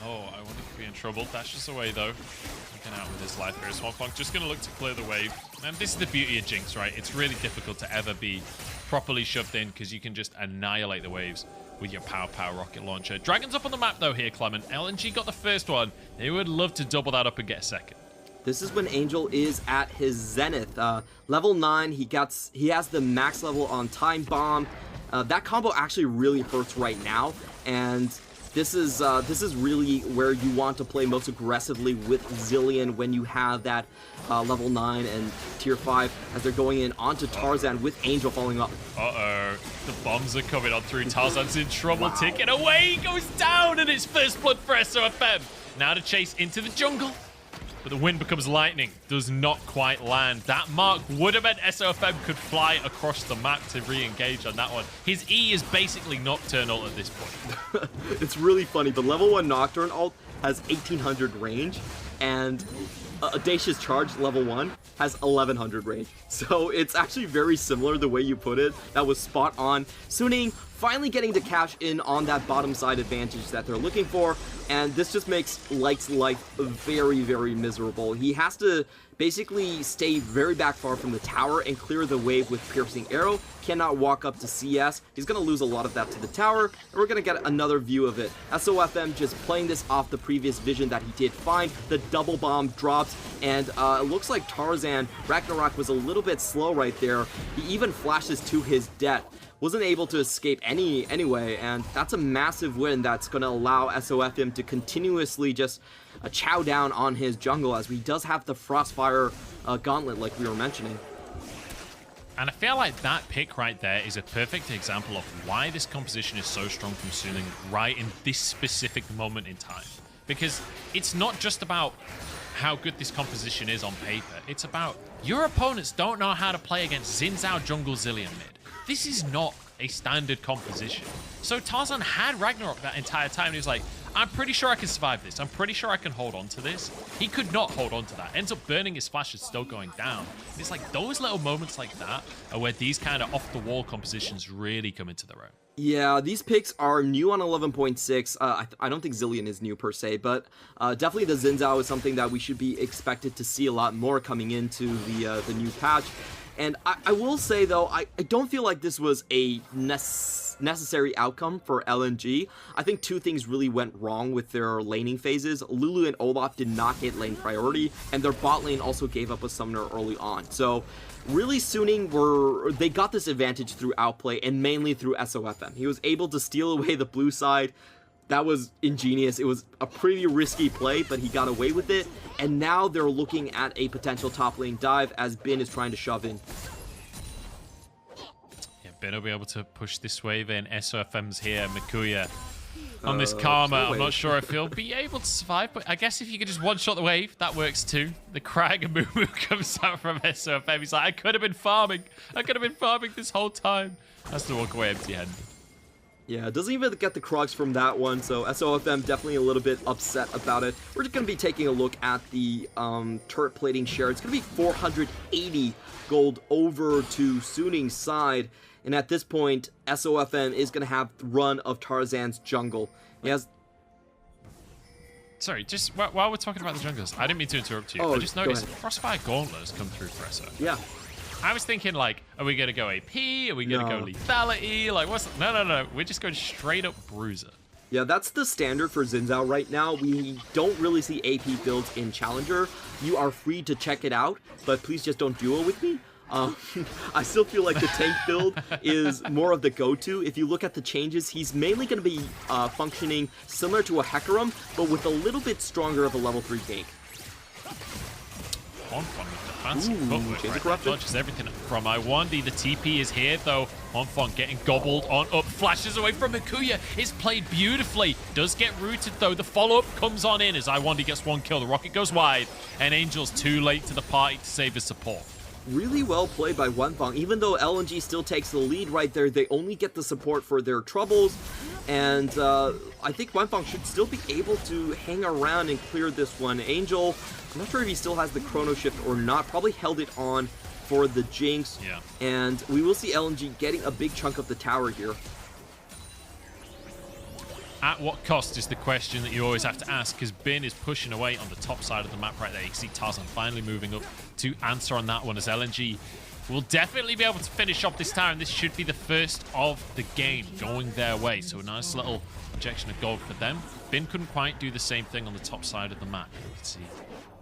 J: Oh, I want to be in trouble. Dashes away though. Looking out with his life here. Wanfeng just going to look to clear the wave. And this is the beauty of Jinx, right? It's really difficult to ever be properly shoved in because you can just annihilate the waves with your power rocket launcher. Dragon's up on the map though here, Clement. LNG got the first one. They would love to double that up and get a second.
K: This is when Angel is at his zenith. Level 9, he has the max level on Time Bomb. That combo actually really hurts right now, and this is really where you want to play most aggressively with Zilean when you have that level 9 and tier 5 as they're going in onto Tarzan with Angel falling up.
J: Uh-oh. The bombs are coming on through. Tarzan's in trouble. Wow. Taken away. He goes down, and it's first blood for SOFM. Now to chase into the jungle. But the wind becomes lightning. Does not quite land. That mark would have meant SOFM could fly across the map to re-engage on that one. His E is basically Nocturnal at this point.
K: It's really funny, but level 1 Nocturne ult has 1800 range, and Audacious Charge level 1 has 1100 range. So it's actually very similar the way you put it. That was spot on. Suning finally getting to cash in on that bottom side advantage that they're looking for, and this just makes Light's life very, very miserable. He has to basically stay very back far from the tower and clear the wave with Piercing Arrow. Cannot walk up to CS. He's going to lose a lot of that to the tower, and we're going to get another view of it. SOFM just playing this off the previous vision that he did find. The double bomb drops, and it looks like Tarzan, Ragnarok was a little bit slow right there. He even flashes to his death. Wasn't able to escape anyway, and that's a massive win that's going to allow SOFM to continuously just chow down on his jungle, as he does have the Frostfire gauntlet like we were mentioning.
J: And I feel like that pick right there is a perfect example of why this composition is so strong from Suning right in this specific moment in time. Because it's not just about how good this composition is on paper, it's about your opponents don't know how to play against Xin Zhao jungle Zilean mid. This is not a standard composition. So Tarzan had Ragnarok that entire time, and he was like, I'm pretty sure I can survive this. I'm pretty sure I can hold on to this. He could not hold on to that. Ends up burning his flash, it's still going down. And it's like those little moments like that are where these kind of off-the-wall compositions really come into their own.
K: Yeah, these picks are new on 11.6. I don't think Zilean is new per se, but definitely the Xin Zhao is something that we should be expected to see a lot more coming into the new patch. And I will say, though, I don't feel like this was a necessary outcome for LNG. I think two things really went wrong with their laning phases. Lulu and Olaf did not hit lane priority, and their bot lane also gave up a summoner early on. So really Suning they got this advantage through outplay and mainly through SOFM. He was able to steal away the blue side. That was ingenious. It was a pretty risky play, but he got away with it. And now they're looking at a potential top lane dive as Bin is trying to shove in.
J: Yeah, Bin will be able to push this wave in. SOFM's here. Mikuya on this Karma. I'm not sure if he'll be able to survive, but I guess if you could just one-shot the wave, that works too. The Krag and Moo comes out from SOFM. He's like, I could have been farming. I could have been farming this whole time. Has to walk away empty-handed.
K: Yeah, doesn't even get the Krugs from that one, so SOFM definitely a little bit upset about it. We're just going to be taking a look at the turret plating share. It's going to be 480 gold over to Suning's side, and at this point, SOFM is going to have the run of Tarzan's jungle. He has...
J: Sorry, just while we're talking about the junglers, I didn't mean to interrupt you. I just noticed Frostfire Gauntlet has come through for SOFM.
K: Yeah.
J: I was thinking, like, are we going to go AP? Are we going to go lethality? Like, what's... No. We're just going straight up Bruiser.
K: Yeah, that's the standard for Xin Zhao right now. We don't really see AP builds in Challenger. You are free to check it out, but please just don't duo with me. I still feel like the tank build is more of the go-to. If you look at the changes, he's mainly going to be functioning similar to a Hecarim, but with a little bit stronger of a level 3 gank.
J: Huanfeng with the fancy
K: Change of
J: footwork.
K: corruption.
J: Dodges everything from Iwandi. The TP is here, though. Huanfeng getting gobbled on up. Flashes away from Mikuya. It's played beautifully. Does get rooted, though. The follow-up comes on in as Iwandi gets one kill. The rocket goes wide, and Angel's too late to the party to save his support.
K: Really well played by Huanfeng. Even though LNG still takes the lead right there, they only get the support for their troubles. And I think Huanfeng should still be able to hang around and clear this one. Angel, I'm not sure if he still has the Chrono Shift or not. Probably held it on for the Jinx.
J: Yeah.
K: And we will see LNG getting a big chunk of the tower here.
J: At what cost is the question that you always have to ask, because Bin is pushing away on the top side of the map right there. You can see Tarzan finally moving up to answer on that one, as LNG will definitely be able to finish off this tower, and this should be the first of the game going their way. So a nice little injection of gold for them. Bin couldn't quite do the same thing on the top side of the map. You can see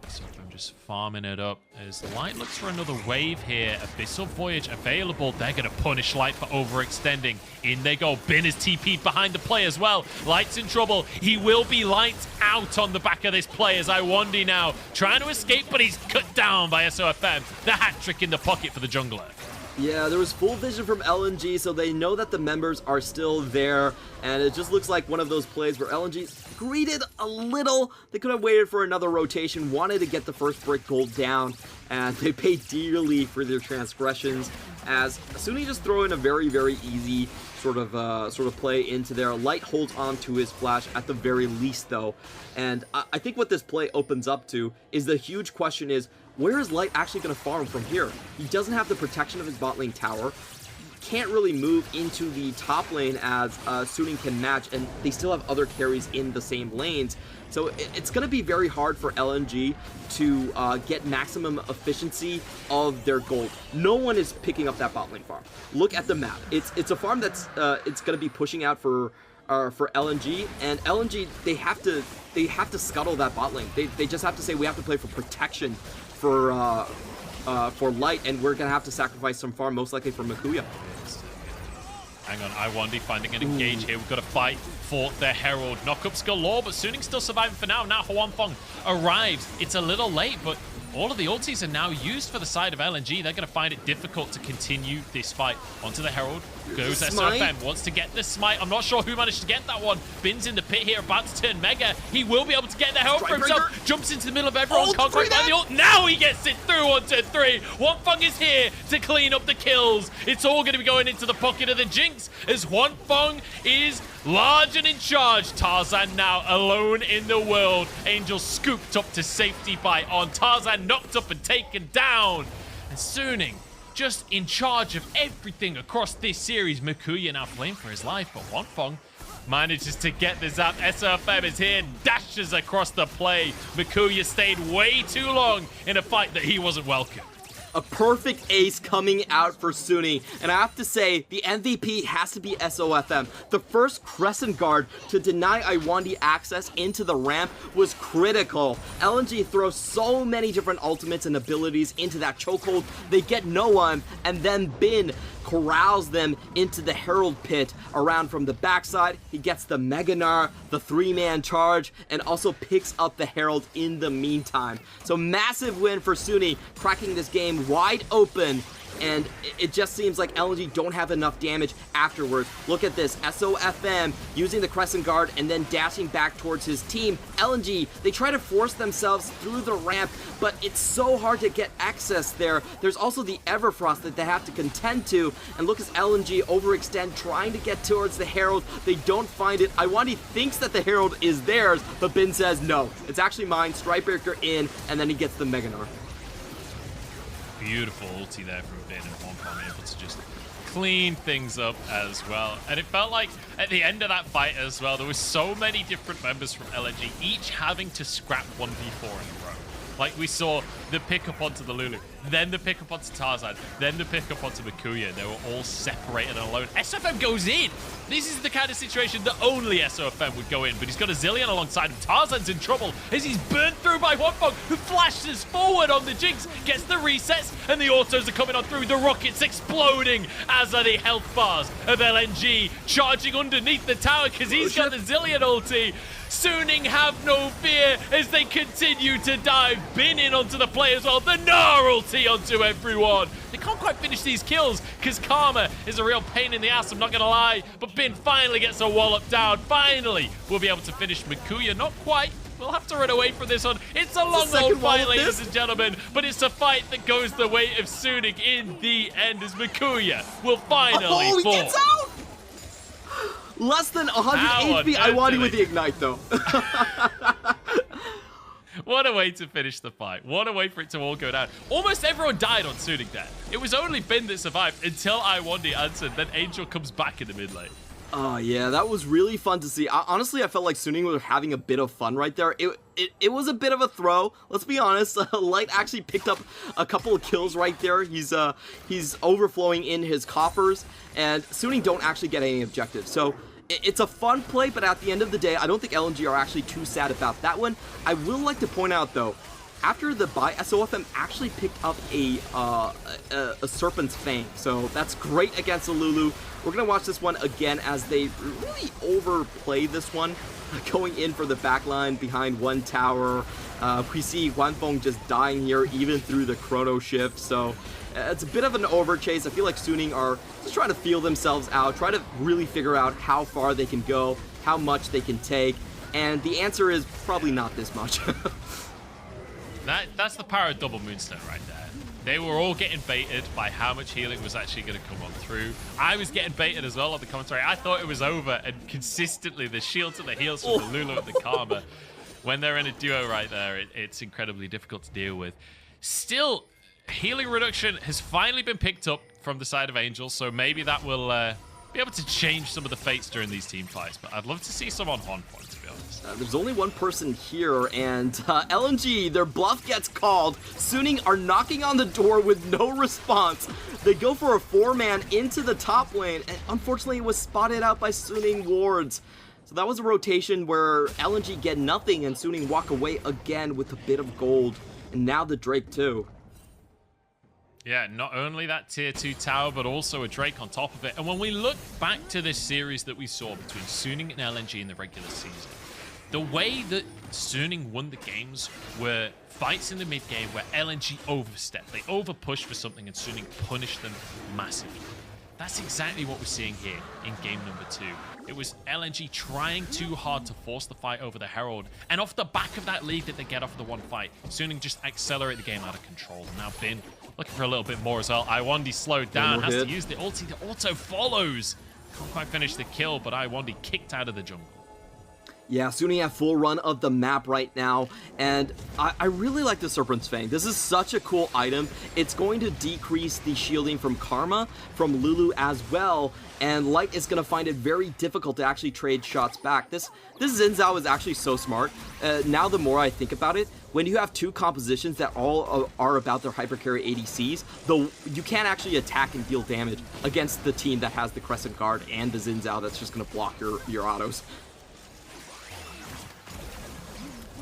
J: so I'm just farming it up as Light looks for another wave here. Abyssal Voyage available. They're going to punish Light for overextending. In they go. Bin is TP'd behind the play as well. Light's in trouble. He will be lights out on the back of this play as Iwandi now trying to escape, but he's cut down by SOFM. The hat trick in the pocket for the jungler.
K: Yeah, there was full vision from LNG, so they know that the members are still there, and it just looks like one of those plays where LNG greeted a little. They could have waited for another rotation, wanted to get the first brick gold down, and they paid dearly for their transgressions, as Sunny just throw in a very, very easy sort of play into there. Light holds on to his flash at the very least, though, and I think what this play opens up to is the huge question is, where is Light actually going to farm from here? He doesn't have the protection of his bot lane tower. Can't really move into the top lane as Suning can match, and they still have other carries in the same lanes. So it's going to be very hard for LNG to get maximum efficiency of their gold. No one is picking up that bot lane farm. Look at the map. It's a farm that's it's going to be pushing out for LNG, and LNG they have to scuttle that bot lane. They just have to say we have to play for protection for Light, and we're gonna have to sacrifice some farm, most likely for Mikuya.
J: Hang on, Iwandi finding an engage here. We've got to fight for the Herald. Knockups galore, but Suning still surviving for now. Now Huanfeng arrives. It's a little late, but all of the ultis are now used for the side of LNG. They're going to find it difficult to continue this fight. Onto the Herald. Goes SOFM. Wants to get the smite. I'm not sure who managed to get that one. Bin's in the pit here, about to turn Mega. He will be able to get the Herald for himself. Jumps into the middle of everyone. Can't quite find the ult. Now he gets it through 1-2-3. Huanfeng is here to clean up the kills. It's all going to be going into the pocket of the Jinx as Huanfeng is large and in charge. Tarzan now alone in the world. Angel scooped up to safety by on. Tarzan knocked up and taken down. And Suning just in charge of everything across this series. Mikuya now playing for his life, but Huanfeng manages to get this up. SOFM is here, dashes across the play. Mikuya stayed way too long in a fight that he wasn't welcome.
K: A perfect ace coming out for Sunny, and I have to say, the MVP has to be SOFM. The first Crescent Guard to deny Iwandi access into the ramp was critical. LNG throws so many different ultimates and abilities into that chokehold, they get no one, and then Bin corrals them into the Herald pit around from the backside. He gets the Meganar, the 3-man charge, and also picks up the Herald in the meantime. So massive win for Sunny, cracking this game wide open, and it just seems like LNG don't have enough damage afterwards. Look at this, SOFM using the Crescent Guard and then dashing back towards his team. LNG, they try to force themselves through the ramp, but it's so hard to get access there. There's also the Everfrost that they have to contend to, and look as LNG overextend, trying to get towards the Herald. They don't find it. Iwandi thinks that the Herald is theirs, but Bin says, no, it's actually mine. Strikebreaker in, and then he gets the Meganar.
J: Beautiful ulti there from Bin, and Huanfeng able to just clean things up as well. And it felt like at the end of that fight as well, there were so many different members from LNG, each having to scrap 1v4 in a row. Like we saw the pick up onto the Lulu, then the pick up onto Tarzan, then the pick up onto Mikuya. They were all separated and alone. SOFM goes in. This is the kind of situation that only SOFM would go in, but he's got a Zillion alongside him. Tarzan's in trouble as he's burnt through by Huanfeng, who flashes forward on the Jinx, gets the resets, and the autos are coming on through. The rockets exploding, as are the health bars of LNG, charging underneath the tower because he's got the Zillion ulti.
L: Suning have no fear as they continue to dive. Bin in onto the play as well. The gnarly onto everyone. They can't quite finish these kills because Karma is a real pain in the ass, I'm not going to lie. But Bin finally gets a wallop down. Finally, we'll be able to finish Mikuya. Not quite. We'll have to run away from this one. It's a long old fight, ladies and gentlemen, but it's a fight that goes the way of Suning in the end as Mikuya will finally fall.
K: He gets out! Less than 100 HP, I want you with the Ignite, though.
J: What a way to finish the fight. What a way for it to all go down. Almost everyone died on Suning there. It was only Bin that survived until Iwandi answered. Then Angel comes back in the mid lane.
K: Oh, yeah, that was really fun to see. Honestly, I felt like Suning was having a bit of fun right there. It was a bit of a throw. Let's be honest. Light actually picked up a couple of kills right there. He's overflowing in his coffers, and Suning don't actually get any objectives. So it's a fun play, but at the end of the day, I don't think LNG are actually too sad about that one. I will like to point out, though, after the bye, SOFM actually picked up a Serpent's Fang, so that's great against the Lulu. We're going to watch this one again as they really overplay this one, going in for the backline behind one tower. We see Huanfeng just dying here even through the chrono shift, so it's a bit of an overchase. I feel like Suning are just trying to feel themselves out, try to really figure out how far they can go, how much they can take, and the answer is probably not this much.
J: That's the power of Double Moonstone right there. They were all getting baited by how much healing was actually going to come on through. I was getting baited as well on the commentary. I thought it was over, and consistently the shields and the heals from the Lulu and the Karma, when they're in a duo right there, it's incredibly difficult to deal with. Still, healing reduction has finally been picked up from the side of Angel, so maybe that will be able to change some of the fates during these team fights. But I'd love to see some on Huanfeng, to be honest.
K: There's only one person here, and LNG, their bluff gets called. Suning are knocking on the door with no response. They go for a 4-man into the top lane, and unfortunately it was spotted out by Suning wards. So that was a rotation where LNG get nothing, and Suning walk away again with a bit of gold. And now the Drake too.
J: Yeah, not only that tier 2 tower, but also a Drake on top of it. And when we look back to this series that we saw between Suning and LNG in the regular season, the way that Suning won the games were fights in the mid game where LNG overstepped. They overpushed for something and Suning punished them massively. That's exactly what we're seeing here in game number 2. It was LNG trying too hard to force the fight over the Herald. And off the back of that lead that they get off the one fight, Suning just accelerate the game out of control. And now Bin looking for a little bit more as well. Iwandi slowed down, has to use the ulti. The auto follows. Can't quite finish the kill, but Iwandi kicked out of the jungle.
K: Yeah, Suning have full run of the map right now, and I really like the Serpent's Fang. This is such a cool item. It's going to decrease the shielding from Karma, from Lulu as well, and Light is going to find it very difficult to actually trade shots back. This Xin Zhao is actually so smart. Now the more I think about it, when you have two compositions that all are about their hypercarry ADCs, though you can't actually attack and deal damage against the team that has the Crescent Guard and the Xin Zhao that's just going to block your autos.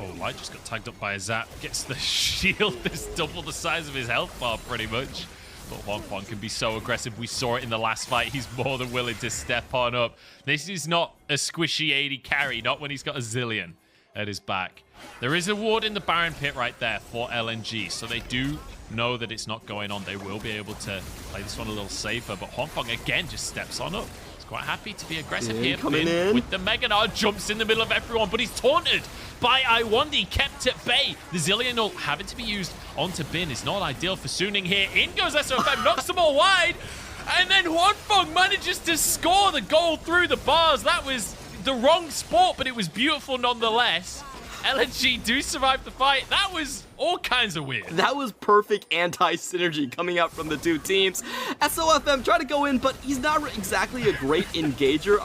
J: Oh, Light just got tagged up by a zap. Gets the shield that's double the size of his health bar, pretty much. But Huanfeng can be so aggressive. We saw it in the last fight. He's more than willing to step on up. This is not a squishy 80 carry, not when he's got a zillion at his back. There is a ward in the Baron pit right there for LNG, so they do know that it's not going on. They will be able to play this one a little safer, but Huanfeng again just steps on up. Quite happy to be aggressive here.
K: Coming in
J: with the Mega Nard, jumps in the middle of everyone, but he's taunted by Iwandi, kept at bay. The Zillion ult having to be used onto Bin is not ideal for Suning here. In goes SOFM, knocks them all wide, and then Huanfeng manages to score the goal through the bars. That was the wrong sport, but it was beautiful nonetheless. LNG do survive the fight. That was all kinds of weird.
K: That was perfect anti-synergy coming out from the two teams. SOFM tried to go in, but he's not exactly a great engager.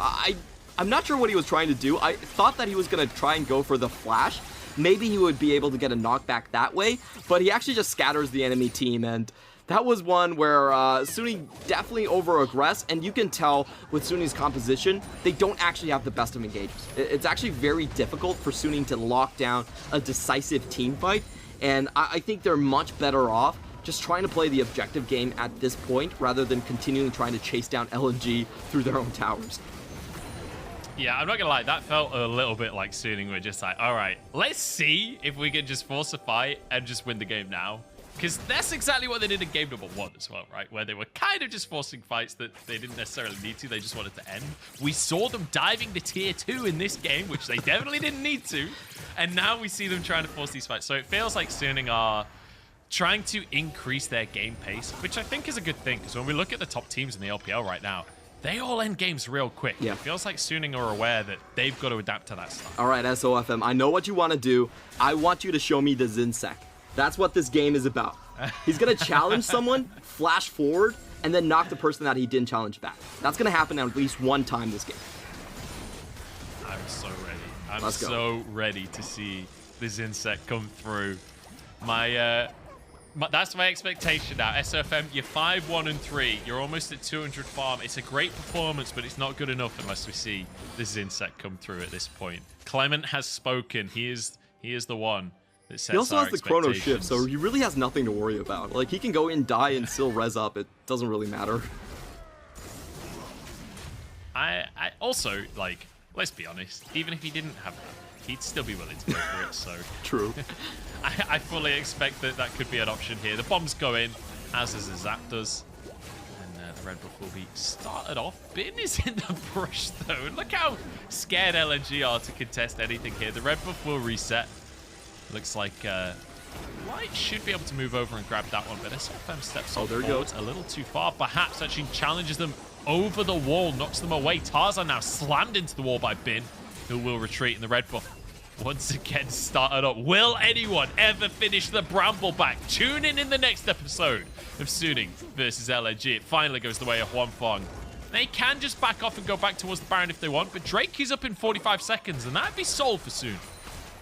K: I'm not sure what he was trying to do. I thought that he was going to try and go for the flash. Maybe he would be able to get a knockback that way, but he actually just scatters the enemy team, and that was one where Suning definitely over-aggress, and you can tell with Suning's composition, they don't actually have the best of engagements. It's actually very difficult for Suning to lock down a decisive team fight, and I think they're much better off just trying to play the objective game at this point, rather than continuing trying to chase down LNG through their own towers.
J: Yeah, I'm not gonna lie, that felt a little bit like Suning were just like, all right, let's see if we can just force a fight and just win the game now. Because that's exactly what they did in game number 1 as well, right? Where they were kind of just forcing fights that they didn't necessarily need to. They just wanted to end. We saw them diving to tier 2 in this game, which they definitely didn't need to. And now we see them trying to force these fights. So it feels like Suning are trying to increase their game pace, which I think is a good thing. Because when we look at the top teams in the LPL right now, they all end games real quick.
K: Yeah.
J: It feels like Suning are aware that they've got to adapt to that stuff.
K: All right, SOFM, I know what you want to do. I want you to show me the Zinsec. That's what this game is about. He's going to challenge someone, flash forward, and then knock the person that he didn't challenge back. That's going to happen at least one time this game.
J: I'm so ready. I'm so ready to see the Zinsec come through. That's my expectation now. SFM, you're 5-1-3. You're almost at 200 farm. It's a great performance, but it's not good enough unless we see the Zinsec come through at this point. Clement has spoken. He is the one that sets
K: He also
J: our
K: has the chrono shift, so he really has nothing to worry about. Like, he can go in, die, and still res up. It doesn't really matter.
J: I also, like, let's be honest, even if he didn't have that, he'd still be willing to go for it, so...
K: True.
J: I fully expect that that could be an option here. The bombs go in, as is the Zap does. And the Red Buff will be started off. Bin is in the brush, though. And look how scared LNG are to contest anything here. The Red Buff will reset. Looks like Light should be able to move over and grab that one, but SFM steps on forward a little too far. Perhaps actually challenges them over the wall, knocks them away. Tarzan now slammed into the wall by Bin, who will retreat, and the Red Buff once again started up. Will anyone ever finish the Brambleback? Tune in the next episode of Suning versus LNG. It finally goes the way of Huanfeng. They can just back off and go back towards the Baron if they want, but Drake is up in 45 seconds, and that'd be sold for soon.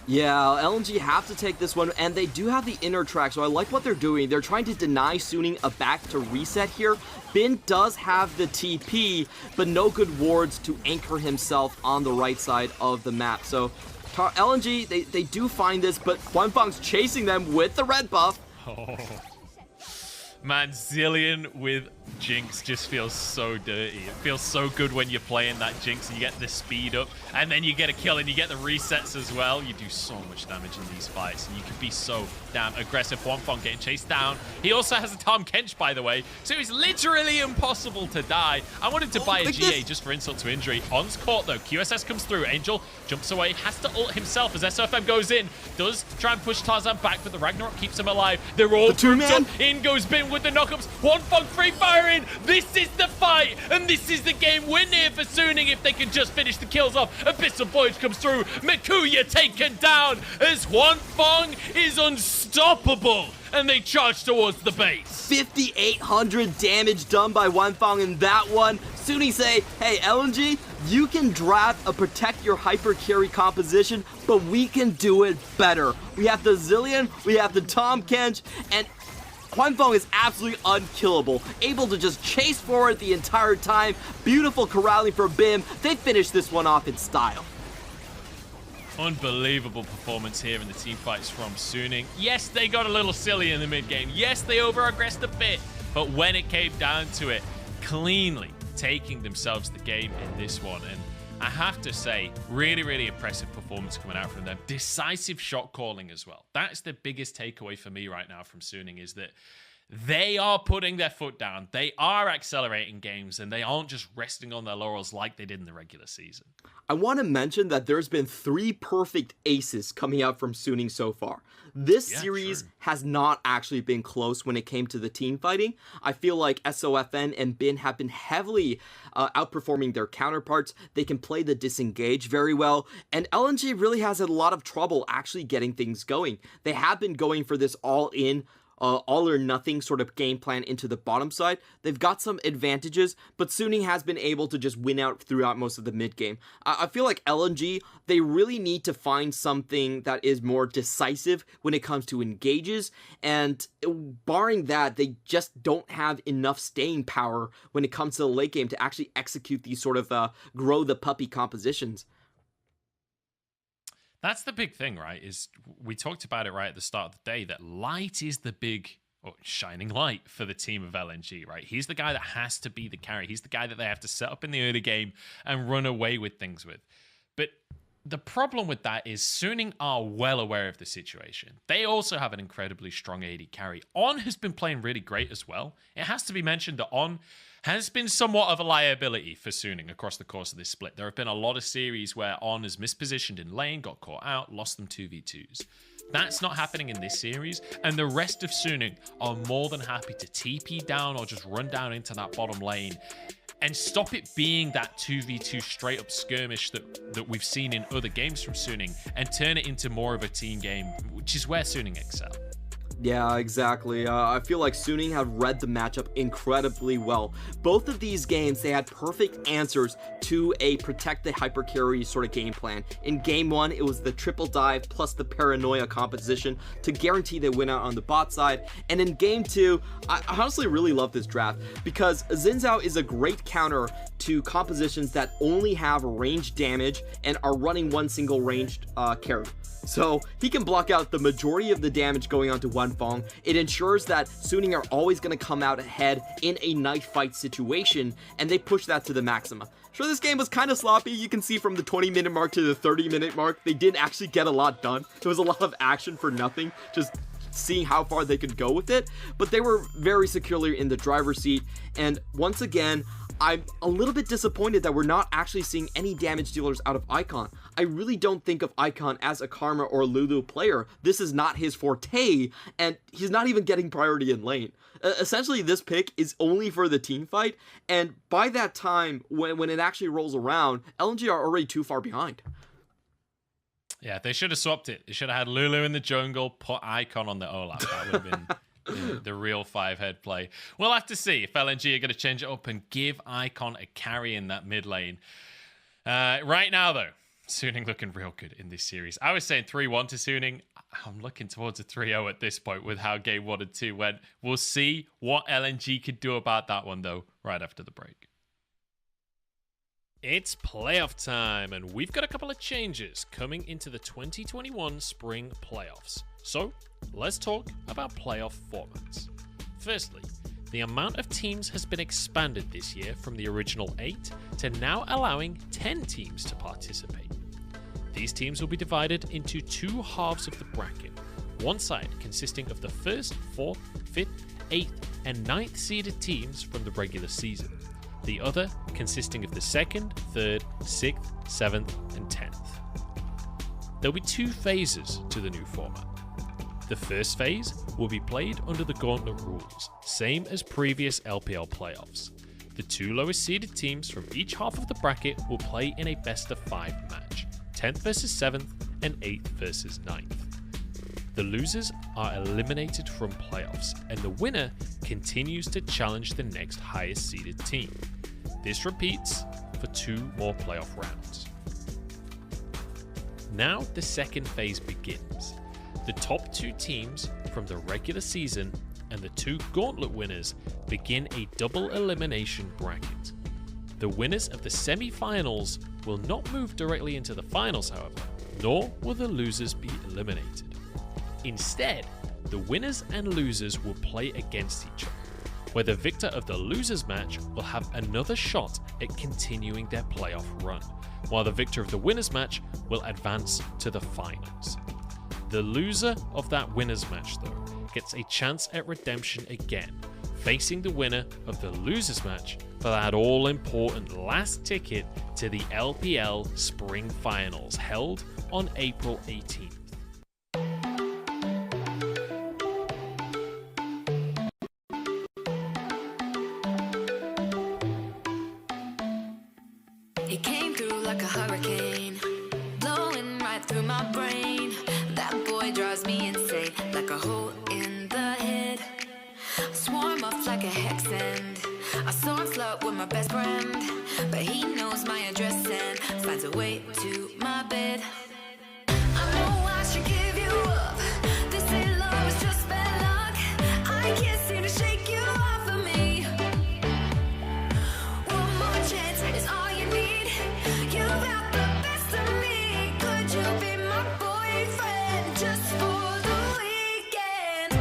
K: Yeah, LNG have to take this one, and they do have the inner track, so I like what they're doing. They're trying to deny Suning a back to reset here. Bin does have the TP, but no good wards to anchor himself on the right side of the map. So LNG, they do find this, but Huanfeng's chasing them with the red buff.
J: Oh. Man, Zillion with Jinx just feels so dirty. It feels so good when you're playing that Jinx and you get the speed up, and then you get a kill and you get the resets as well. You do so much damage in these fights, and you can be so damn aggressive. Huanfeng getting chased down. He also has a Tom Kench, by the way, so it's literally impossible to die. I wanted to buy a GA just for insult to injury. On's caught, though. QSS comes through. Angel jumps away, has to ult himself as SOFM goes in. Does try and push Tarzan back, but the Ragnarok keeps him alive. They're all grouped up. In goes Bin with the knockups. Huanfeng free firing. This is the fight, and this is the game win here for Suning if they can just finish the kills off. Abyssal Voyage comes through. Mikuya taken down as Huanfeng is unstoppable, and they charge towards the base.
K: 5,800 damage done by Huanfeng in that one. Suning say, hey, LNG, you can draft a protect your hyper carry composition, but we can do it better. We have the Zillion, we have the Tom Kench, and Huanfeng is absolutely unkillable, able to just chase forward the entire time. Beautiful corralling for Bim. They finish this one off in style.
J: Unbelievable performance here in the team fights from Suning. Yes, they got a little silly in the mid game. Yes, they over-aggressed a bit, but when it came down to it, cleanly taking themselves the game in this one. And I have to say, really, really impressive performance coming out from them. Decisive shot calling as well. That's the biggest takeaway for me right now from Suning, is that they are putting their foot down. They are accelerating games, and they aren't just resting on their laurels like they did in the regular season.
K: I want to mention that there's been 3 perfect aces coming out from Suning so far. This series has not actually been close when it came to the team fighting. I feel like SOFN and Bin have been heavily outperforming their counterparts. They can play the disengage very well, and LNG really has had a lot of trouble actually getting things going. They have been going for this all-in, all or nothing sort of game plan into the bottom side. They've got some advantages, but Suning has been able to just win out throughout most of the mid game. I feel like LNG, they really need to find something that is more decisive when it comes to engages, and barring that, they just don't have enough staying power when it comes to the late game to actually execute these sort of grow the puppy compositions.
J: That's the big thing, right? Is we talked about it right at the start of the day, that Light is the big or shining light for the team of LNG, right? He's the guy that has to be the carry. He's the guy that they have to set up in the early game and run away with things with. But the problem with that is Suning are well aware of the situation. They also have an incredibly strong AD carry. On has been playing really great as well. It has to be mentioned that On has been somewhat of a liability for Suning across the course of this split. There have been a lot of series where On has mispositioned in lane, got caught out, lost them 2v2s. That's not happening in this series, and the rest of Suning are more than happy to TP down or just run down into that bottom lane and stop it being that 2v2 straight up skirmish that we've seen in other games from Suning and turn it into more of a team game, which is where Suning excel.
K: Yeah, exactly. I feel like Suning have read the matchup incredibly well. Both of these games, they had perfect answers to a protect the hypercarry sort of game plan. In game 1, it was the triple dive plus the paranoia composition to guarantee they win out on the bot side. And in game 2, I honestly really love this draft because Xin Zhao is a great counter to compositions that only have range damage and are running one single ranged carry. So he can block out the majority of the damage going onto Wenfeng. It ensures that Suning are always going to come out ahead in a knife fight situation, and they push that to the maxima. Sure, this game was kind of sloppy. You can see from the 20-minute mark to the 30-minute mark, they didn't actually get a lot done. There was a lot of action for nothing, just seeing how far they could go with it. But they were very securely in the driver's seat, and once again, I'm a little bit disappointed that we're not actually seeing any damage dealers out of Icon. I really don't think of Icon as a Karma or Lulu player. This is not his forte, and he's not even getting priority in lane. Essentially, this pick is only for the team fight, and by that time, when it actually rolls around, LNG are already too far behind.
J: Yeah, they should have swapped it. They should have had Lulu in the jungle, put Icon on the Olaf. That would have been the real 5-head play. We'll have to see if LNG are going to change it up and give Icon a carry in that mid lane. Right now, though, Suning looking real good in this series. I was saying 3-1 to Suning. I'm looking towards a 3-0 at this point with how game 1 and 2 went. We'll see what LNG could do about that one, though, right after the break. It's playoff time, and we've got a couple of changes coming into the 2021 spring playoffs. So, let's talk about playoff formats. Firstly, the amount of teams has been expanded this year from the original 8 to now allowing 10 teams to participate. These teams will be divided into 2 halves of the bracket, one side consisting of the 1st, 4th, 5th, 8th, and 9th seeded teams from the regular season, the other consisting of the 2nd, 3rd, 6th, 7th, and 10th. There'll be 2 phases to the new format. The first phase will be played under the Gauntlet rules, same as previous LPL playoffs. The 2 lowest seeded teams from each half of the bracket will play in a best-of-5 match, 10th versus 7th and 8th versus 9th. The losers are eliminated from playoffs, and the winner continues to challenge the next highest seeded team. This repeats for 2 more playoff rounds. Now the second phase begins. The top 2 teams from the regular season and the 2 Gauntlet winners begin a double elimination bracket. The winners of the semi-finals will not move directly into the finals, however, nor will the losers be eliminated. Instead, the winners and losers will play against each other, where the victor of the losers match will have another shot at continuing their playoff run, while the victor of the winners match will advance to the finals. The loser of that winners match, though, gets a chance at redemption again, facing the winner of the losers match for that all-important last ticket to the LPL Spring Finals, held on April 18th.
B: It came through like a hurricane, blowing right through my brain. That boy drives me insane, like a hole in the head. I swarm off like a hexend. I saw him flirt with my best friend, but he knows my address and finds a way to my bed. I know I should give you up. This ain't love, it's just bad luck. I can't seem to shake you off of me. One more chance is all you need. You've got the best of me. Could you be my boyfriend just for the weekend?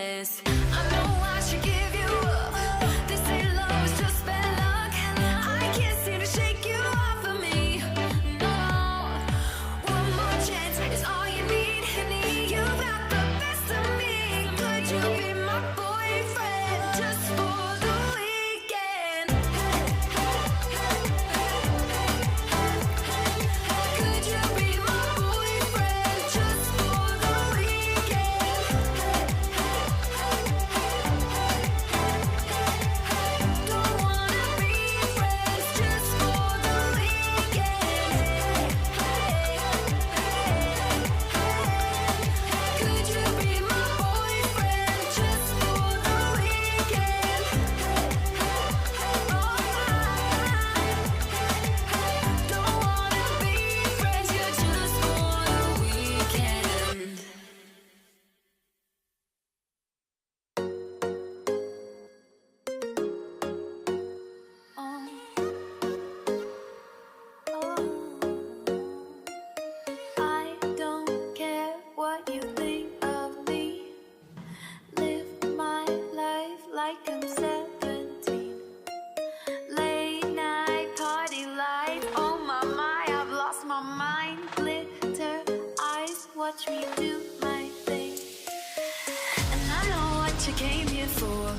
B: endless. I know I should give you up. They say love is just bad luck. I can't seem to shake you off of me. No, one more chance is all you need. Honey, you got the best of me. Could you be my boyfriend just for the weekend? Could you be my boyfriend just for the weekend? Don't wanna be friends just for the weekend. Could you be my boyfriend just for the weekend? Don't wanna be friends, you're just for the weekend. I don't care what you think of me. Live my life like I'm 17. Late night party life. Oh my, I've lost my mind. Glitter eyes, watch me do my thing. And I know what you came here for.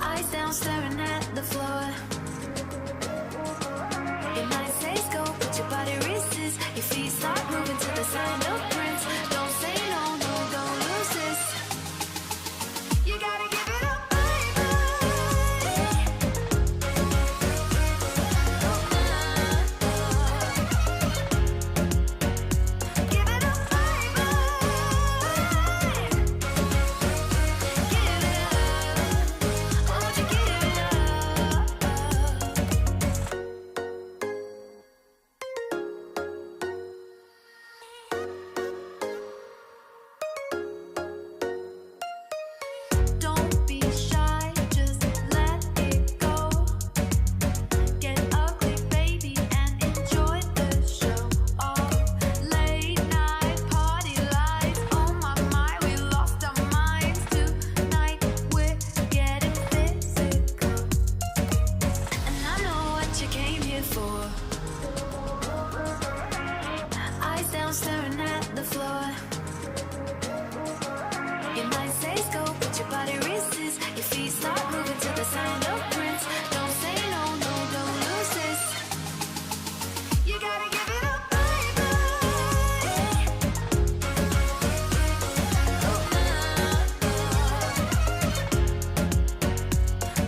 B: Eyes down, staring at the floor. Your mind says go, but your body resists. Your feet start moving to the sound of Prince. Don't say no, no, don't lose this. You gotta give it up, baby. Give it up, baby. Give it up. Won't you give it up? Don't be shy, just let it go. Get ugly, baby, and enjoy the show. Oh, late night party life. Oh my, we lost our minds tonight. We're getting physical, and I know what you came here for. Eyes down, staring at the floor. Your mind says go, but your body resists. Your feet start moving to the sound of Prince. Don't say no, no, don't lose this. You gotta give it up, baby.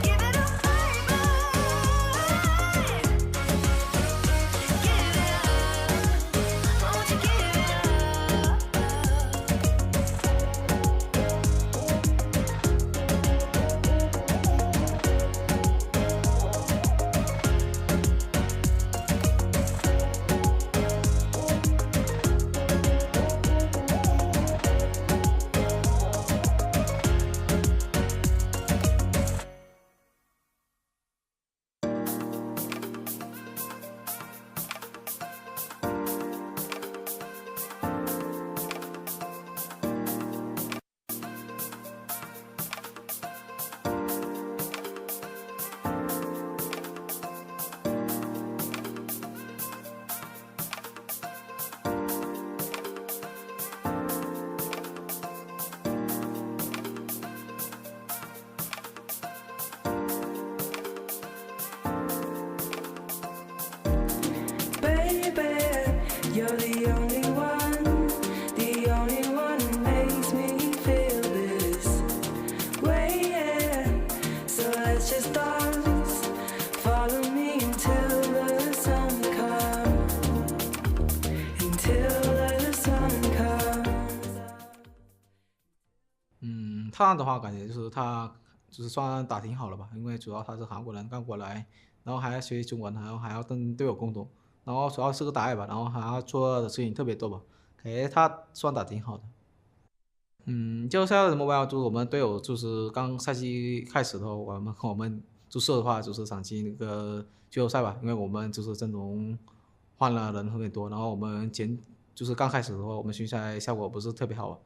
B: Give it up, baby. Give it up. Won't you give it up?
P: You're the only one who makes me feel this way, yeah. So let's just dance. Follow me until the sun comes. Until the sun comes.
Q: 他的话感觉就是他就是算打挺好了吧，因为主要他是韩国人刚过来，然后还要学习中文，然后还要跟队友沟通，然后主要是个打野吧，然后还要做的事情特别多吧，感觉他算打挺好的。季后赛的目标就是我们队友就是刚赛季开始的时候，我们就设的话就是想进那个季后赛吧，因为我们就是阵容换了人特别多，然后我们就是刚开始的时候我们训赛效果不是特别好，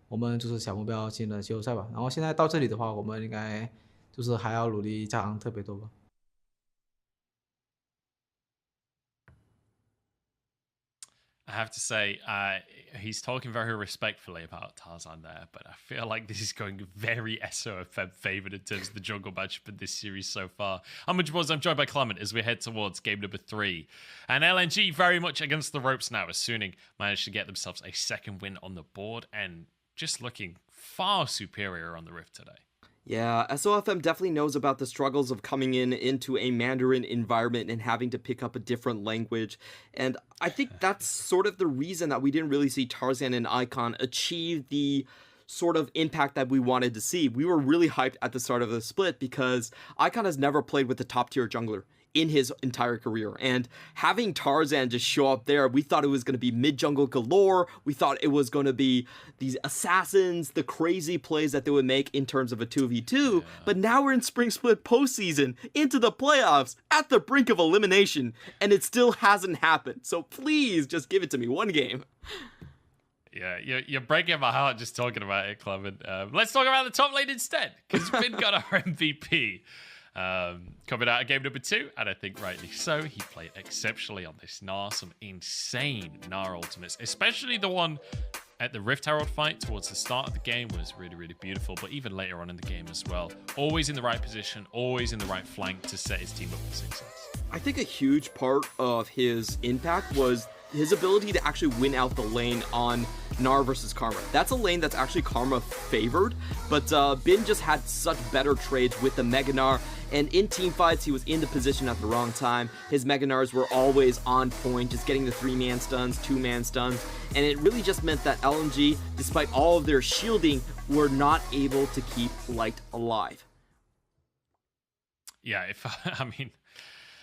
Q: 我们就是小目标进了季后赛吧。然后现在到这里的话，我们应该就是还要努力加强特别多吧。
J: I have to say, he's talking very respectfully about Tarzan there, but I feel like this is going very SOFM favored in terms of the jungle matchup in this series so far. I'm Buzz, I'm joined by Clement as we head towards game number 3. And LNG very much against the ropes now, as Suning managed to get themselves a second win on the board and just looking far superior on the Rift today.
K: Yeah, SOFM definitely knows about the struggles of coming into a Mandarin environment and having to pick up a different language. And I think that's sort of the reason that we didn't really see Tarzan and Icon achieve the sort of impact that we wanted to see. We were really hyped at the start of the split because Icon has never played with a top tier jungler in his entire career. And having Tarzan just show up there, we thought it was going to be mid-jungle galore. We thought it was going to be these assassins, the crazy plays that they would make in terms of a 2v2. But now we're in Spring Split postseason, into the playoffs, at the brink of elimination, and it still hasn't happened. So please just give it to me one game.
J: Yeah, you're breaking my heart just talking about it, Clement. Let's talk about the top lane instead, because Finn got our MVP. Coming out of game number 2, and I think rightly so. He played exceptionally on this Gnar, some insane Gnar ultimates, especially the one at the Rift Herald fight towards the start of the game was really, really beautiful, but even later on in the game as well. Always in the right position, always in the right flank to set his team up for success.
K: I think a huge part of his impact was his ability to actually win out the lane on Gnar versus Karma. That's a lane that's actually Karma favored, but Bin just had such better trades with the Mega Gnar, and in team fights, he was in the position at the wrong time. His Mega Gnars were always on point, just getting the 3-man stuns, 2-man stuns, and it really just meant that LNG, despite all of their shielding, were not able to keep Light alive.
J: Yeah,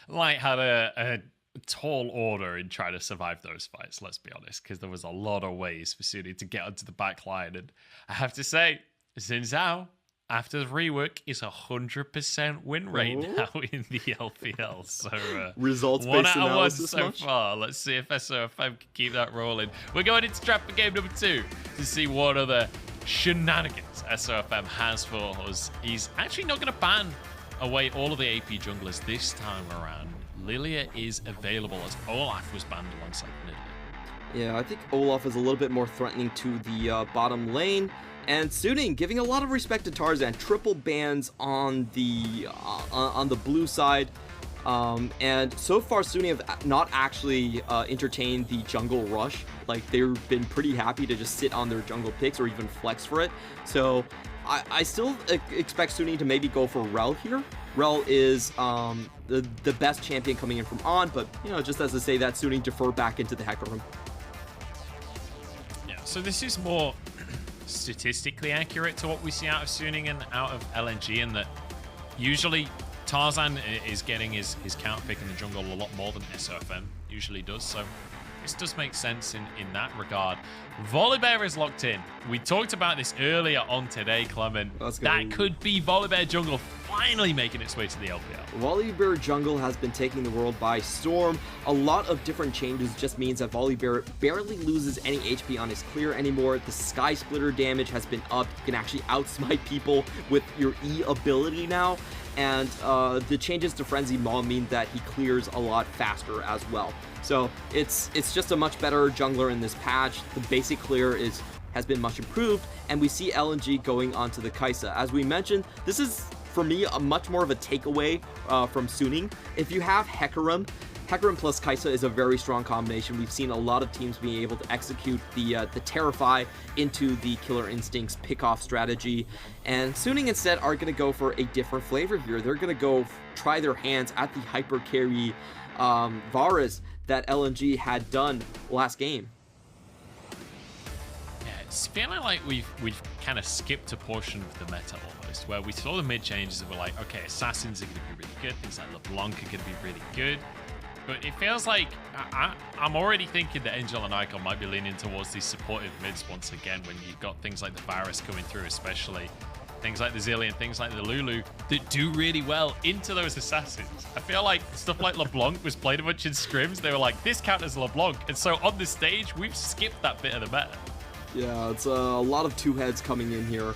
J: Light had a tall order in trying to survive those fights, let's be honest, because there was a lot of ways for Suni to get onto the back line. And I have to say, Xin Zhao, after the rework, is 100% win rate now in the LPL. So
K: results-based analysis
J: so far. Let's see if SOFM can keep that rolling. We're going into trap for game number 2 to see what other shenanigans SOFM has for us. He's actually not going to ban away all of the AP junglers this time around. Lilia is available as Olaf was banned alongside Nidalee.
K: Yeah, I think Olaf is a little bit more threatening to the bottom lane. And Suning giving a lot of respect to Tarzan. Triple bans on the blue side. And so far, Suning have not actually entertained the jungle rush. Like, they've been pretty happy to just sit on their jungle picks or even flex for it. So I still expect Suning to maybe go for Rel here. Rel is the best champion coming in from On, but, you know, just as to say that, Suning defer back into the Hecarim.
J: Yeah, so this is more statistically accurate to what we see out of Suning and out of LNG, in that usually Tarzan is getting his counter pick in the jungle a lot more than SOFM usually does, so this does make sense in that regard. Volibear is locked in. We talked about this earlier on today, Clement. That could be Volibear jungle finally making its way to the LPL.
K: Volibear jungle has been taking the world by storm. A lot of different changes just means that Volibear barely loses any HP on his clear anymore. The Sky Splitter damage has been upped. You can actually outsmite people with your E ability now. And the changes to Frenzy Maul mean that he clears a lot faster as well. So it's just a much better jungler in this patch. The basic clear has been much improved, and we see LNG going onto the Kai'Sa. As we mentioned, this is, for me, a much more of a takeaway from Suning. If you have Hecarim plus Kai'Sa is a very strong combination. We've seen a lot of teams being able to execute the Terrify into the Killer Instincts pickoff strategy, and Suning instead are going to go for a different flavor here. They're going to go try their hands at the hyper carry Varus that LNG had done last game.
J: Yeah, it's feeling like we've kind of skipped a portion of the meta almost, where we saw the mid changes and we're like, okay, assassins are going to be really good, things like LeBlanc are going to be really good. But it feels like I'm already thinking that Angel and Icon might be leaning towards these supportive mids once again, when you've got things like the Varus coming through, especially things like the Zillion, things like the Lulu that do really well into those assassins. I feel like stuff like LeBlanc was played a bunch in scrims. They were like, this counters LeBlanc. And so on the stage, we've skipped that bit of the meta.
K: Yeah, it's a lot of two heads coming in here.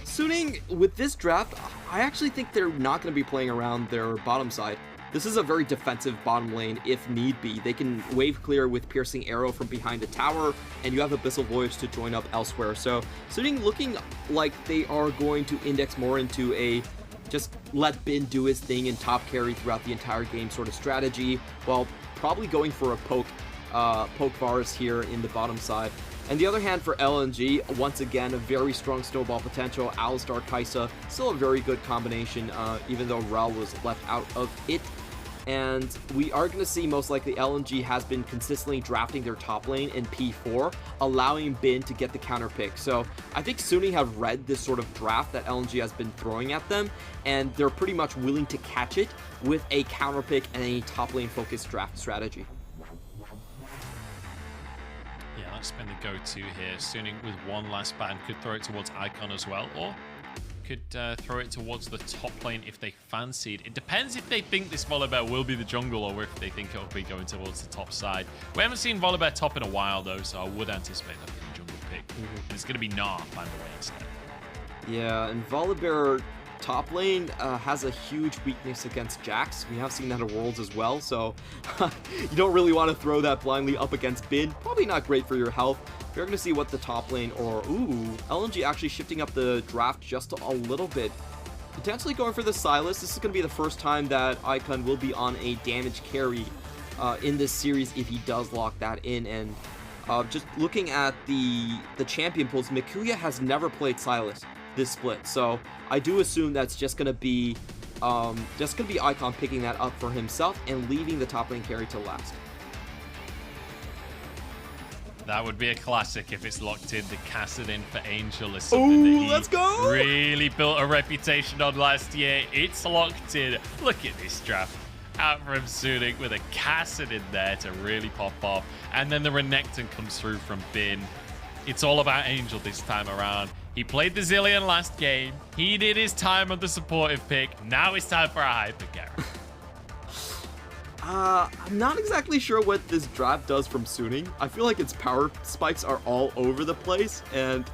K: Suning, with this draft, I actually think they're not going to be playing around their bottom side. This is a very defensive bottom lane if need be. They can wave clear with Piercing Arrow from behind a tower, and you have Abyssal Voyage to join up elsewhere. So Suning looking like they are going to index more into a just let Bin do his thing and top carry throughout the entire game sort of strategy, while probably going for a poke Varus here in the bottom side. And the other hand for LNG, once again, a very strong snowball potential. Alistar, Kai'Sa, still a very good combination, even though Rel was left out of it. And we are going to see most likely LNG has been consistently drafting their top lane in P4, allowing Bin to get the counter pick. So I think Suning have read this sort of draft that LNG has been throwing at them, and they're pretty much willing to catch it with a counter pick and a top lane focused draft strategy.
J: Yeah, that's been the go-to here. Suning with one last ban could throw it towards Icon as well, or could throw it towards the top lane if they fancied. It depends if they think this Volibear will be the jungle or if they think it'll be going towards the top side. We haven't seen Volibear top in a while though, so I would anticipate that being a jungle pick. It's going to be Gnar, by the way, instead.
K: Yeah, and Volibear top lane has a huge weakness against Jax. We have seen that at Worlds as well, so you don't really want to throw that blindly up against Bin. Probably not great for your health. We're going to see what the top lane, or LNG actually shifting up the draft just a little bit. Potentially going for the Sylas. This is going to be the first time that Icon will be on a damage carry in this series if he does lock that in. And just looking at the champion pools, Mikuya has never played Sylas this split, so I do assume that's just going to be Icon picking that up for himself and leaving the top lane carry to last.
J: That would be a classic if it's locked in. The Kassadin for Angel is something that he
K: let's go!
J: really built a reputation on last year. It's locked in. Look at this draft. Out from Suning with a Kassadin there to really pop off. And then the Renekton comes through from Bin. It's all about Angel this time around. He played the Zillion last game. He did his time on the supportive pick. Now it's time for a hyper carry.
K: I'm not exactly sure what this draft does from Suning. I feel like its power spikes are all over the place, and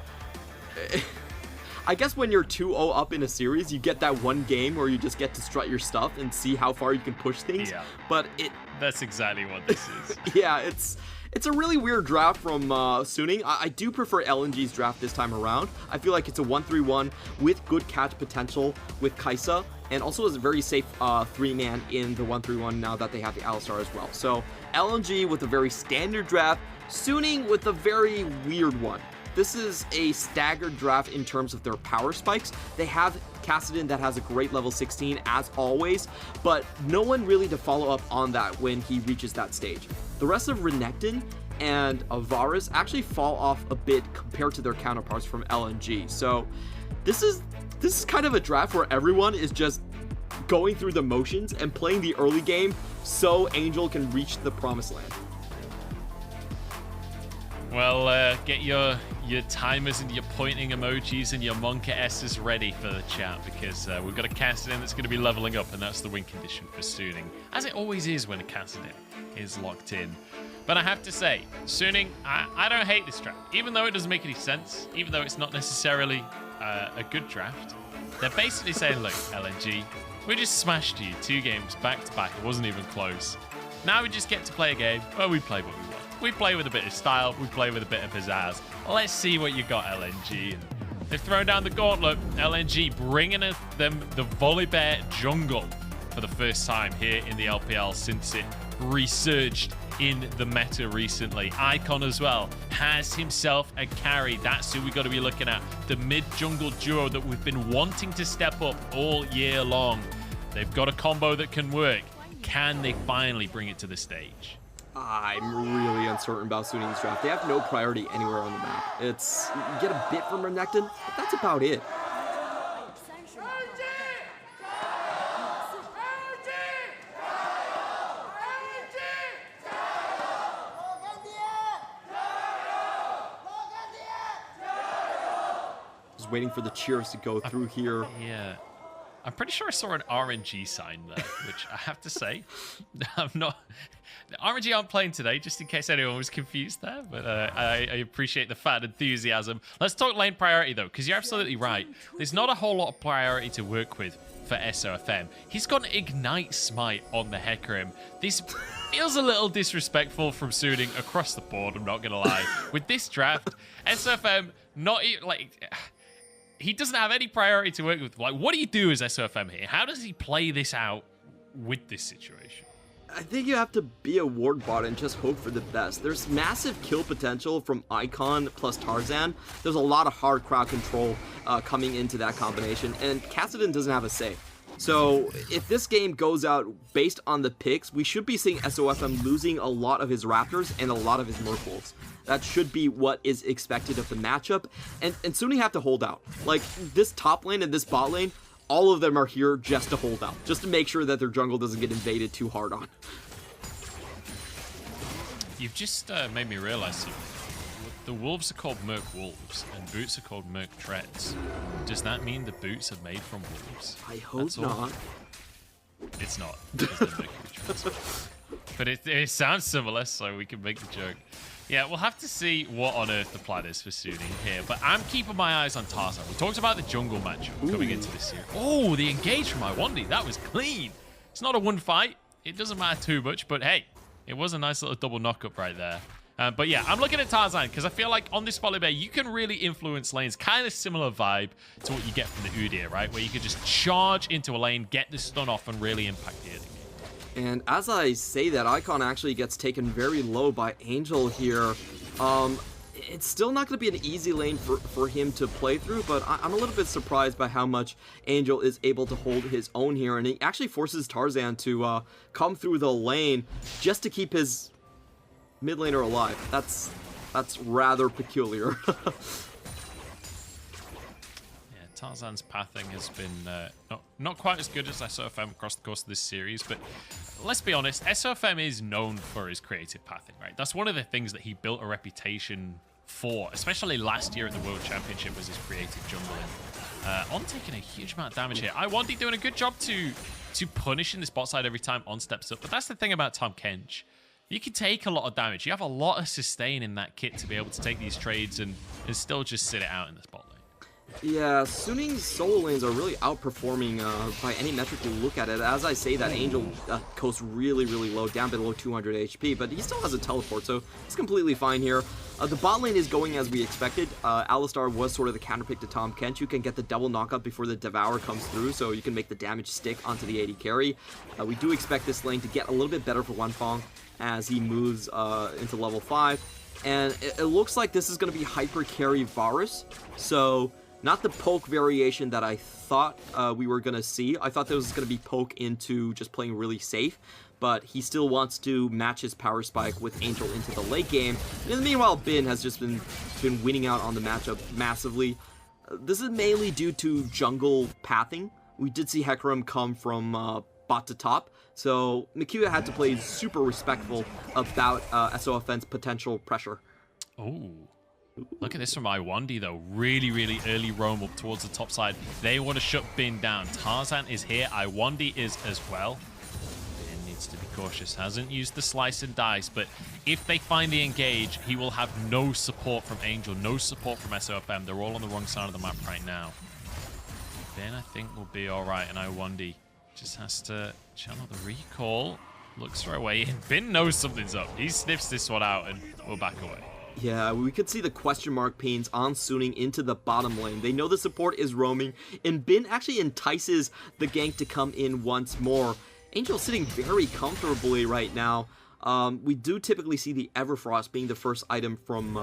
K: I guess when you're 2-0 up in a series, you get that one game where you just get to strut your stuff and see how far you can push things.
J: Yeah.
K: But
J: that's exactly what this is.
K: Yeah, it's a really weird draft from Suning. I do prefer LNG's draft this time around. I feel like it's a 1-3-1 with good catch potential with Kai'Sa, and also is a very safe 3-man in the 1-3-1 now that they have the Alistar as well. So LNG with a very standard draft, Suning with a very weird one. This is a staggered draft in terms of their power spikes. They have Kassadin that has a great level 16 as always, but no one really to follow up on that when he reaches that stage. The rest of Renekton and Varus actually fall off a bit compared to their counterparts from LNG. So this is kind of a draft where everyone is just going through the motions and playing the early game so Angel can reach the promised land.
J: Well, get your timers and your pointing emojis and your Monka S's ready for the chat, because we've got a Kassadin that's going to be leveling up, and that's the win condition for Suning, as it always is when a Kassadin is locked in. But I have to say, Suning, I don't hate this draft, even though it doesn't make any sense, even though it's not necessarily a good draft. They're basically saying, look, LNG, we just smashed you 2 games back to back. It wasn't even close. Now we just get to play a game where we play what we want. We play with a bit of style. We play with a bit of pizzazz. Let's see what you got, LNG. And they've thrown down the gauntlet. LNG bringing them the Volibear jungle for the first time here in the LPL since it resurged in the meta recently. Icon as well has himself a carry. That's who we got to be looking at. The mid-jungle duo that we've been wanting to step up all year long. They've got a combo that can work. Can they finally bring it to the stage?
K: I'm really uncertain about Suning's draft. They have no priority anywhere on the map. It's, you get a bit from Renekton, but that's about it. Just waiting for the cheers to go through here.
J: Yeah. I'm pretty sure I saw an RNG sign there, which I have to say, I'm not... The RNG aren't playing today, just in case anyone was confused there, but I appreciate the fan enthusiasm. Let's talk lane priority, though, because you're absolutely right. There's not a whole lot of priority to work with for SOFM. He's got an Ignite Smite on the Hecarim. This feels a little disrespectful from Suning across the board, I'm not going to lie. With this draft, SOFM, not even, like... He doesn't have any priority to work with. Like, what do you do as SOFM here? How does he play this out with this situation?
K: I think you have to be a ward bot and just hope for the best. There's massive kill potential from Icon plus Tarzan. There's a lot of hard crowd control coming into that combination, and Kassadin doesn't have a say. So if this game goes out based on the picks, we should be seeing SOFM losing a lot of his Raptors and a lot of his Merfolks. That should be what is expected of the matchup, and soon you have to hold out. Like, this top lane and this bot lane, all of them are here just to hold out, just to make sure that their jungle doesn't get invaded too hard on.
J: You've just made me realize something. The wolves are called Merc Wolves, and boots are called Merc Treads. Does that mean the boots are made from wolves?
K: I hope not.
J: It's not. Because they're Mercury Treads. But it sounds similar, so we can make the joke. Yeah, we'll have to see what on earth the plan is for Suning here. But I'm keeping my eyes on Tarzan. We talked about the jungle matchup coming into this series. Oh, the engage from Iwandi. That was clean. It's not a one fight. It doesn't matter too much. But hey, it was a nice little double knock-up right there. But yeah, I'm looking at Tarzan because I feel like on this Folly Bear, you can really influence lanes. Kind of similar vibe to what you get from the Udyr, right? Where you can just charge into a lane, get the stun off, and really impact the enemy.
K: And as I say that, Icon actually gets taken very low by Angel here. It's still not going to be an easy lane for him to play through, but I'm a little bit surprised by how much Angel is able to hold his own here. And he actually forces Tarzan to come through the lane just to keep his mid laner alive. That's rather peculiar.
J: Tarzan's pathing has been not quite as good as SOFM across the course of this series, but let's be honest, SOFM is known for his creative pathing, right? That's one of the things that he built a reputation for, especially last year at the World Championship, was his creative jungling. On taking a huge amount of damage here. Iwandi doing a good job to punish in this bot side every time On steps up, but that's the thing about Tahm Kench. You can take a lot of damage. You have a lot of sustain in that kit to be able to take these trades and still just sit it out in this bot lane.
K: Yeah, Suning's solo lanes are really outperforming by any metric you look at it. As I say that, Angel coasts really, really low, down below 200 HP, but he still has a teleport, so it's completely fine here. The bot lane is going as we expected. Alistar was sort of the counterpick to Tahm Kench. You can get the double knockup before the Devour comes through, so you can make the damage stick onto the AD carry. We do expect this lane to get a little bit better for Wanfeng as he moves into level 5. And it looks like this is going to be hyper carry Varus, so not the poke variation that I thought we were going to see. I thought there was going to be poke into just playing really safe, but he still wants to match his power spike with Angel into the late game. And in the meanwhile, Bin has just been winning out on the matchup massively. This is mainly due to jungle pathing. We did see Hecarim come from bot to top, so Mikuya had to play super respectful about SOFN's potential pressure.
J: Oh. Look at this from Iwandi, though. Really, really early roam up towards the top side. They want to shut Bin down. Tarzan is here. Iwandi is as well. Bin needs to be cautious. Hasn't used the slice and dice, but if they find the engage, he will have no support from Angel, no support from SOFM. They're all on the wrong side of the map right now. Bin, I think, will be all right, and Iwandi just has to channel the recall. Looks for a way in. Bin knows something's up. He sniffs this one out, and we'll back away.
K: Yeah, we could see the question mark pains on Suning into the bottom lane. They know the support is roaming, and Bin actually entices the gank to come in once more. Angel sitting very comfortably right now. We do typically see the Everfrost being the first item from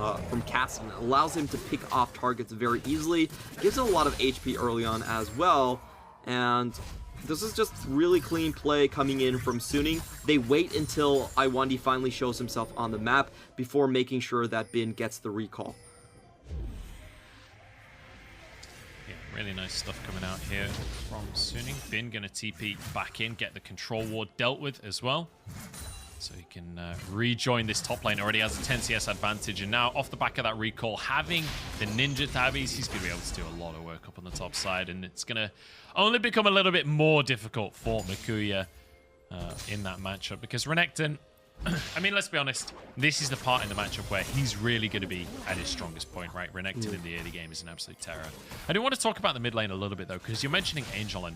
K: Kassadin. It allows him to pick off targets very easily, gives him a lot of HP early on as well, and this is just really clean play coming in from Suning. They wait until Iwandi finally shows himself on the map before making sure that Bin gets the recall.
J: Yeah, really nice stuff coming out here from Suning. Bin gonna TP back in, get the control ward dealt with as well. So he can rejoin this top lane. Already has a 10 CS advantage. And now off the back of that recall, having the Ninja Tabbies, he's going to be able to do a lot of work up on the top side. And it's going to only become a little bit more difficult for Mikuya in that matchup. Because Renekton, I mean, let's be honest. This is the part in the matchup where he's really going to be at his strongest point, right? Renekton in the early game is an absolute terror. I do want to talk about the mid lane a little bit, though, because you're mentioning Angel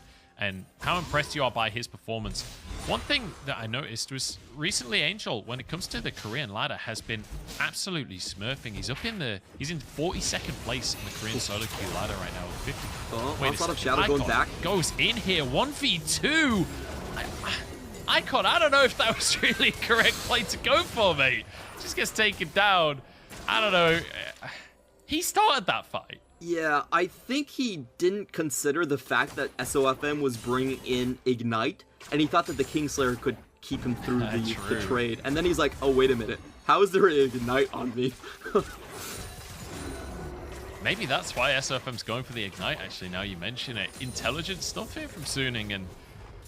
J: and how impressed you are by his performance. One thing that I noticed was recently Angel, when it comes to the Korean ladder, has been absolutely smurfing. He's in 42nd place in the Korean solo queue ladder right now with 50.
K: Oh,
J: Wait
K: outside of Shadow going back.
J: Goes in here, 1v2. Icon, I don't know if that was really a correct play to go for, mate. Just gets taken down. I don't know. He started that fight.
K: Yeah, I think he didn't consider the fact that SOFM was bringing in Ignite, and he thought that the Kingslayer could keep him through the trade. And then he's like, oh, wait a minute. How is there an Ignite on me?
J: Maybe that's why SOFM's going for the Ignite, actually, now you mention it. Intelligent stuff here from Suning, and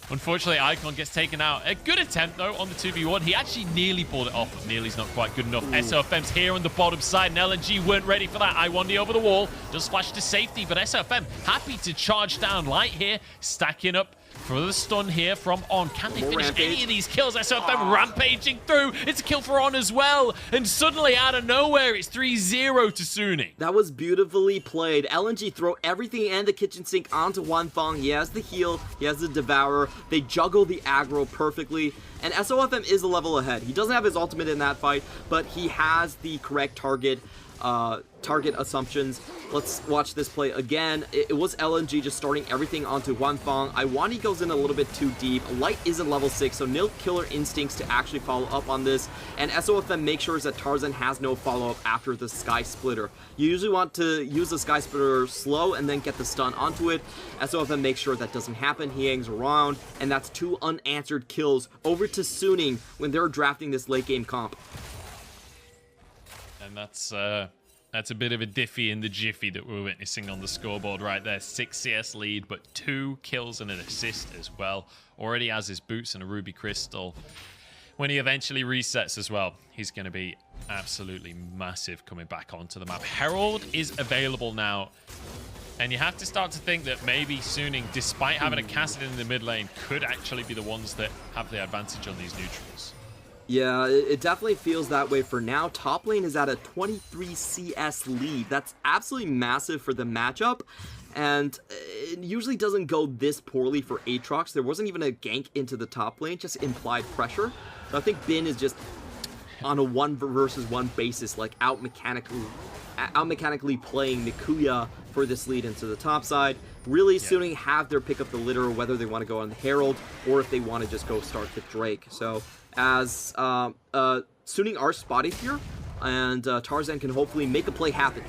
J: unfortunately, Icon gets taken out. A good attempt, though, on the 2v1. He actually nearly pulled it off, but nearly's not quite good enough. SOFM's here on the bottom side, and LNG weren't ready for that. I1D over the wall. Does flash to safety, but SOFM happy to charge down light here. Stacking up for the stun here from On. Can they finish any of these kills? SOFM rampaging through. It's a kill for On as well. And suddenly, out of nowhere, it's 3-0 to Suning.
K: That was beautifully played. LNG throw everything and the kitchen sink onto Wanfeng. He has the heal. He has the Devourer. They juggle the aggro perfectly. And SOFM is a level ahead. He doesn't have his ultimate in that fight, but he has the correct target assumptions. Let's watch this play again. It was LNG just starting everything onto Wanfeng. Iwani goes in a little bit too deep. Light isn't level 6, so nil killer instincts to actually follow up on this. And SOFM makes sure that Tarzan has no follow-up after the Sky Splitter. You usually want to use the Sky Splitter slow and then get the stun onto it. SOFM makes sure that doesn't happen. He hangs around, and that's 2 unanswered kills over to Suning when they're drafting this late game comp.
J: And that's a bit of a diffy in the jiffy that we're witnessing on the scoreboard right there. 6 CS lead, but 2 kills and an assist as well. Already has his boots and a ruby crystal. When he eventually resets as well, he's going to be absolutely massive coming back onto the map. Herald is available now. And you have to start to think that maybe Suning, despite having a Cassidy in the mid lane, could actually be the ones that have the advantage on these neutrals.
K: Yeah, it definitely feels that way for now. Top lane is at a 23 CS lead. That's absolutely massive for the matchup. And it usually doesn't go this poorly for Aatrox. There wasn't even a gank into the top lane, just implied pressure. So I think Bin is just on a 1 versus 1 basis, like out mechanically playing Mikuya for this lead into the top side. Really, Suning have their pick up the litter, whether they want to go on the Herald or if they want to just go start with Drake. So as Suning are spotted here, and Tarzan can hopefully make a play happen.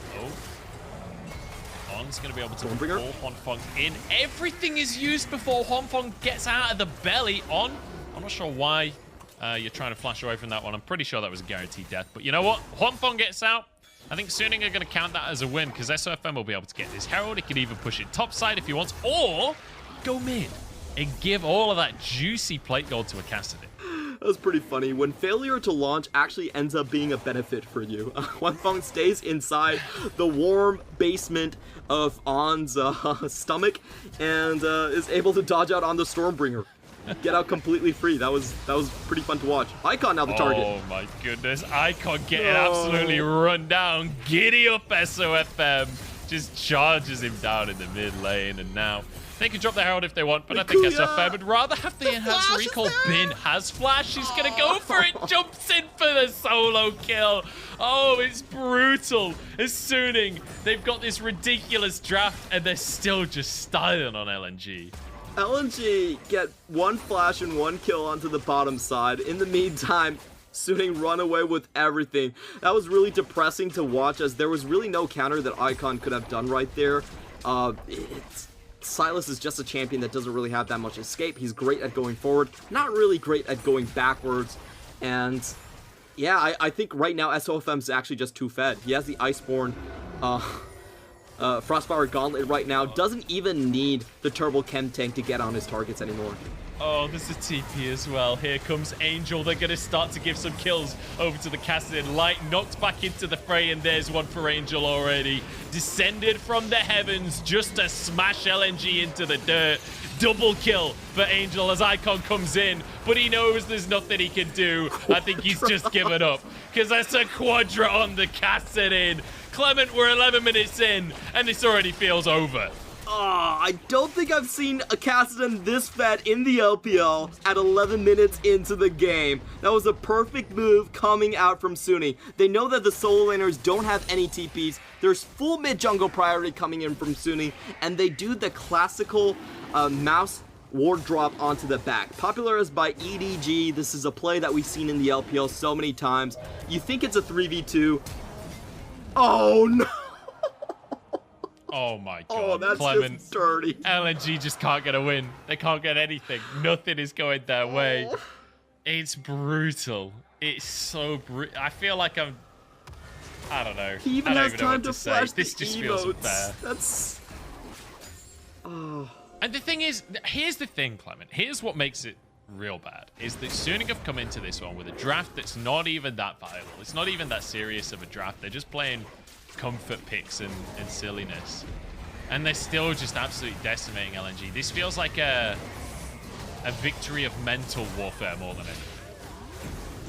J: On's going to be able to pull Hwanfeng in. Everything is used before Hwanfeng gets out of the belly. I'm not sure why you're trying to flash away from that one. I'm pretty sure that was a guaranteed death. But you know what? Hwanfeng gets out. I think Suning are going to count that as a win because SOFM will be able to get this Herald. He can even push it topside if he wants, or go mid and give all of that juicy plate gold to a Cassidy.
K: That was pretty funny. When failure to launch actually ends up being a benefit for you. Wanfeng stays inside the warm basement of On's stomach and is able to dodge out on the Stormbringer. Get out completely free. That was pretty fun to watch. Icon now the target.
J: Oh my goodness. Icon getting absolutely run down. Giddy up SOFM. Just charges him down in the mid lane, and now they can drop the Herald if they want, but I think SOFM would rather have the enhanced recall. Bin has flash. He's going to go for it. Jumps in for the solo kill. Oh, it's brutal. As Suning, they've got this ridiculous draft, and they're still just styling on LNG.
K: LNG get 1 flash and 1 kill onto the bottom side. In the meantime, Suning run away with everything. That was really depressing to watch, as there was really no counter that Icon could have done right there. Silas is just a champion that doesn't really have that much escape. He's great at going forward, not really great at going backwards. And yeah, I think right now SOFM is actually just too fed. He has the Iceborne Frostfire Gauntlet right now. Doesn't even need the Turbo Chem Tank to get on his targets anymore.
L: Oh, there's a TP as well. Here comes Angel. They're going to start to give some kills over to the Kassadin. Light knocked back into the fray, and there's one for Angel already. Descended from the heavens just to smash LNG into the dirt. Double kill for Angel as Icon comes in, but he knows there's nothing he can do. I think he's just given up, because that's a quadra on the Kassadin. Clement, we're 11 minutes in, and this already feels over.
K: I don't think I've seen a Kassadin this fed in the LPL at 11 minutes into the game. That was a perfect move coming out from Sunny. They know that the solo laners don't have any TPs. There's full mid jungle priority coming in from Sunny, and they do the classical mouse ward drop onto the back. Popularized by EDG, this is a play that we've seen in the LPL so many times. You think it's a 3v2. Oh no!
J: Oh my god.
K: Oh, that's
J: Clement,
K: just dirty.
J: LNG just can't get a win. They can't get anything. Nothing is going their way. It's brutal. It's so brutal. I feel like I don't know.
K: He even
J: I don't
K: has
J: even know
K: time
J: what
K: to
J: say.
K: flash
J: This
K: the
J: just feels
K: emotes.
J: unfair.
K: That's... Oh.
J: And the thing is, here's the thing, Clement. Here's what makes it real bad, is that Sunic have come into this one with a draft that's not even that viable. It's not even that serious of a draft. They're just playing comfort picks and silliness. And they're still just absolutely decimating LNG. This feels like a victory of mental warfare more than anything.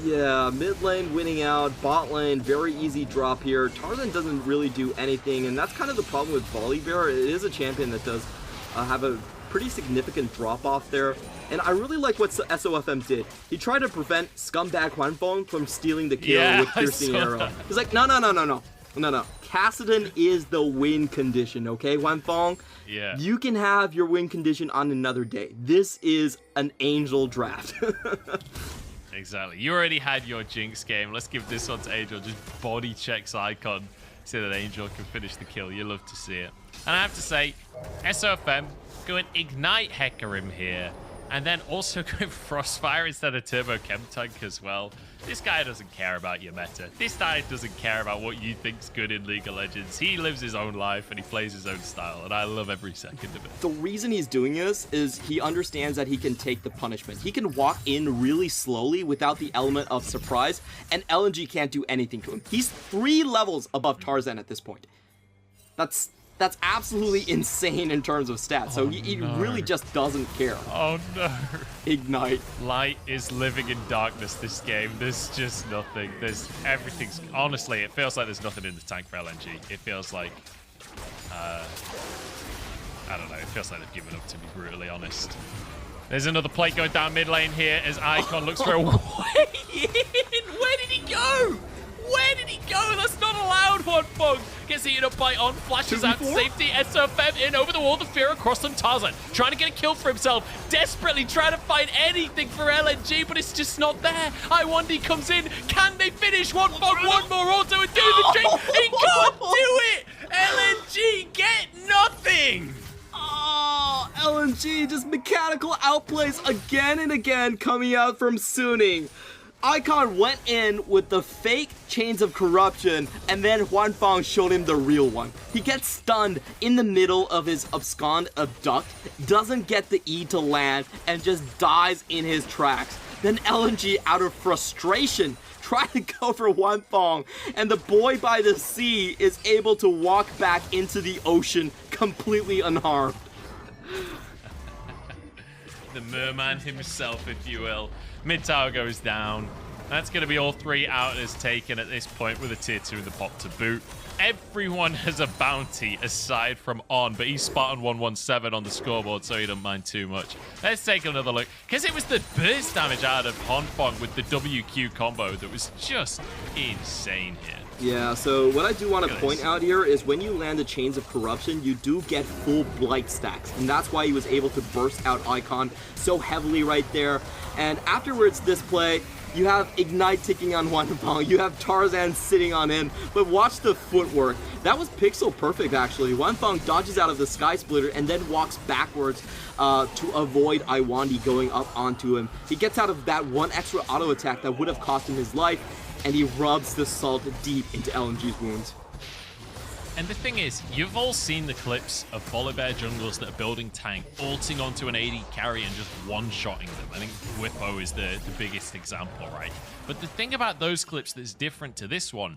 K: Yeah, mid lane winning out, bot lane, very easy drop here. Tarzan doesn't really do anything, and that's kind of the problem with Volibear. It is a champion that does have a pretty significant drop-off there. And I really like what SOFM did. He tried to prevent scumbag Huanfeng from stealing the kill with Piercing Arrow. He's like, no. Kassadin is the win condition, okay, Huanfeng?
J: Yeah.
K: You can have your win condition on another day. This is an Angel draft.
J: Exactly. You already had your Jinx game. Let's give this one to Angel. Just body checks Icon so that Angel can finish the kill. You love to see it. And I have to say, SOFM go and Ignite Hecarim here. And then also go Frostfire instead of Turbo Chemtank as well. This guy doesn't care about your meta. This guy doesn't care about what you think's good in League of Legends. He lives his own life and he plays his own style, and I love every second of it.
K: The reason he's doing this is he understands that he can take the punishment. He can walk in really slowly without the element of surprise, and LNG can't do anything to him. He's 3 levels above Tarzan at this point. That's absolutely insane in terms of stats. So he really just doesn't care.
J: Oh no.
K: Ignite.
J: Light is living in darkness this game. There's just nothing. There's everything's... Honestly, it feels like there's nothing in the tank for LNG. It feels like... I don't know. It feels like they've given up, to be brutally honest. There's another plate going down mid lane here as Icon looks for a way in. Where did he go? Where did he go? That's not allowed, Huanfeng. Gets eaten up by On, flashes out to safety. SOFM in over the wall, the fear across them. Tarzan trying to get a kill for himself. Desperately trying to find anything for LNG, but it's just not there. Iwandi comes in. Can they finish? Huanfeng, one more auto and do the trick. He can't do it. LNG get nothing.
K: Oh, LNG just mechanical outplays again and again coming out from Suning. Icon went in with the fake chains of corruption, and then Huanfeng showed him the real one. He gets stunned in the middle of his abscond abduct, doesn't get the E to land, and just dies in his tracks. Then LNG, out of frustration, try to go for Huanfeng, and the boy by the sea is able to walk back into the ocean completely unharmed.
J: The merman himself, if you will. Mid tower goes down. That's going to be all 3 outers taken at this point with a tier 2 in the pot to boot. Everyone has a bounty aside from On, but he's Spartan 117 on the scoreboard, so he don't mind too much. Let's take another look, because it was the burst damage out of Huanfeng with the WQ combo that was just insane here.
K: Yeah, so what I do want to point out here is when you land the Chains of Corruption, you do get full Blight stacks, and that's why he was able to burst out Icon so heavily right there. And afterwards this play, you have Ignite ticking on Huanfeng, you have Tarzan sitting on him, but watch the footwork. That was pixel perfect, actually. Huanfeng dodges out of the Sky Splitter and then walks backwards to avoid Iwandi going up onto him. He gets out of that one extra auto attack that would have cost him his life, and he rubs the salt deep into LNG's wounds.
J: And the thing is, you've all seen the clips of Volibear junglers that are building tank, ulting onto an AD carry and just one-shotting them. I think Whippo is the biggest example, right? But the thing about those clips that's different to this one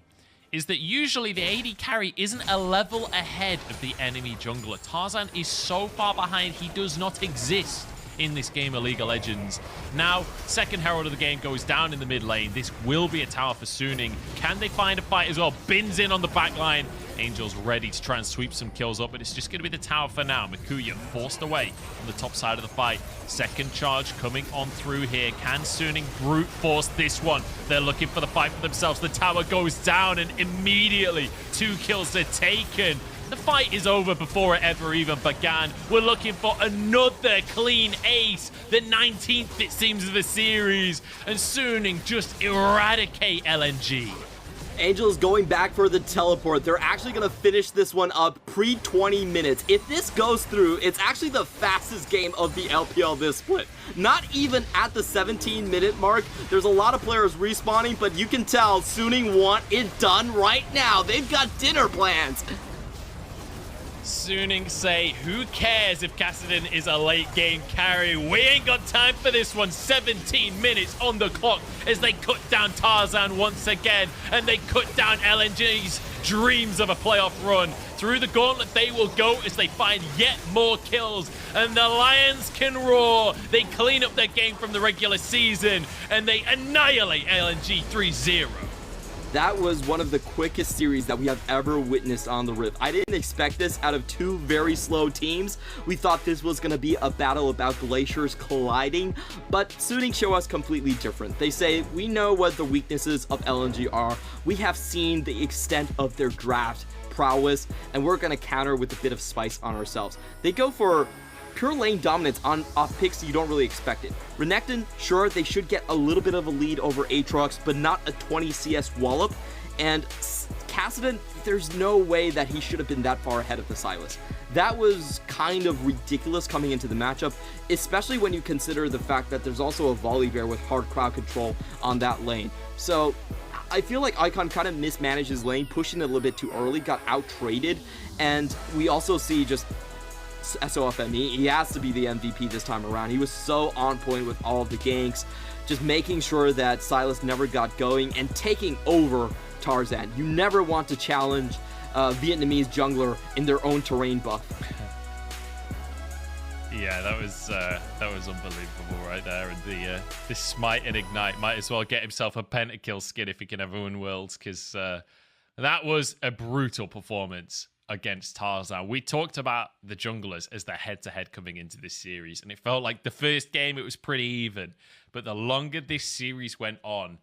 J: is that usually the AD carry isn't a level ahead of the enemy jungler. Tarzan is so far behind, he does not exist in this game of League of Legends. Now, second Herald of the game goes down in the mid lane. This will be a tower for Suning. Can they find a fight as well? Bins in on the back line. Angel's ready to try and sweep some kills up, but it's just going to be the tower for now. Mikuya forced away on the top side of the fight. Second charge coming on through here. Can Suning brute force this one? They're looking for the fight for themselves. The tower goes down and immediately 2 kills are taken. The fight is over before it ever even began. We're looking for another clean ace, the 19th, it seems, of the series. And Suning just eradicate LNG.
K: Angel's going back for the teleport. They're actually going to finish this one up pre-20 minutes. If this goes through, it's actually the fastest game of the LPL this split. Not even at the 17-minute mark. There's a lot of players respawning, but you can tell Suning want it done right now. They've got dinner plans.
J: Suning say, who cares if Kassadin is a late game carry? We ain't got time for this one. 17 minutes on the clock as they cut down Tarzan once again, and they cut down LNG's dreams of a playoff run. Through the gauntlet they will go as they find yet more kills, and the Lions can roar. They clean up their game from the regular season, and they annihilate LNG 3-0.
K: That was one of the quickest series that we have ever witnessed on the Rift. I didn't expect this out of 2 very slow teams. We thought this was going to be a battle about glaciers colliding, but Suning show us completely different. They say, we know what the weaknesses of LNG are. We have seen the extent of their draft prowess, and we're going to counter with a bit of spice on ourselves. They go for pure lane dominance on off picks you don't really expect it. Renekton, sure, they should get a little bit of a lead over Aatrox, but not a 20 CS wallop. And Kassadin, there's no way that he should have been that far ahead of the Sylas. That was kind of ridiculous coming into the matchup, especially when you consider the fact that there's also a Volibear with hard crowd control on that lane. So I feel like Icon kind of mismanaged his lane, pushing it a little bit too early, got out-traded, and we also see just SOFM, he has to be the MVP this time around. He was so on point with all of the ganks, just making sure that Sylas never got going and taking over Tarzan. You never want to challenge Vietnamese jungler in their own terrain buff.
J: Yeah, that was unbelievable right there. And the smite and ignite might as well get himself a pentakill skin if he can ever win worlds, because that was a brutal performance against Tarzan. We talked about the junglers as their head-to-head coming into this series, and it felt like the first game it was pretty even, but the longer this series went on,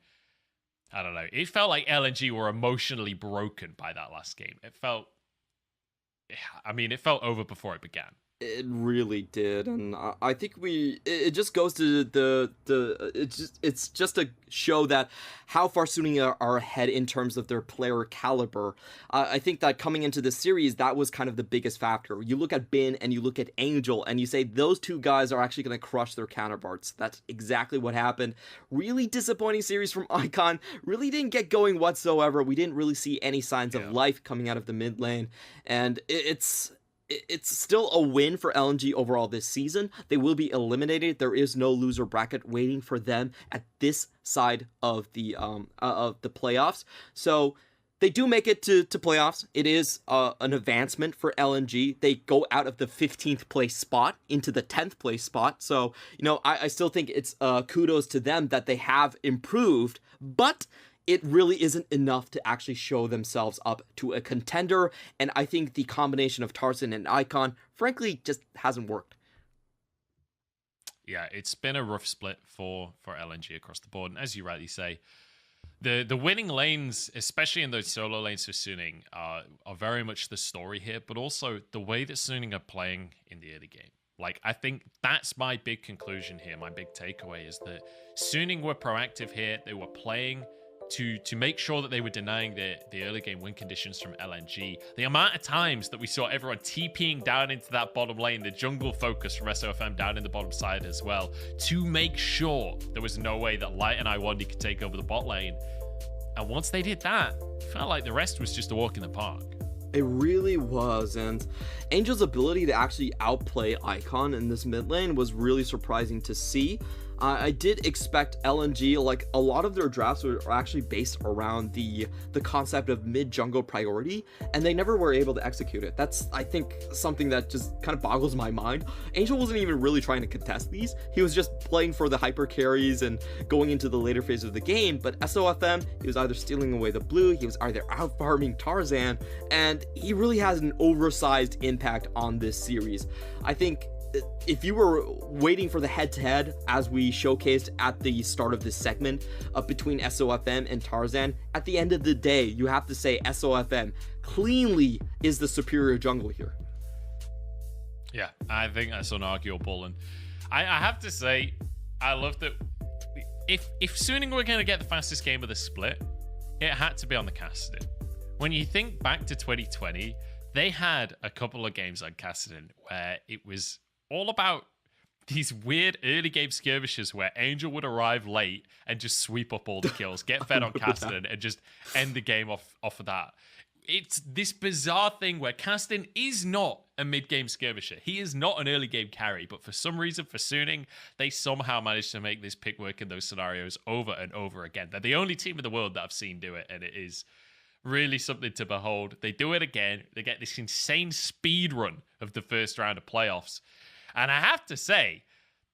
J: I don't know, it felt like LNG were emotionally broken by that last game. It felt over before it began.
K: It really did, and I think it just goes to it's just to show that how far Suning are ahead in terms of their player caliber. I think that coming into the series, that was kind of the biggest factor. You look at Bin and you look at Angel, and you say those 2 guys are actually going to crush their counterparts. That's exactly what happened. Really disappointing series from Icon. Really didn't get going whatsoever. We didn't really see any signs of life coming out of the mid lane, and it's still a win for LNG overall this season. They will be eliminated. There is no loser bracket waiting for them at this side of the playoffs. So they do make it to playoffs. It is an advancement for LNG. They go out of the 15th place spot into the 10th place spot. So, I still think it's kudos to them that they have improved, but it really isn't enough to actually show themselves up to a contender, and I think the combination of Tarzan and Icon, frankly, just hasn't worked.
J: Yeah, it's been a rough split for LNG across the board, and as you rightly say, the winning lanes, especially in those solo lanes for Suning, are very much the story here, but also the way that Suning are playing in the early game. Like, I think that's my big conclusion here, my big takeaway is that Suning were proactive here, they were playing to make sure that they were denying the early game win conditions from LNG. The amount of times that we saw everyone TPing down into that bottom lane, the jungle focus from SOFM down in the bottom side as well, to make sure there was no way that Light and Iwandi could take over the bot lane. And once they did that, it felt like the rest was just a walk in the park.
K: It really was, and Angel's ability to actually outplay Icon in this mid lane was really surprising to see. I did expect LNG, like a lot of their drafts are actually based around the concept of mid jungle priority, and they never were able to execute it. That's, I think, something that just kind of boggles my mind. Angel wasn't even really trying to contest these. He was just playing for the hyper carries and going into the later phase of the game, but SOFM, he was either stealing away the blue, he was either out farming Tarzan, and he really has an oversized impact on this series. I think if you were waiting for the head-to-head, as we showcased at the start of this segment, between SOFM and Tarzan, at the end of the day, you have to say SOFM cleanly is the superior jungle here.
J: Yeah, I think that's unarguable, and I have to say, I love that. If Suning were going to get the fastest game of the split, it had to be on the Kassadin. When you think back to 2020, they had a couple of games on Kassadin where it was all about these weird early game skirmishes where Angel would arrive late and just sweep up all the kills, get fed on Kassadin, and just end the game off of that. It's this bizarre thing where Kassadin is not a mid-game skirmisher. He is not an early game carry, but for some reason, for Suning, they somehow managed to make this pick work in those scenarios over and over again. They're the only team in the world that I've seen do it, and it is really something to behold. They do it again. They get this insane speed run of the first round of playoffs. And I have to say,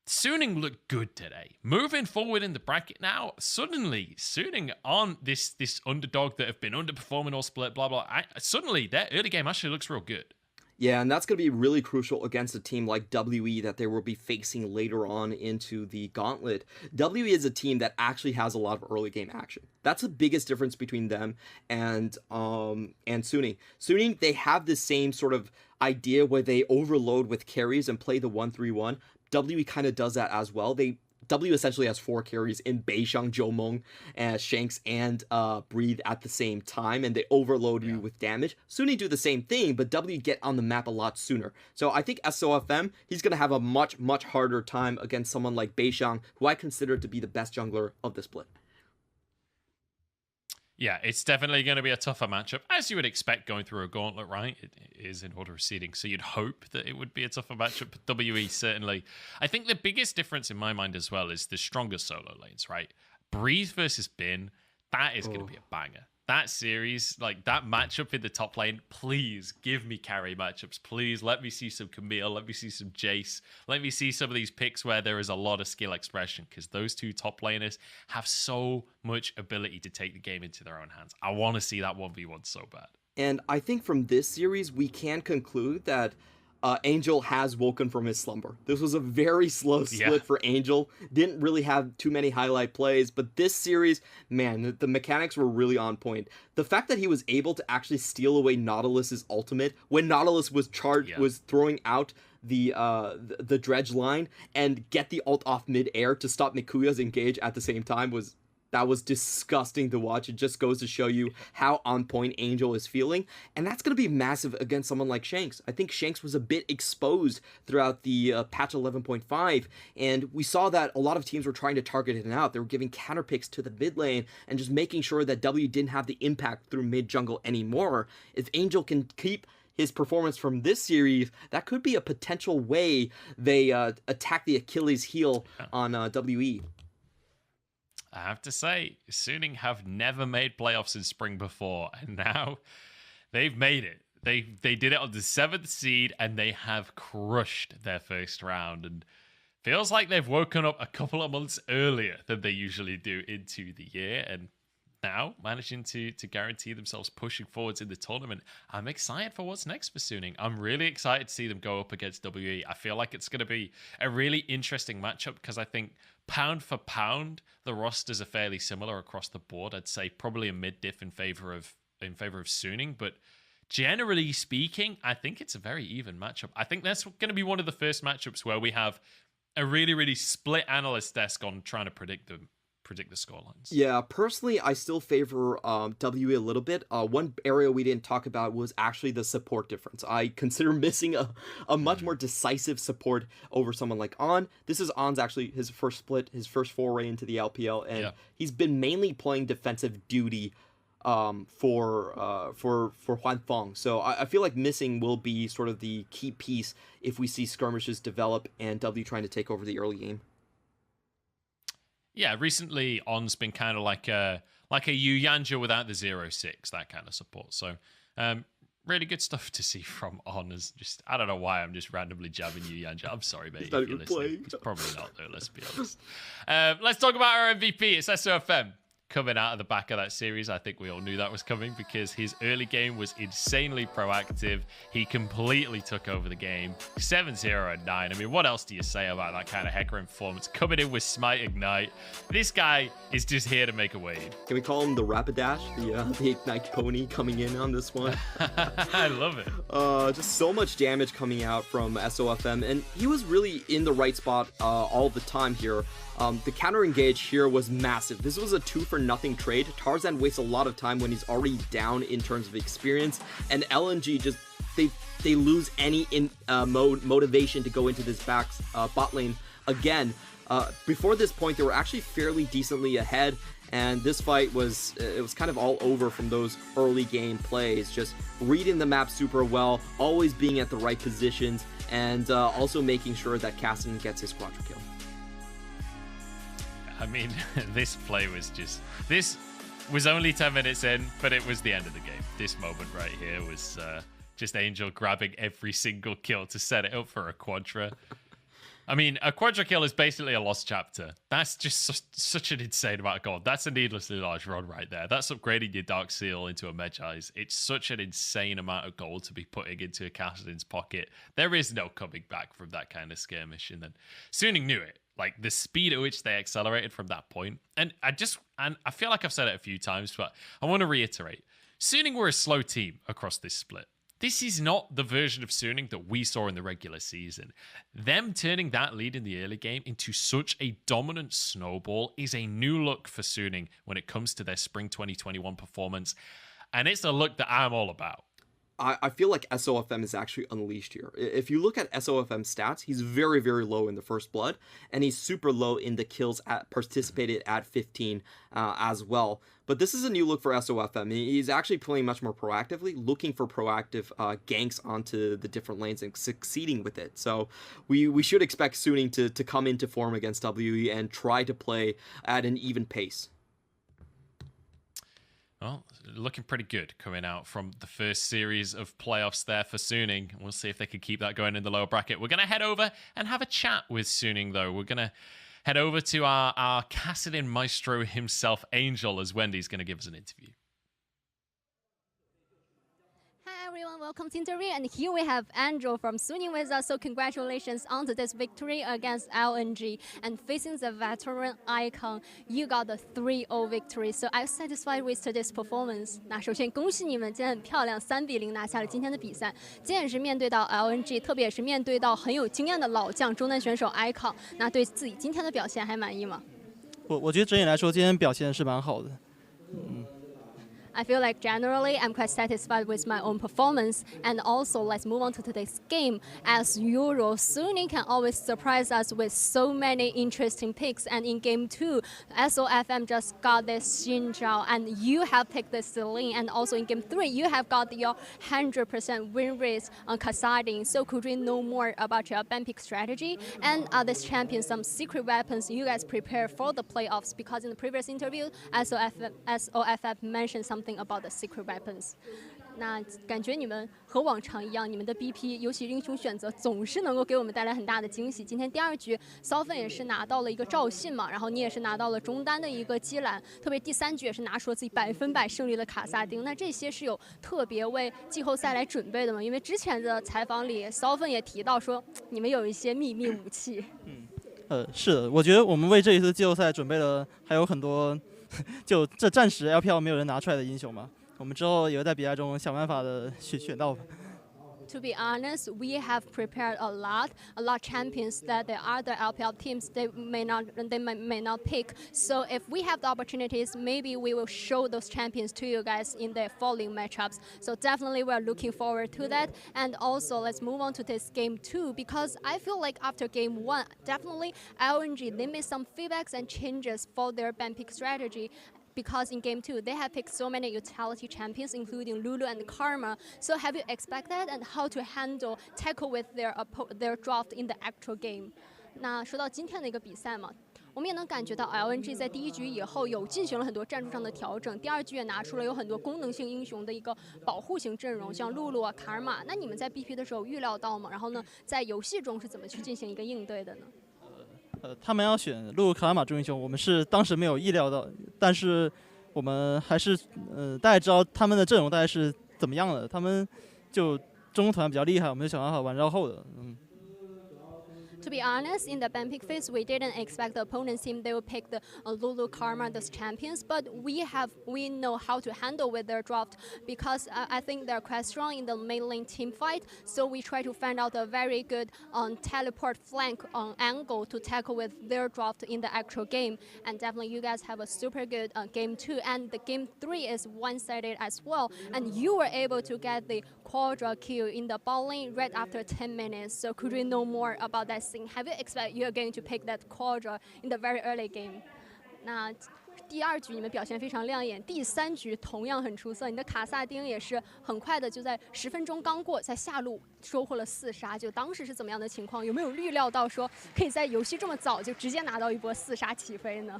J: Suning looked good today. Moving forward in the bracket now, suddenly Suning on this underdog that have been underperforming all split, blah, blah. Suddenly, their early game actually looks real good.
K: Yeah, and that's going to be really crucial against a team like WE that they will be facing later on into the gauntlet. WE is a team that actually has a lot of early game action. That's the biggest difference between them and Suning. Suning, they have the same sort of idea where they overload with carries and play the 1-3-1. WE kind of does that as well. W essentially has 4 carries in Beishang, Jomong, Shanks, and Breathe at the same time, and they overload you with damage. Sunny do the same thing, but W get on the map a lot sooner. So I think SOFM, he's going to have a much, much harder time against someone like Beishang, who I consider to be the best jungler of the split.
J: Yeah, it's definitely going to be a tougher matchup, as you would expect going through a gauntlet, right? It is in order of seeding, so you'd hope that it would be a tougher matchup. But WE, certainly. I think the biggest difference in my mind as well is the stronger solo lanes, right? Breathe versus Bin, that is going to be a banger. That series, like that matchup in the top lane, please give me carry matchups. Please let me see some Camille, let me see some Jace, let me see some of these picks where there is a lot of skill expression, because those two top laners have so much ability to take the game into their own hands. I want to see that 1v1 so bad.
K: And I think from this series, we can conclude that Angel has woken from his slumber. This was a very slow split for Angel. Didn't really have too many highlight plays, but this series, man, the mechanics were really on point. The fact that he was able to actually steal away Nautilus's ultimate when Nautilus was was throwing out the dredge line and get the ult off mid-air to stop Mikuya's engage at the same time was disgusting to watch. It just goes to show you how on point Angel is feeling. And that's going to be massive against someone like Shanks. I think Shanks was a bit exposed throughout the patch 11.5. And we saw that a lot of teams were trying to target him out. They were giving counter picks to the mid lane and just making sure that W didn't have the impact through mid jungle anymore. If Angel can keep his performance from this series, that could be a potential way they attack the Achilles heel on WE.
J: I have to say, Suning have never made playoffs in spring before, and now they've made it. They did it on the 7th seed, and they have crushed their first round. And feels like they've woken up a couple of months earlier than they usually do into the year, and now managing to guarantee themselves pushing forwards in the tournament. I'm excited for what's next for Suning. I'm really excited to see them go up against WE. I feel like it's going to be a really interesting matchup because I think pound for pound, the rosters are fairly similar across the board. I'd say probably a mid-diff in favor of Suning, but generally speaking, I think it's a very even matchup. I think that's going to be one of the first matchups where we have a really, really split analyst desk on trying to predict the scorelines.
K: Yeah, personally, I still favor WE a little bit. One area we didn't talk about was actually the support difference. I consider missing a much more decisive support over someone like On. This is On's actually his first split, his first foray into the LPL, and he's been mainly playing defensive duty for Huan Feng. So I feel like missing will be sort of the key piece if we see skirmishes develop and W trying to take over the early game.
J: Yeah, recently On's been kind of like a Yu Yanja without the 0-6, that kind of support. So really good stuff to see from On. As just, I don't know why I'm just randomly jabbing Yu Yanja. I'm sorry, mate.
K: He's not even playing.
J: He's probably not, though, let's be honest. Let's talk about our MVP. It's SOFM. Coming out of the back of that series, I think we all knew that was coming because his early game was insanely proactive. He completely took over the game. 7-0 and 9. I mean, what else do you say about that kind of Hecarim performance? Coming in with Smite Ignite. This guy is just here to make a wave.
K: Can we call him the Rapidash, the Ignite pony coming in on this one?
J: I love it.
K: Just so much damage coming out from SOFM, and he was really in the right spot all the time here. The counter engage here was massive. This was a 2-for-nothing trade. Tarzan wastes a lot of time when he's already down in terms of experience, and LNG just they lose any motivation to go into this bot lane again. Before this point, they were actually fairly decently ahead, and this fight was kind of all over from those early game plays. Just reading the map super well, always being at the right positions, and also making sure that Cassidy gets his quadra kill.
J: I mean, this play was just... This was only 10 minutes in, but it was the end of the game. This moment right here was just Angel grabbing every single kill to set it up for a quadra. I mean, a quadra kill is basically a lost chapter. That's just such an insane amount of gold. That's a needlessly large run right there. That's upgrading your Dark Seal into a Medjai's. It's such an insane amount of gold to be putting into a Kassadin's pocket. There is no coming back from that kind of skirmish. And then Suning knew it. Like, the speed at which they accelerated from that point. And I feel like I've said it a few times, but I want to reiterate. Suning were a slow team across this split. This is not the version of Suning that we saw in the regular season. Them turning that lead in the early game into such a dominant snowball is a new look for Suning when it comes to their Spring 2021 performance. And it's a look that I'm all about.
K: I feel like SOFM is actually unleashed here. If you look at SOFM stats, he's very, very low in the first blood, and he's super low in the kills participated at 15 as well. But this is a new look for SOFM. He's actually playing much more proactively, looking for proactive ganks onto the different lanes and succeeding with it. So we should expect Suning to come into form against WE and try to play at an even pace.
J: Well, looking pretty good coming out from the first series of playoffs there for Suning. We'll see if they can keep that going in the lower bracket. We're going to head over and have a chat with Suning, though. We're going to head over to our Kassadin maestro himself, Angel, as Wendy's going to give us an interview.
R: Hi everyone, welcome to interview, and here we have Andrew from Suning with us. So congratulations on today's victory against LNG, and facing the veteran icon, you got the 3-0 victory. So I'm satisfied with today's performance. 那首先恭喜你们，今天很漂亮，3-0拿下了今天的比赛。今天也是面对到 LNG， 特别也是面对到很有经验的老将中单选手 icon。那对自己今天的表现还满意吗？
S: 我觉得整体来说，今天表现是蛮好的。
R: I feel like generally I'm quite satisfied with my own performance. And also, let's move on to today's game. As usual, Suning can always surprise us with so many interesting picks. And in game 2, SOFM just got this Xin Zhao, and you have picked the Celine. And also in game 3, you have got your 100% win rate on Kassadin. So could we know more about your ban pick strategy? And are these champions some secret weapons you guys prepare for the playoffs? Because in the previous interview, SOFF mentioned something about the secret weapons. 那感觉你们和往常一样，你们的 BP 尤其英雄选择总是能够给我们带来很大的惊喜。今天第2局，骚芬也是拿到了一个赵信嘛，然后你也是拿到了中单的一个基蓝，特别第3局也是拿出了自己100%胜利的卡萨丁。那这些是有特别为季后赛来准备的吗？因为之前的采访里，骚芬也提到说你们有一些秘密武器。
S: 是的，我觉得我们为这一次季后赛准备了还有很多。就这暂时 LPL 没有人拿出来的英雄嘛，我们之后也会在比赛中想办法的去选到。
R: To be honest, we have prepared a lot champions that the other LPL teams they may not pick. So if we have the opportunities, maybe we will show those champions to you guys in the following matchups. So definitely we are looking forward to that. And also let's move on to this game 2, because I feel like after game 1, definitely LNG they made some feedbacks and changes for their ban pick strategy. because in game 2 they have picked so many utility champions, including Lulu and Karma. So have you expected and how to tackle with their draft in the actual game? 那说到今天的一个比赛嘛，我们也能感觉到 LNG 在第一局以后有进行了很多战术上的调整，第二局也拿出了有很多功能性英雄的一个保护型阵容，像露露啊、卡尔玛。那你们在 BP 的时候预料到吗？然后呢，在游戏中是怎么去进行一个应对的呢？
S: 他们要选露露、卡尔玛这种英雄，我们是当时没有意料到，但是我们还是大概知道他们的阵容大概是怎么样的，他们就中团比较厉害，我们就想办法玩绕后的。
R: To be honest, in the ban pick phase, we didn't expect the opponent's team they would pick the Lulu, Karma, those champions, but we know how to handle with their draft because I think they're quite strong in the main lane team fight. So we try to find out a very good teleport flank angle to tackle with their draft in the actual game. And definitely, you guys have a super good game 2, and the game 3 is one-sided as well. And you were able to get the quadra kill in the bot lane right after 10 minutes. So could we know more about that? Have you expect you are going to pick that quadra in the very early game? 那第二局你们表现非常亮眼，第三局同样很出色。你的卡萨丁也是很快的，就在10分钟刚过，在下路收获了4杀。就当时是怎么样的情况？有没有预料到说可以在游戏这么早就直接拿到一波4杀起飞呢？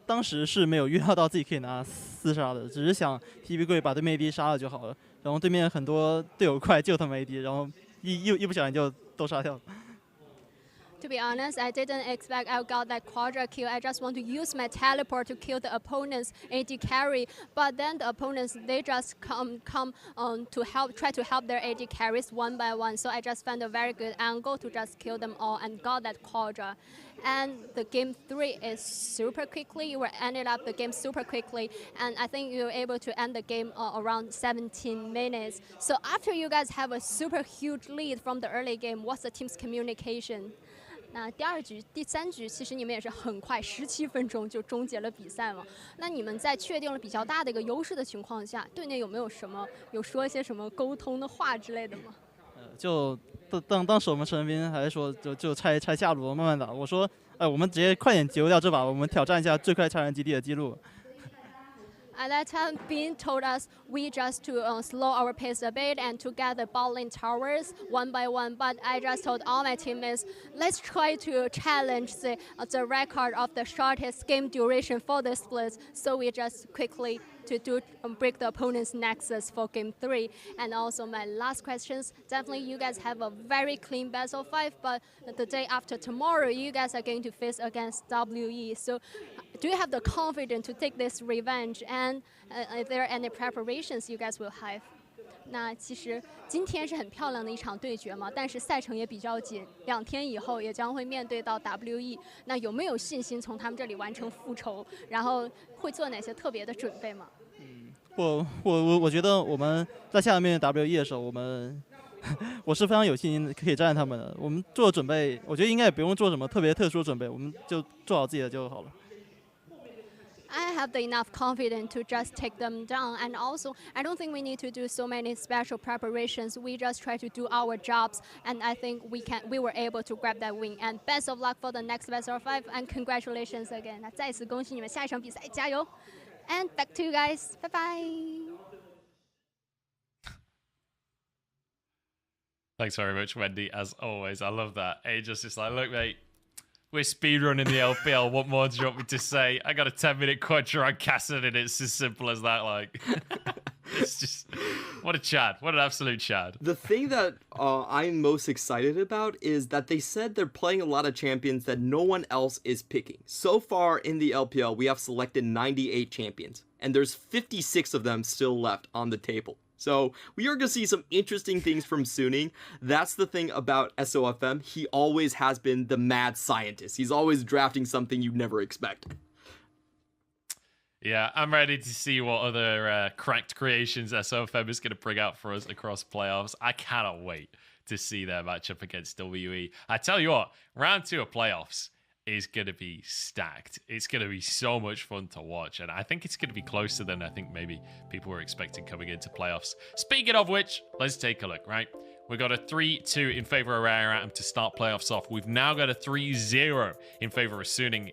S: 当时是没有预料到自己可以拿4杀的，只是想 TP 柜把对面 AD 杀了就好了。然后对面很多队友快救他们 AD， 然后一不小心就都杀掉了。
R: To be honest, I didn't expect I got that quadra kill. I just want to use my teleport to kill the opponent's AD carry. But then the opponents, they just come try to help their AD carries one by one. So I just found a very good angle to just kill them all and got that quadra. And the game 3 is super quickly. You were ended up the game super quickly. And I think you were able to end the game around 17 minutes. So after you guys have a super huge lead from the early game, what's the team's communication? 那第二局、第三局，其实你们也是很快17分钟就终结了比赛嘛。那你们在确定了比较大的一个优势的情况下，队内有没有说一些什么沟通的话之类的吗？
S: 就当时我们陈斌还说就拆下路慢慢打，我说我们直接快点结束掉这把，我们挑战一下最快拆人基地的记录。
R: At that time, Bean told us we just to slow our pace a bit and to get the bot lane towers one by one. But I just told all my teammates, let's try to challenge the record of the shortest game duration for the splits. So we just quickly to break the opponent's nexus for game 3. And also my last questions, definitely you guys have a very clean best of 5, but the day after tomorrow, you guys are going to face against WE. So do you have the confidence to take this revenge? And if there are any preparations you guys will have? 那其实今天是很漂亮的一场对决嘛，但是赛程也比较紧，2天以后也将会面对到 WE。那有没有信心从他们这里完成复仇？然后会做哪些特别的准备吗？
S: 我觉得我们在下面 WE 的时候，我是非常有信心可以战胜他们的。我们做准备，我觉得应该也不用做什么特别特殊的准备，我们就做好自己的就好了。
R: I have the enough confidence to just take them down, and also I don't think we need to do so many special preparations. We just try to do our jobs, and I think we were able to grab that win. And best of luck for the next best of 5, and congratulations again. 那再次恭喜你们下一场比赛，加油 ！And back to you guys. Bye bye.
J: Thanks very much, Wendy. As always, I love that. Aegis is like, look, mate. We're speedrunning the LPL. What more do you want me to say? I got a 10-minute quadra on Cassid, and it's as simple as that. Like, it's just what a Chad. What an absolute Chad.
K: The thing that I'm most excited about is that they said they're playing a lot of champions that no one else is picking. So far in the LPL, we have selected 98 champions, and there's 56 of them still left on the table. So we are going to see some interesting things from Suning. That's the thing about SOFM. He always has been the mad scientist. He's always drafting something you'd never expect.
J: Yeah, I'm ready to see what other cracked creations SOFM is going to bring out for us across playoffs. I cannot wait to see their matchup against WE. I tell you what, round 2 of playoffs is going to be stacked. It's going to be so much fun to watch, and I think it's going to be closer than I think maybe people were expecting coming into playoffs. Speaking of which, let's take a look, right? We got a 3-2 in favor of Rare Atom to start playoffs off. We've now got a 3-0 in favor of Suning.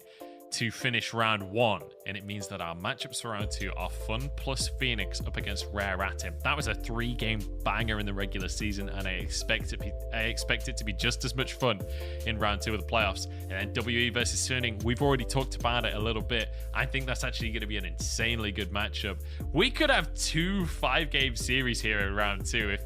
J: to finish round 1, and it means that our matchups for round 2 are Fun plus Phoenix up against Rare Atom. That was a 3-game banger in the regular season, and I expect it to be just as much fun in round 2 of the playoffs. And then WE versus Suning, we've already talked about it a little bit. I think that's actually going to be an insanely good matchup. We could have 2 5-game series here in round 2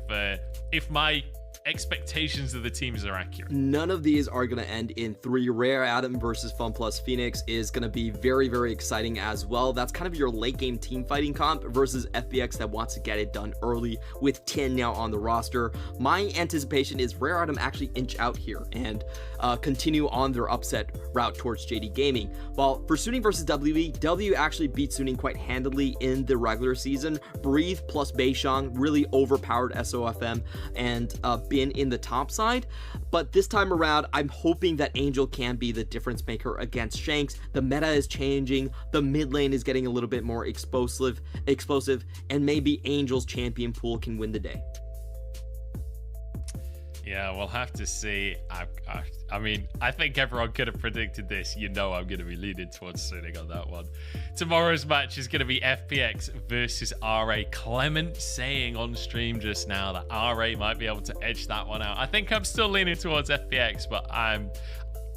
J: if my expectations of the teams are accurate.
K: None of these are going to end in 3. Rare Atom versus Fun Plus Phoenix is going to be very, very exciting as well. That's kind of your late game team fighting comp versus FBX that wants to get it done early with 10 now on the roster. My anticipation is Rare Atom actually inch out here and continue on their upset route towards JD Gaming. While for Suning versus WE, W actually beat Suning quite handily in the regular season. Breathe plus Beishang really overpowered SOFM and been in the top side, but this time around I'm hoping that Angel can be the difference maker against Shanks. The meta is changing, the mid lane is getting a little bit more explosive, and maybe Angel's champion pool can win the day.
J: Yeah, we'll have to see. I mean, I think everyone could have predicted this. You know I'm going to be leaning towards Suning on that one. Tomorrow's match is going to be FPX versus RA. Clement saying on stream just now that RA might be able to edge that one out. I think I'm still leaning towards FPX, but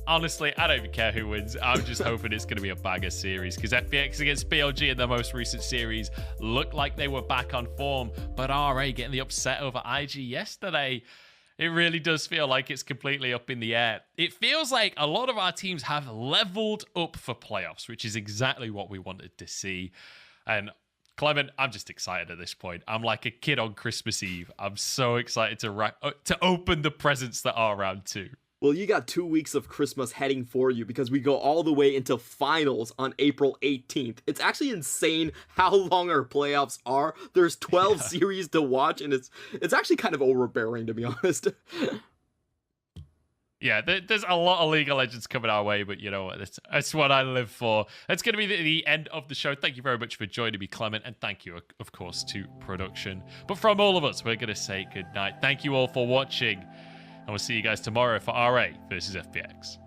J: honestly, I don't even care who wins. I'm just hoping it's going to be a banger series, because FPX against BLG in the most recent series looked like they were back on form, but RA getting the upset over IG yesterday, it really does feel like it's completely up in the air. It feels like a lot of our teams have leveled up for playoffs, which is exactly what we wanted to see. And Clement, I'm just excited at this point. I'm like a kid on Christmas Eve. I'm so excited to open the presents that are round 2.
K: Well, you got 2 weeks of Christmas heading for you, because we go all the way into finals on April 18th. It's actually insane how long our playoffs are. There's 12 series to watch, and it's actually kind of overbearing, to be honest.
J: Yeah, there's a lot of League of Legends coming our way, but you know what? That's what I live for. That's going to be the end of the show. Thank you very much for joining me, Clement, and thank you, of course, to production. But from all of us, we're going to say good night. Thank you all for watching. And we'll see you guys tomorrow for RA versus FPX.